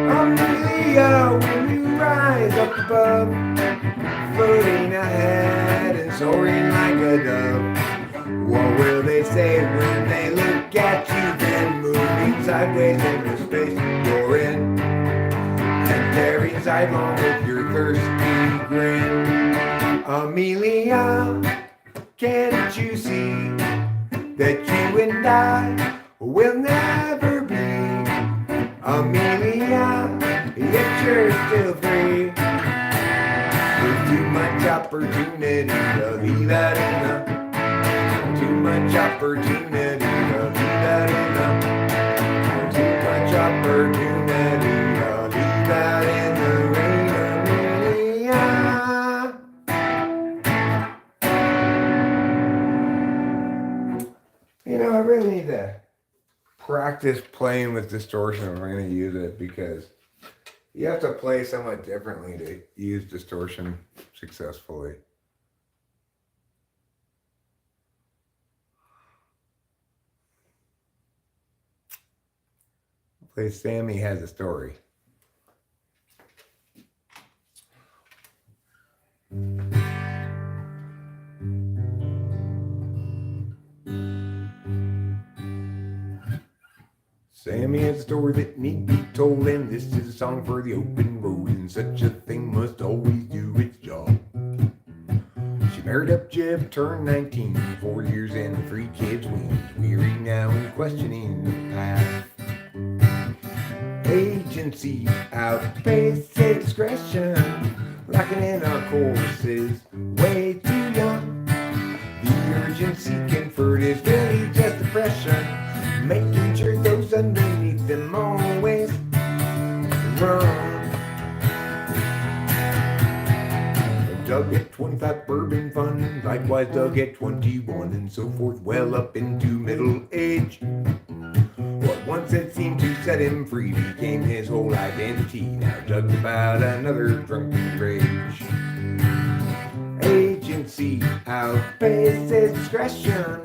Amelia, when you rise up above, floating ahead and soaring like a dove, what will they say when they look at you then? Moving sideways into space, you're in. And there inside long with your thirsty grin. Amelia, can't you see that you and I will never be? Amelia, yet you're still free. With too much opportunity to leave out in the. Too much opportunity to leave out in the. Too much opportunity to leave out in the rain, Amelia. You know, I really need to practice playing with distortion if I'm going to use it, because you have to play somewhat differently to use distortion successfully. Play Sammy Has a Story. Sammy has a story that need be told, and this is a song for the open road, and such a thing must always do its job. She married up Jeb, turned 19, 4 years and 3 kids weaned, weary now and questioning the past. Agency outpace discretion, lacking in our courses, way too young. The urgency conferred is really just depression, making sure those underneath them always run. Doug at 25 bourbon fun, likewise Doug at 21 and so forth, well up into middle age. What once had seemed to set him free became his whole identity. Now Doug's about another drunken rage. Agency outpaces discretion,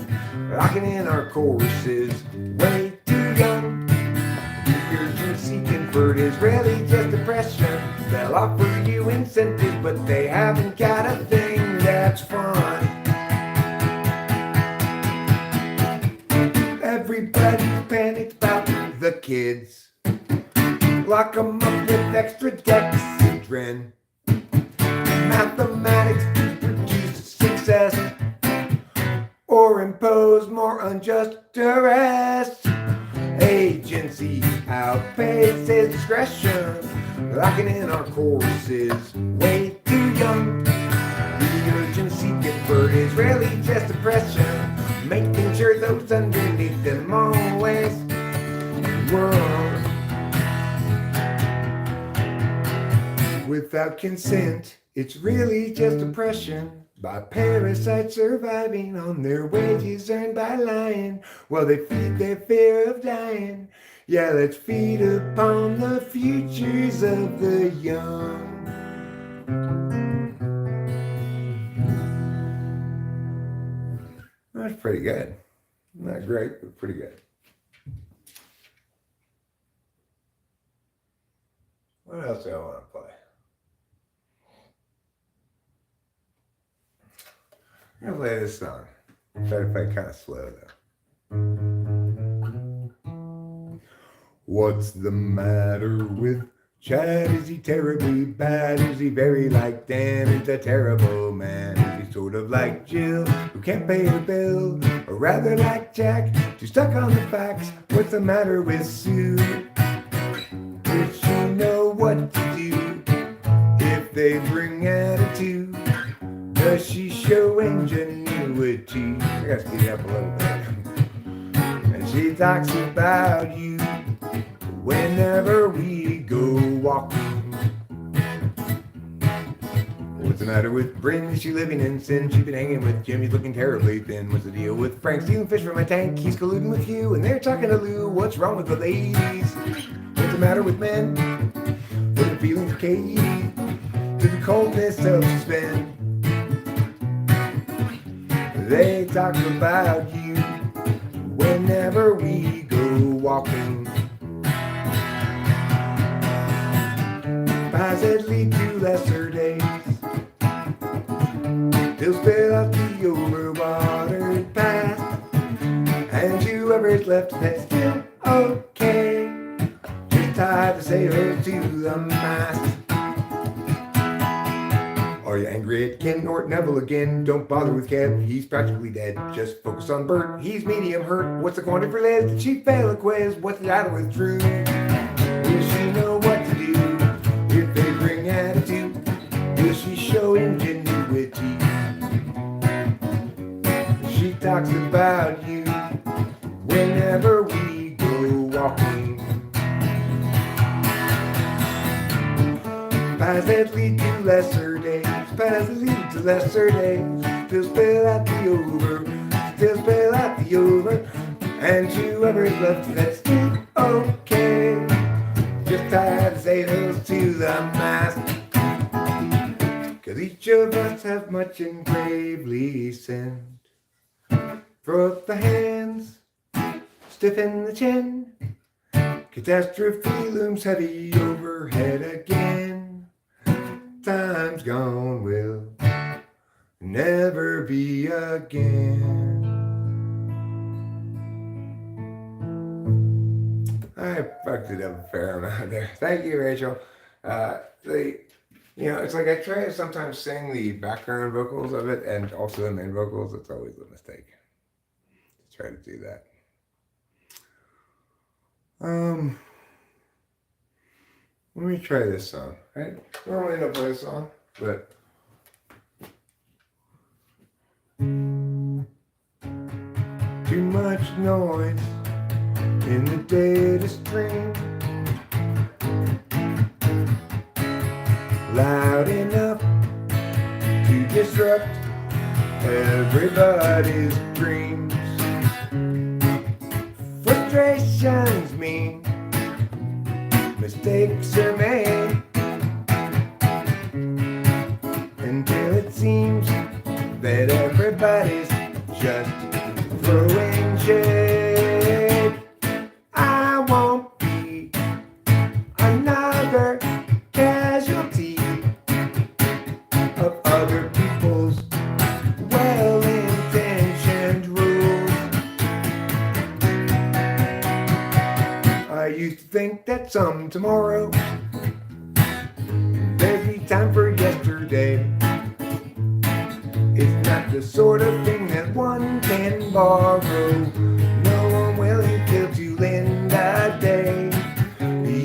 locking in our courses way too young. The urgency conferred is really just depression. They'll offer you incentives, but they haven't got a thing that's fun. Everybody panics about the kids. Lock them up with extra dexedrine. Mathematics to produce success, or impose more unjust duress. Agency outpaces discretion, locking in our courses way too young. The urgency conferred is really just depression, making sure those underneath them always run. Without consent, it's really just oppression by parasites surviving on their wages earned by lying while they feed their fear of dying. Yeah, let's feed upon the futures of the young. That's pretty good. Not great, but pretty good. What else do I want to play? I'm going to play this song. Try to play kind of slow though. What's the matter with Chad? Is he terribly bad? Is he very like Dan? Is a terrible man? Is he sort of like Jill, who can't pay her bill? Or rather like Jack, too stuck on the facts? What's the matter with Sue? Does she know what to do if they bring attitude? Does she show ingenuity? I gotta speed it up a little bit. And she talks about you whenever we go walking. What's the matter with Bryn? Is she living in sin? She's been hanging with Jim, he's looking terribly thin. What's the deal with Frank? Stealing fish from my tank, he's colluding with you, and they're talking to Lou. What's wrong with the ladies? What's the matter with men? What are the feelings of Katie? To the coldness of Sven. They talk about you whenever we go walking. Paths that lead to lesser days. They'll spill out the overwatered path, and whoever's left that's still okay, just tie the sailors to the mast. Are you angry at Ken or Neville again? Don't bother with Kev, he's practically dead. Just focus on Bert, he's medium hurt. What's the quantity for Liz? Did she fail a quiz? What's the matter with Drew? Will she know what to do if they bring attitude? Will she show ingenuity? She talks about you whenever we go walking. Paths that lead to lesser days. Paths that lead to lesser days. Still spill out the over. Still spill out the over. And whoever's left that's still okay, just tie the sails to the mast. 'Cause each of us have much engravely sinned. Throw up the hands, stiffen the chin. Catastrophe looms heavy overhead again. Time's gone will never be again. I fucked it up a fair amount there. Thank you, Rachel. It's like I try to sometimes sing the background vocals of it and also the main vocals. It's always a mistake. Try to do that. Let me try this song. I normally don't play this song, but too much noise in the data stream, loud enough to disrupt everybody's dreams. Frustrations mean mistakes are made, until it seems that everybody's just throwing shade. I won't be another casualty of other people's well-intentioned rules. I used to think that some tomorrow there'd be time for yesterday. It's not the sort of thing that one can borrow. No one will until to lend a day.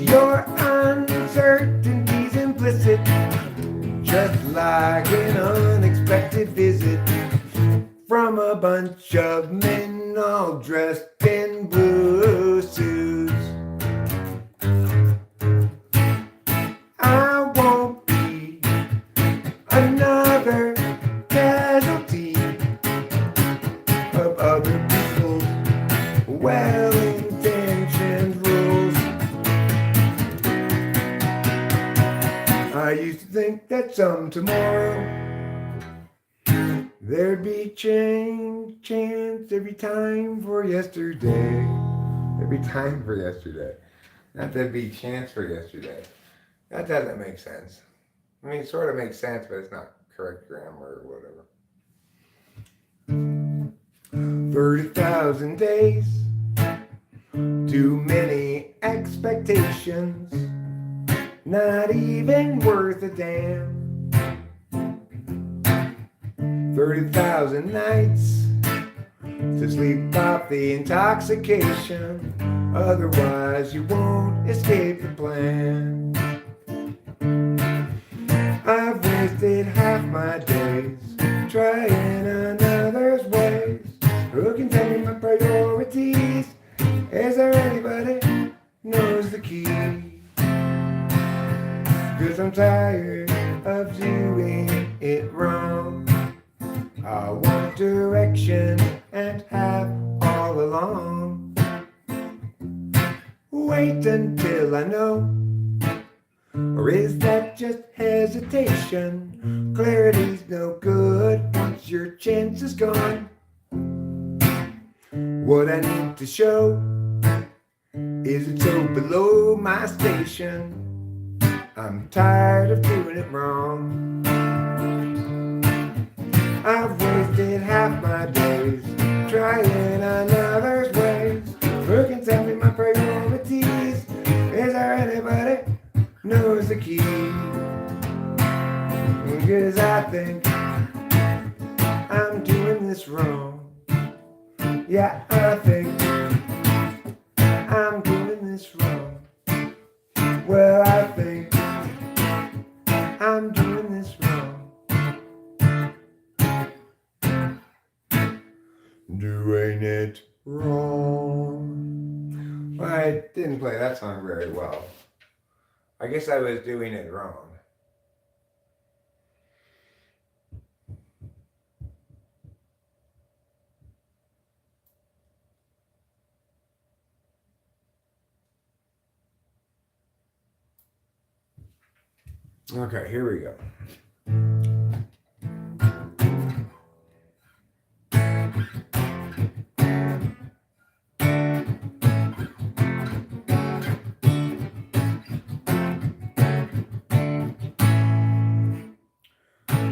Your uncertainty's implicit, just like an unexpected visit from a bunch of men all dressed in blue suits. I won't be another casualty of other people's well-intentioned rules. I used to think that some tomorrow there'd be chance every time for yesterday. Every time for yesterday. Not there'd be chance for yesterday. That doesn't make sense. I mean, it sort of makes sense, but it's not correct grammar or whatever. 30,000 days, too many expectations, not even worth a damn. 30,000 nights to sleep off the intoxication, otherwise you won't escape the plan. I've wasted half my days trying another's ways. Who can tell me my priorities? Is there anybody knows the key? 'Cause I'm tired of doing it wrong. I want direction and have all along. Wait until I know. Or is that just hesitation? Clarity's no good once your chance is gone. What I need to show is it so below my station. I'm tired of doing it wrong. I've wasted half my days trying another's ways. Who can tell me my priorities? Is there anybody knows the key? Because I think I'm doing this wrong. Yeah, I think I'm doing this wrong. Well, I think I'm doing this wrong. Doing it wrong. Well, I didn't play that song very well. I guess I was doing it wrong. Okay, here we go.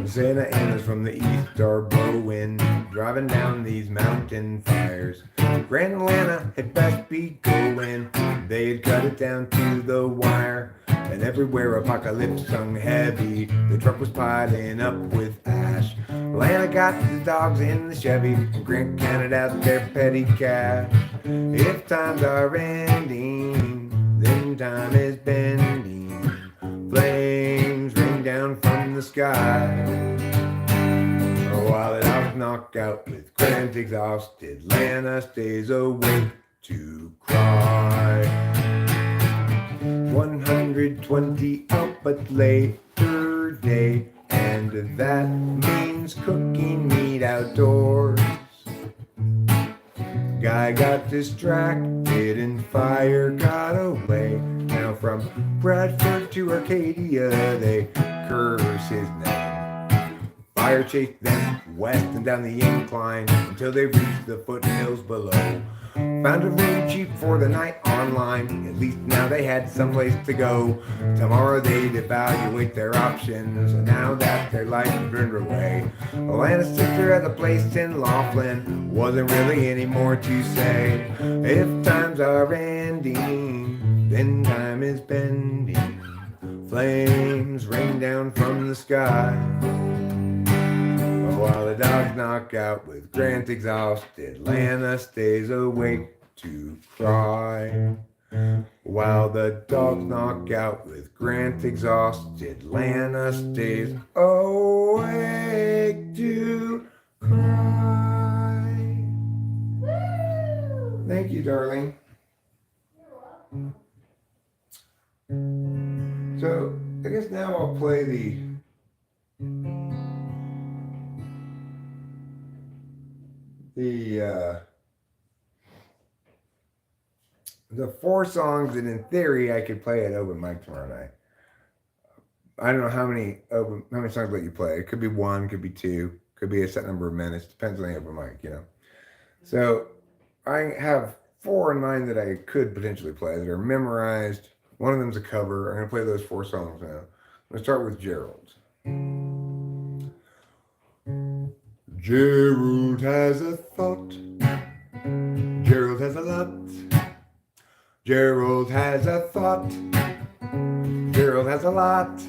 Santa Ana's from the east are blowing, driving down these mountain fires. Grand Atlanta had best be going, they had cut it down to the wire. And everywhere apocalypse hung heavy, the truck was piling up with ash. Atlanta got the dogs in the Chevy, and Grant counted out their petty cash. If times are ending, then time is bending. Flames rain down from the sky. While the dogs knock out with Grant exhausted, Atlanta stays awake to cry. 120 out, but later day, and that means cooking meat outdoors. Guy got distracted and fire got away. Now from Bradford to Arcadia they curse his name. Fire chased them west and down the incline until they reached the foothills below. Found a room cheap for the night online. At least now they had someplace to go. Tomorrow they'd evaluate their options now that their life had burned away. Alana's sister had a place in Laughlin. Wasn't really any more to say. If times are ending, then time is bending. Flames rain down from the sky. While the dogs knock out with Grant exhausted, Lana stays awake to cry. While the dogs knock out with Grant exhausted, Lana stays awake to cry. Thank you, darling. So, I guess now I'll play the 4 songs that in theory I could play at open mic tomorrow night. I don't know how many songs let you play. It could be 1, could be 2, could be a set number of minutes. Depends on the open mic, you know. So I have 4 in mind that I could potentially play that are memorized. One of them's a cover. I'm gonna play those 4 songs now. I'm gonna start with Gerald. Gerald has a thought. Gerald has a lot. Gerald has a thought. Gerald has a lot.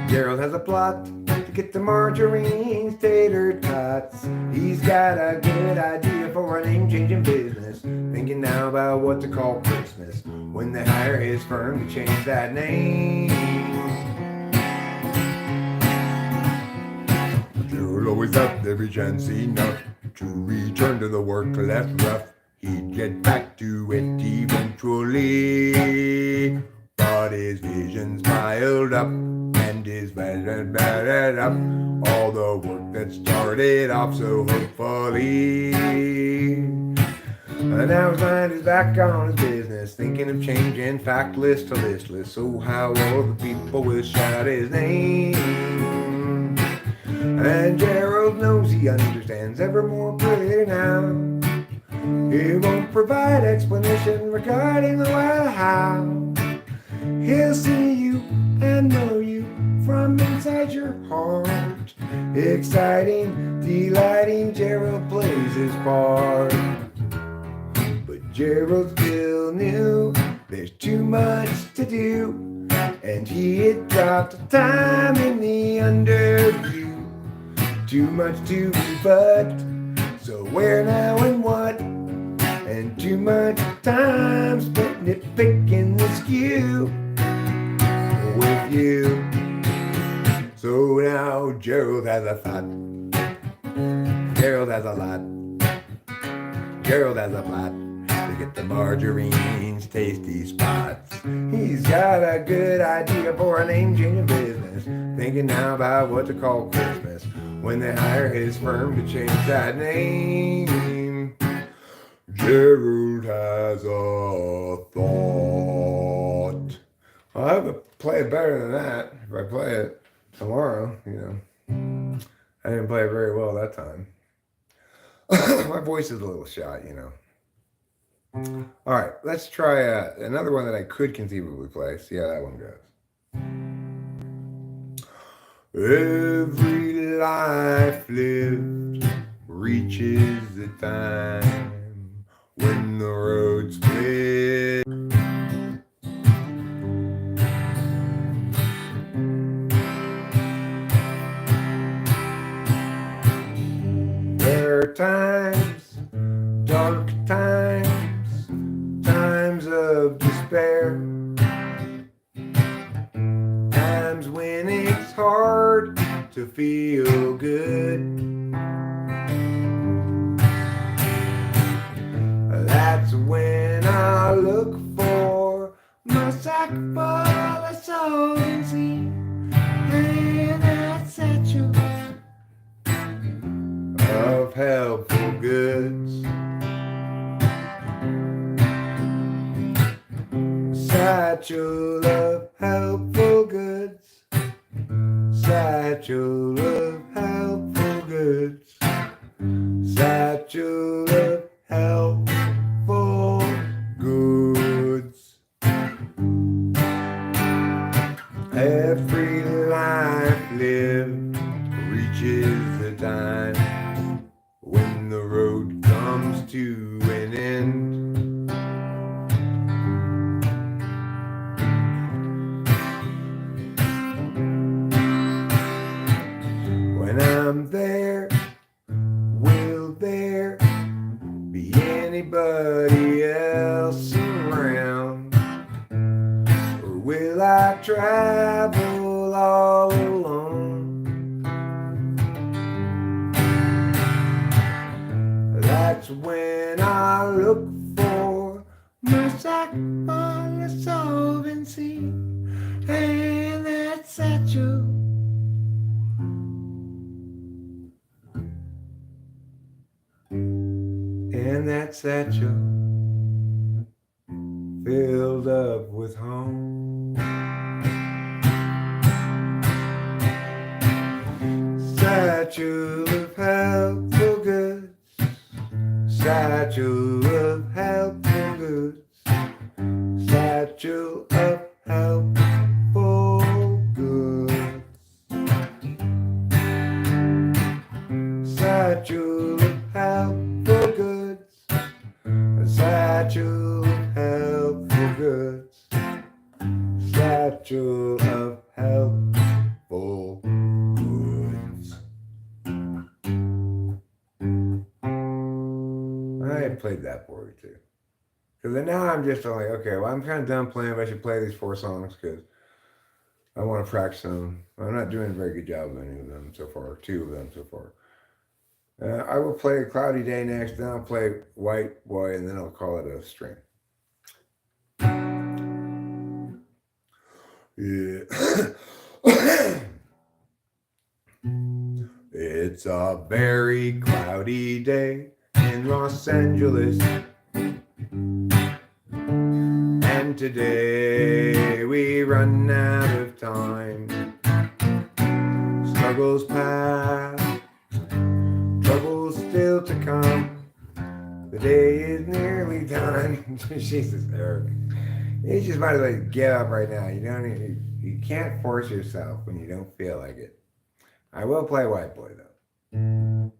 Gerald has a plot to get the margarine tater tots. He's got a good idea for a name-changing business. Thinking now about what to call Christmas when they hire his firm to change that name. Gerald always up every chance enough to return to the work left rough. He'd get back to it eventually, but his visions piled up and his vision battered up all the work that started off so hopefully. And now his mind is back on his business, thinking of changing factless to listless. So how all the people will shout his name. And Gerald knows he understands ever more clearly now. He won't provide explanation regarding the why or how. He'll see you and know you from inside your heart. Exciting, delighting, Gerald plays his part. But Gerald still knew there's too much to do, and he had dropped time in the underview. Too much to rebut, so where now and what? And too much time spent nitpicking the skew with you. So now Gerald has a thought. Gerald has a lot. Gerald has a plot to get the margarine's tasty spots. He's got a good idea for a name-changing business. Thinking now about what to call Christmas when they hire his firm to change that name. Gerald has a thought. Well, I would play it better than that if I play it tomorrow, you know. I didn't play it very well that time. My voice is a little shot, you know. All right, let's try another one that I could conceivably play. See how that one goes. Every life lived reaches the time when the road split. There are times, dark times, times of despair, times when it's hard to feel good. That's when I look for my sack full of salty and that satchel of helpful goods. satchel of helpful goods, satchel of helpful goods. Every life lived reaches the time when the road comes to an end. When I'm there, will there be anybody else around? Or will I travel all alone? That's when I look for my sack full of solvency and that satchel. And that satchel filled up with home. Satchel of helpful goods, satchel of helpful goods, satchel of helpful goods, satchel of helpful goods, satchel of helpful goods, satchel of helpful goods. I played that for you too. Because now I'm just like, okay, well, I'm kind of done playing, but I should play these 4 songs because I want to practice them. I'm not doing a very good job of any of them so far, 2 of them so far. I will play Cloudy Day next, then I'll play White Boy, and then I'll call it a string. Yeah. It's a very cloudy day in Los Angeles, and today we run out of time. Struggles past, troubles still to come. The day is nearly done. Jesus, Eric. You just might as well get up right now. You can't force yourself when you don't feel like it. I will play White Boy though.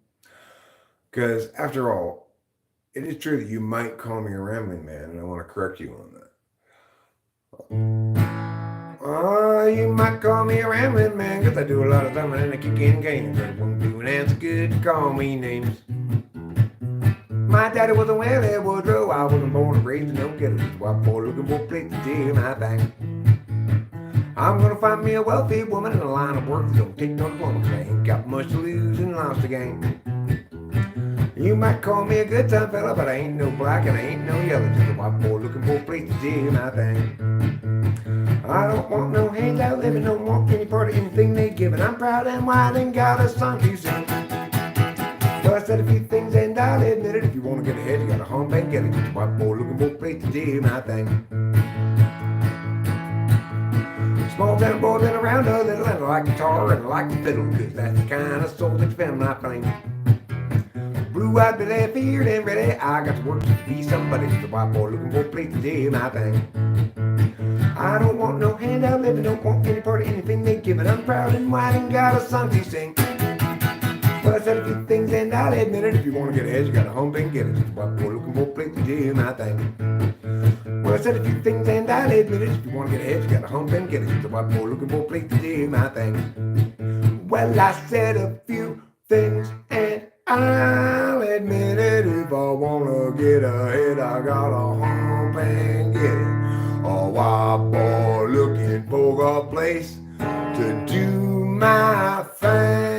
Because after all, it is true that you might call me a rambling man, and I want to correct you on that. Oh, you might call me a rambling man, because I do a lot of thumbing and I kick in games. I won't do an answer good to call me names. My daddy was a Willie Woodrow. I wasn't born and raised in no ghetto. Just a white boy looking for a place to do my thing. I'm gonna find me a wealthy woman in a line of work that don't take no diploma, cause I ain't got much to lose and lost the game. You might call me a good time fella, but I ain't no black and I ain't no yellow. Just a white boy looking for a place to do my thing. I don't want no handout living, don't want any part of anything they giving. I'm proud and white and got a song to sing. Well, I said a few things and I'll admit it. If you want to get ahead, you got to hump and get it. Just a white boy looking for a place to do my thing. Small town boy, been around a little, and I like guitar and I like the fiddle, cause that's the kind of soul that's been my flame. Blue-eyed Billy, feared and ready, I got to work to be somebody. Just a white boy looking for a place to do my thing. I don't want no handout living, don't want any part of anything they give, and I'm proud and white and got a song to sing. Well, I said a few things and I'll admit it. If you want to get ahead, you got to hump and get it. Just a white boy looking for a place to do my thing. Well, I said a few things and I'll admit it. If you want to get ahead, you got to hump and get it. Just a white boy looking for a place to do my thing. Well, I said a few things and I'll admit it. If I want to get ahead, I got to hump and get it. A white boy looking for a place to do my thing.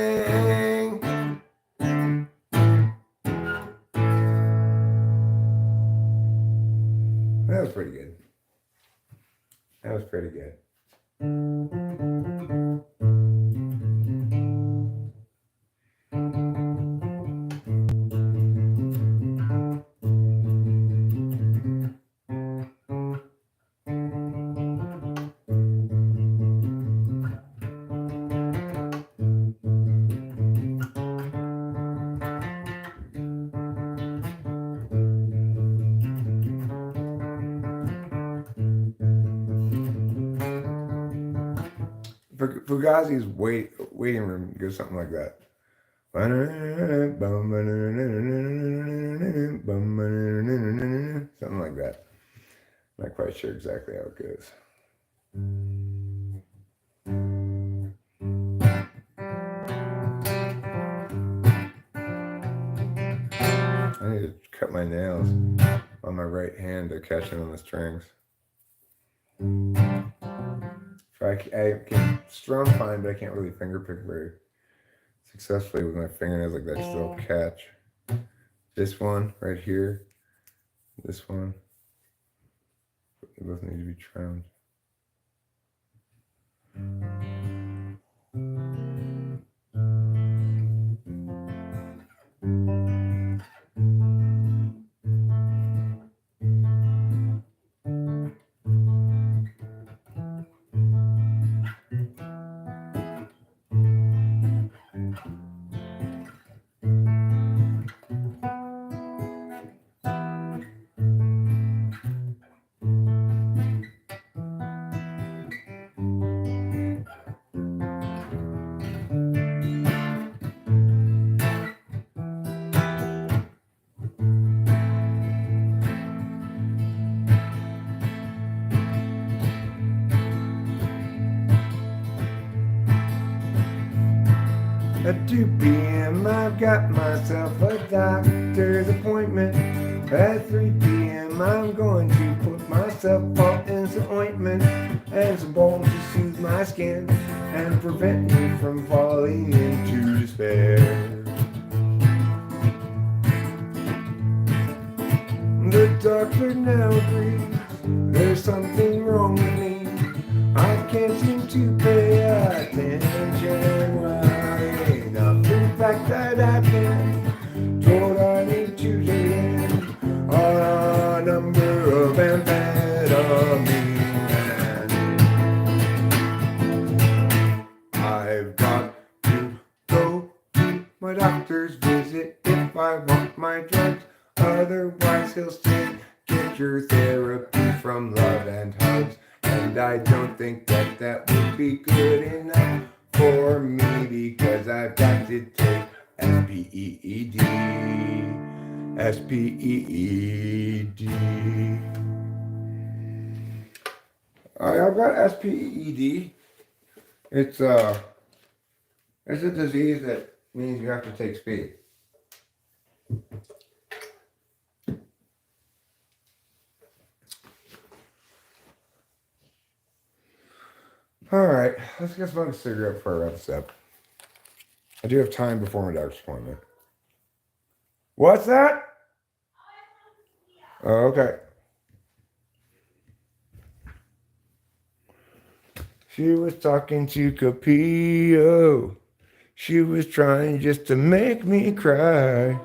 That was pretty good. That was pretty good. Fugazi's waiting room goes something like that. Something like that. Not quite sure exactly how it goes. I need to cut my nails on my right hand to catch on the strings. I can strum fine, but I can't really finger pick very successfully with my fingernails like that. Still catch this one right here, this one. They both need to be trimmed. At 2 p.m. I've got myself a doctor's appointment. At 3 p.m. I'm going to put myself all in some ointment and some balm to soothe my skin and prevent me from falling into despair. The doctor now agrees there's something wrong with me. I can't seem to pay attention. In fact, that I've been told I need to take in a number of amphetamines. I've got to go to my doctor's visit if I want my drugs. Otherwise, he'll say, get your therapy from love and hugs. And I don't think that would be good enough for me because I've got to take SPEED. SPEED. I've got SPEED. It's a disease that means you have to take speed. All right, let's get smoke a cigarette before I wrap this up. I do have time before my doctor's appointment. What's that? Oh, okay. She was talking to Capillo. She was trying just to make me cry.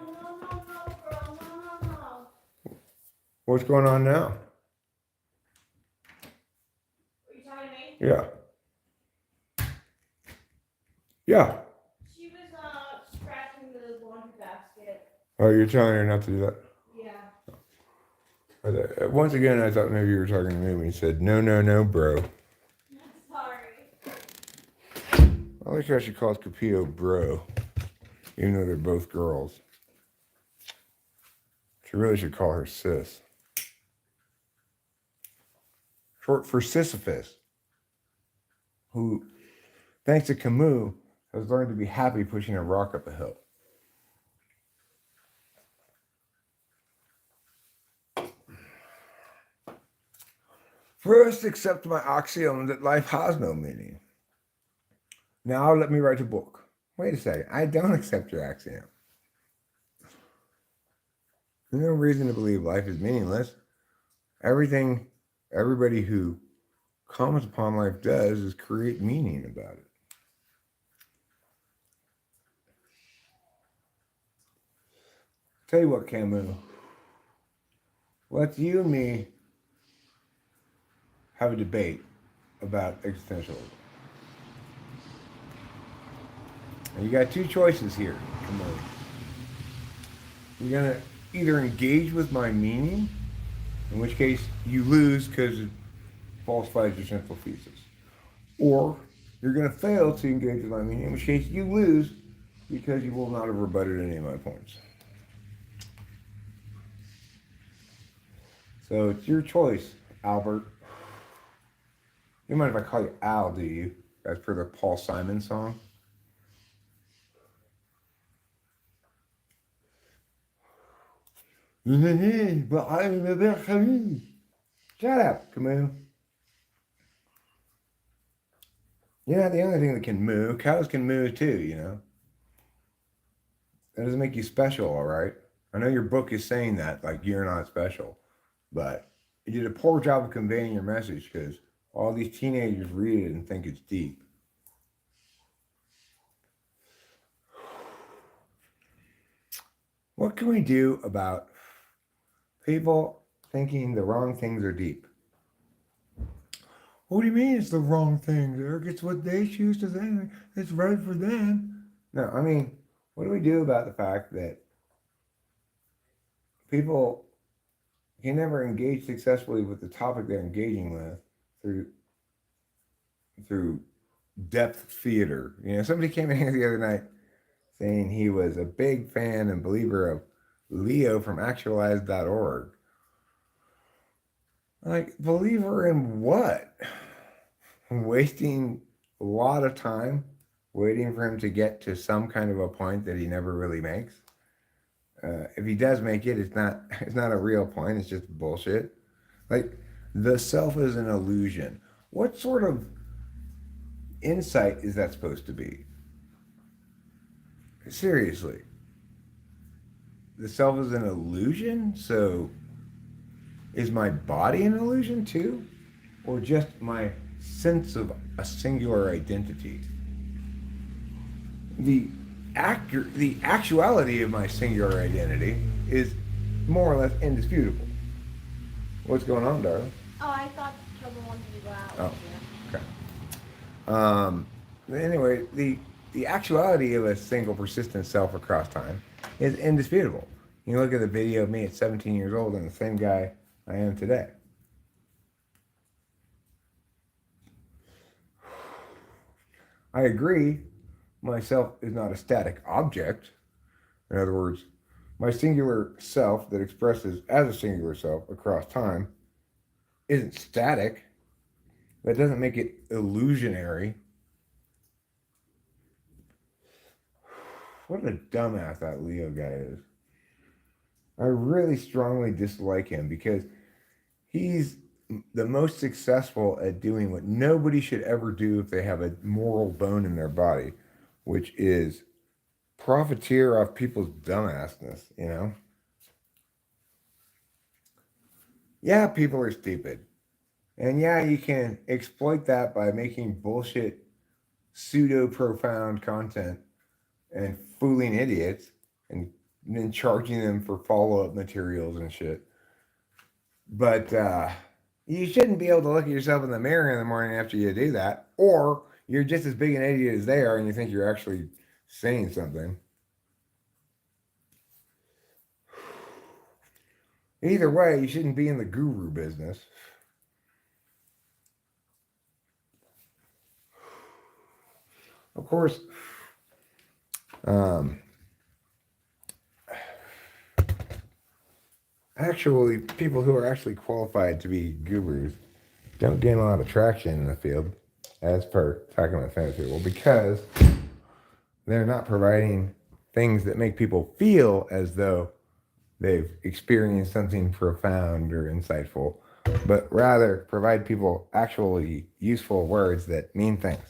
What's going on now? Are you talking to me? Yeah. Yeah. She was scratching the laundry basket. Oh, you're telling her not to do that? Yeah. Once again, I thought maybe you were talking to me when you said, no, bro. Sorry. I like how she calls Capillo bro, even though they're both girls. She really should call her sis. Short for Sisyphus, who, thanks to Camus, has learned to be happy pushing a rock up a hill. First, accept my axiom that life has no meaning. Now let me write a book. Wait a second, I don't accept your axiom. There's no reason to believe life is meaningless. Everybody who comments upon life does is create meaning about it. Tell you what, Camus, let's you and me have a debate about existentialism. And you got two choices here, Camus. You're gonna either engage with my meaning, in which case you lose because it falsifies your central thesis, or you're going to fail to engage with my meaning, in which case you lose because you will not have rebutted any of my points. So it's your choice, Albert. You mind if I call you Al, do you? As per the Paul Simon song? But I'm a bit Camus. Shut up, Camus. You're not the only thing that can moo. Cows can moo too, you know. That doesn't make you special, all right? I know your book is saying that, like you're not special, but you did a poor job of conveying your message because all these teenagers read it and think it's deep. What can we do about people thinking the wrong things are deep? What do you mean it's the wrong thing, Eric? It's what they choose to think. It's right for them. No, I mean, what do we do about the fact that people can never engage successfully with the topic they're engaging with through depth theater? You know, somebody came in here the other night saying he was a big fan and believer of Leo from actualize.org. Like, believer in what? Wasting a lot of time waiting for him to get to some kind of a point that he never really makes. If he does make it, it's not a real point. It's just bullshit. Like, the self is an illusion. What sort of insight is that supposed to be? Seriously, the self is an illusion. So, is my body an illusion too, or just my sense of a singular identity? The actuality of my singular identity is more or less indisputable. What's going on, darling? Oh, I thought Kevin wanted to go out. Oh, okay. Anyway, the actuality of a single persistent self across time is indisputable. You look at the video of me at 17 years old and the same guy I am today. I agree, myself is not a static object. In other words, my singular self that expresses as a singular self across time isn't static. That doesn't make it illusionary. What a dumbass that Leo guy is. I really strongly dislike him because he's the most successful at doing what nobody should ever do if they have a moral bone in their body, which is profiteer off people's dumbassness, you know? Yeah, people are stupid. And yeah, you can exploit that by making bullshit, pseudo profound content and fooling idiots and then charging them for follow up materials and shit. But you shouldn't be able to look at yourself in the mirror in the morning after you do that, or you're just as big an idiot as they are and you think you're actually saying something. Either way, you shouldn't be in the guru business. Of course, actually, people who are actually qualified to be gurus don't gain a lot of traction in the field, as per talking about fantasy. Well, because they're not providing things that make people feel as though they've experienced something profound or insightful, but rather provide people actually useful words that mean things.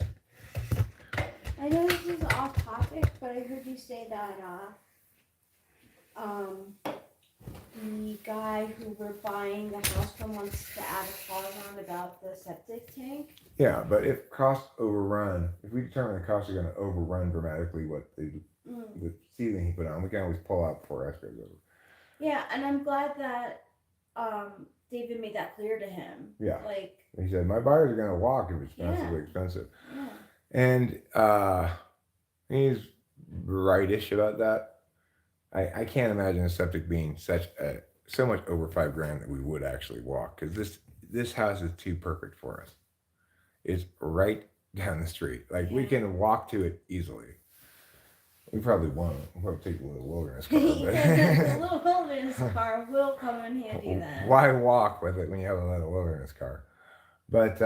I know this is off topic, but I heard you say that the guy who we're buying the house from wants to add a clause on about the septic tank. Yeah, but if costs overrun, if we determine the costs are going to overrun dramatically what the ceiling he put on, we can always pull out before escrow goes over. Yeah, and I'm glad that David made that clear to him. Yeah. Like, he said, my buyers are going to walk if it's massively expensive. Yeah. And he's rightish about that. I can't imagine a septic being so much over $5,000 that we would actually walk, because this house is too perfect for us. It's right down the street. Like we can walk to it easily. We probably won't. We'll probably take a little wilderness car. The little wilderness car will come in handy then. Why walk with it when you have a little wilderness car? But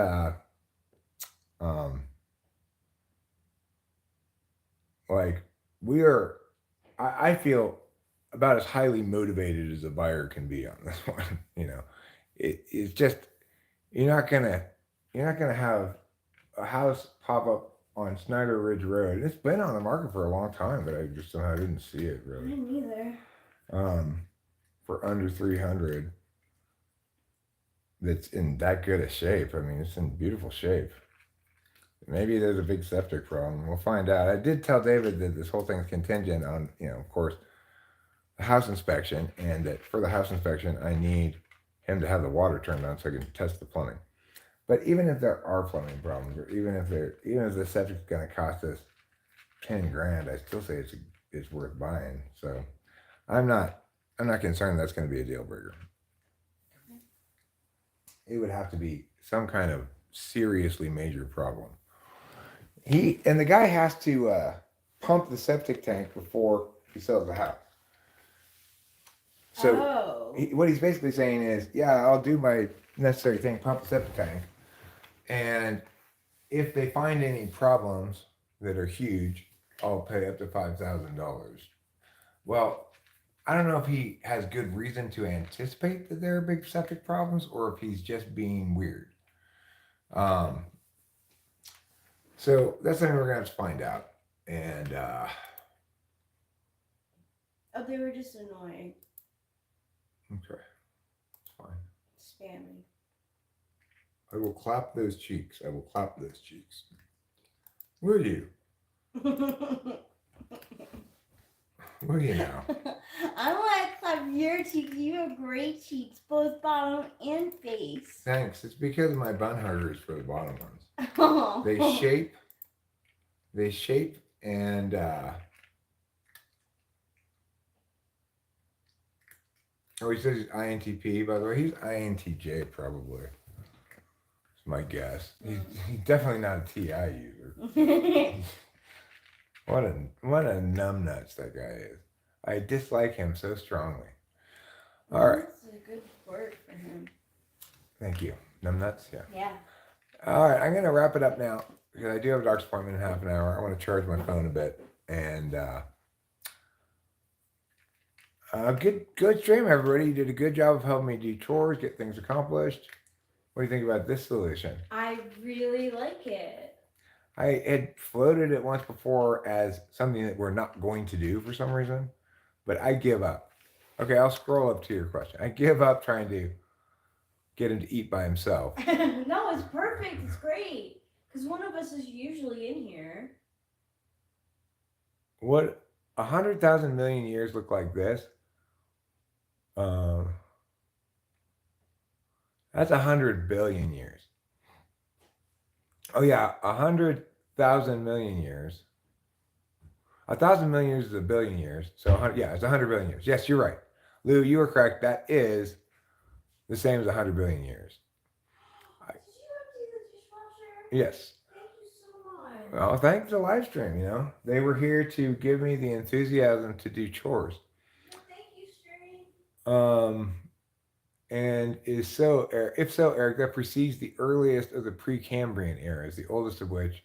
like we are, I feel about as highly motivated as a buyer can be on this one. You know, it's just you're not gonna have a house pop up on Snyder Ridge Road. It's been on the market for a long time, but I just somehow didn't see it I really. didn't either. For under 300, that's in that good a shape. I mean, it's in beautiful shape. Maybe there's a big septic problem. We'll find out. I did tell David that this whole thing's contingent on, of course, the house inspection, and that for the house inspection, I need him to have the water turned on so I can test the plumbing. But even if there are plumbing problems, or even if the septic's going to cost us 10 grand, I still say it's worth buying. So I'm not concerned that's going to be a deal breaker. It would have to be some kind of seriously major problem. The guy has to pump the septic tank before he sells the house. So what he's basically saying is, yeah, I'll do my necessary thing, pump the septic tank, and if they find any problems that are huge, I'll pay up to $5,000. Well, I don't know if he has good reason to anticipate that there are big septic problems or if he's just being weird. So that's something we're going to have to find out. And they were just annoying. Okay, it's fine. Spammy. I will clap those cheeks. I will clap those cheeks. Will you? Will you now? I want to clap your cheeks. You have great cheeks, both bottom and face. Thanks. It's because of my bun huggers for the bottom ones. Oh. They shape and he says he's INTP, by the way. He's INTJ probably. It's my guess. He's definitely not a TI user. What a numbnuts that guy is. I dislike him so strongly. All right. That's a good word for him. Thank you. Numbnuts, yeah. Yeah. All right, I'm gonna wrap it up now because I do have a doctor's appointment in half an hour. I want to charge my phone a bit, and good stream, everybody. You did a good job of helping me do chores, get things accomplished. What do you think about this solution? I really like it. I had floated it once before as something that we're not going to do for some reason, but I give up. Okay, I'll scroll up to your question. I give up trying to get him to eat by himself. No, it's perfect. It's great. Because one of us is usually in here. What 100,000 million years look like this? That's 100 billion years. Oh yeah, 100,000 million years. 1,000 million years is a billion years. So yeah, it's 100 billion years. Yes, you're right. Lou, you are correct. That is the same as 100 billion years. Did you empty the dishwasher? Yes. Thank you so much. Well, thanks to the live stream, They were here to give me the enthusiasm to do chores. Well, thank you, stream. And if so, Eric, that precedes the earliest of the Precambrian eras, the oldest of which,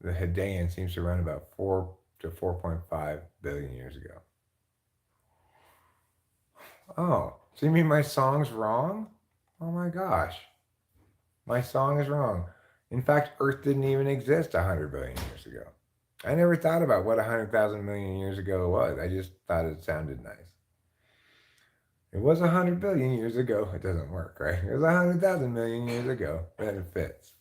the Hadean, seems to run about 4 to 4.5 billion years ago. Oh, so you mean my song's wrong? Oh my gosh. My song is wrong. In fact, Earth didn't even exist 100 billion years ago. I never thought about what 100,000 million years ago was. I just thought it sounded nice. It was 100 billion years ago. It doesn't work, right? It was 100,000 million years ago. But it fits.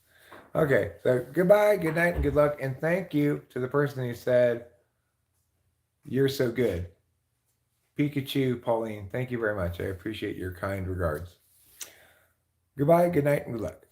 Okay, so goodbye, good night, and good luck. And thank you to the person who said, "You're so good." Pikachu, Pauline, thank you very much. I appreciate your kind regards. Goodbye, good night, and good luck.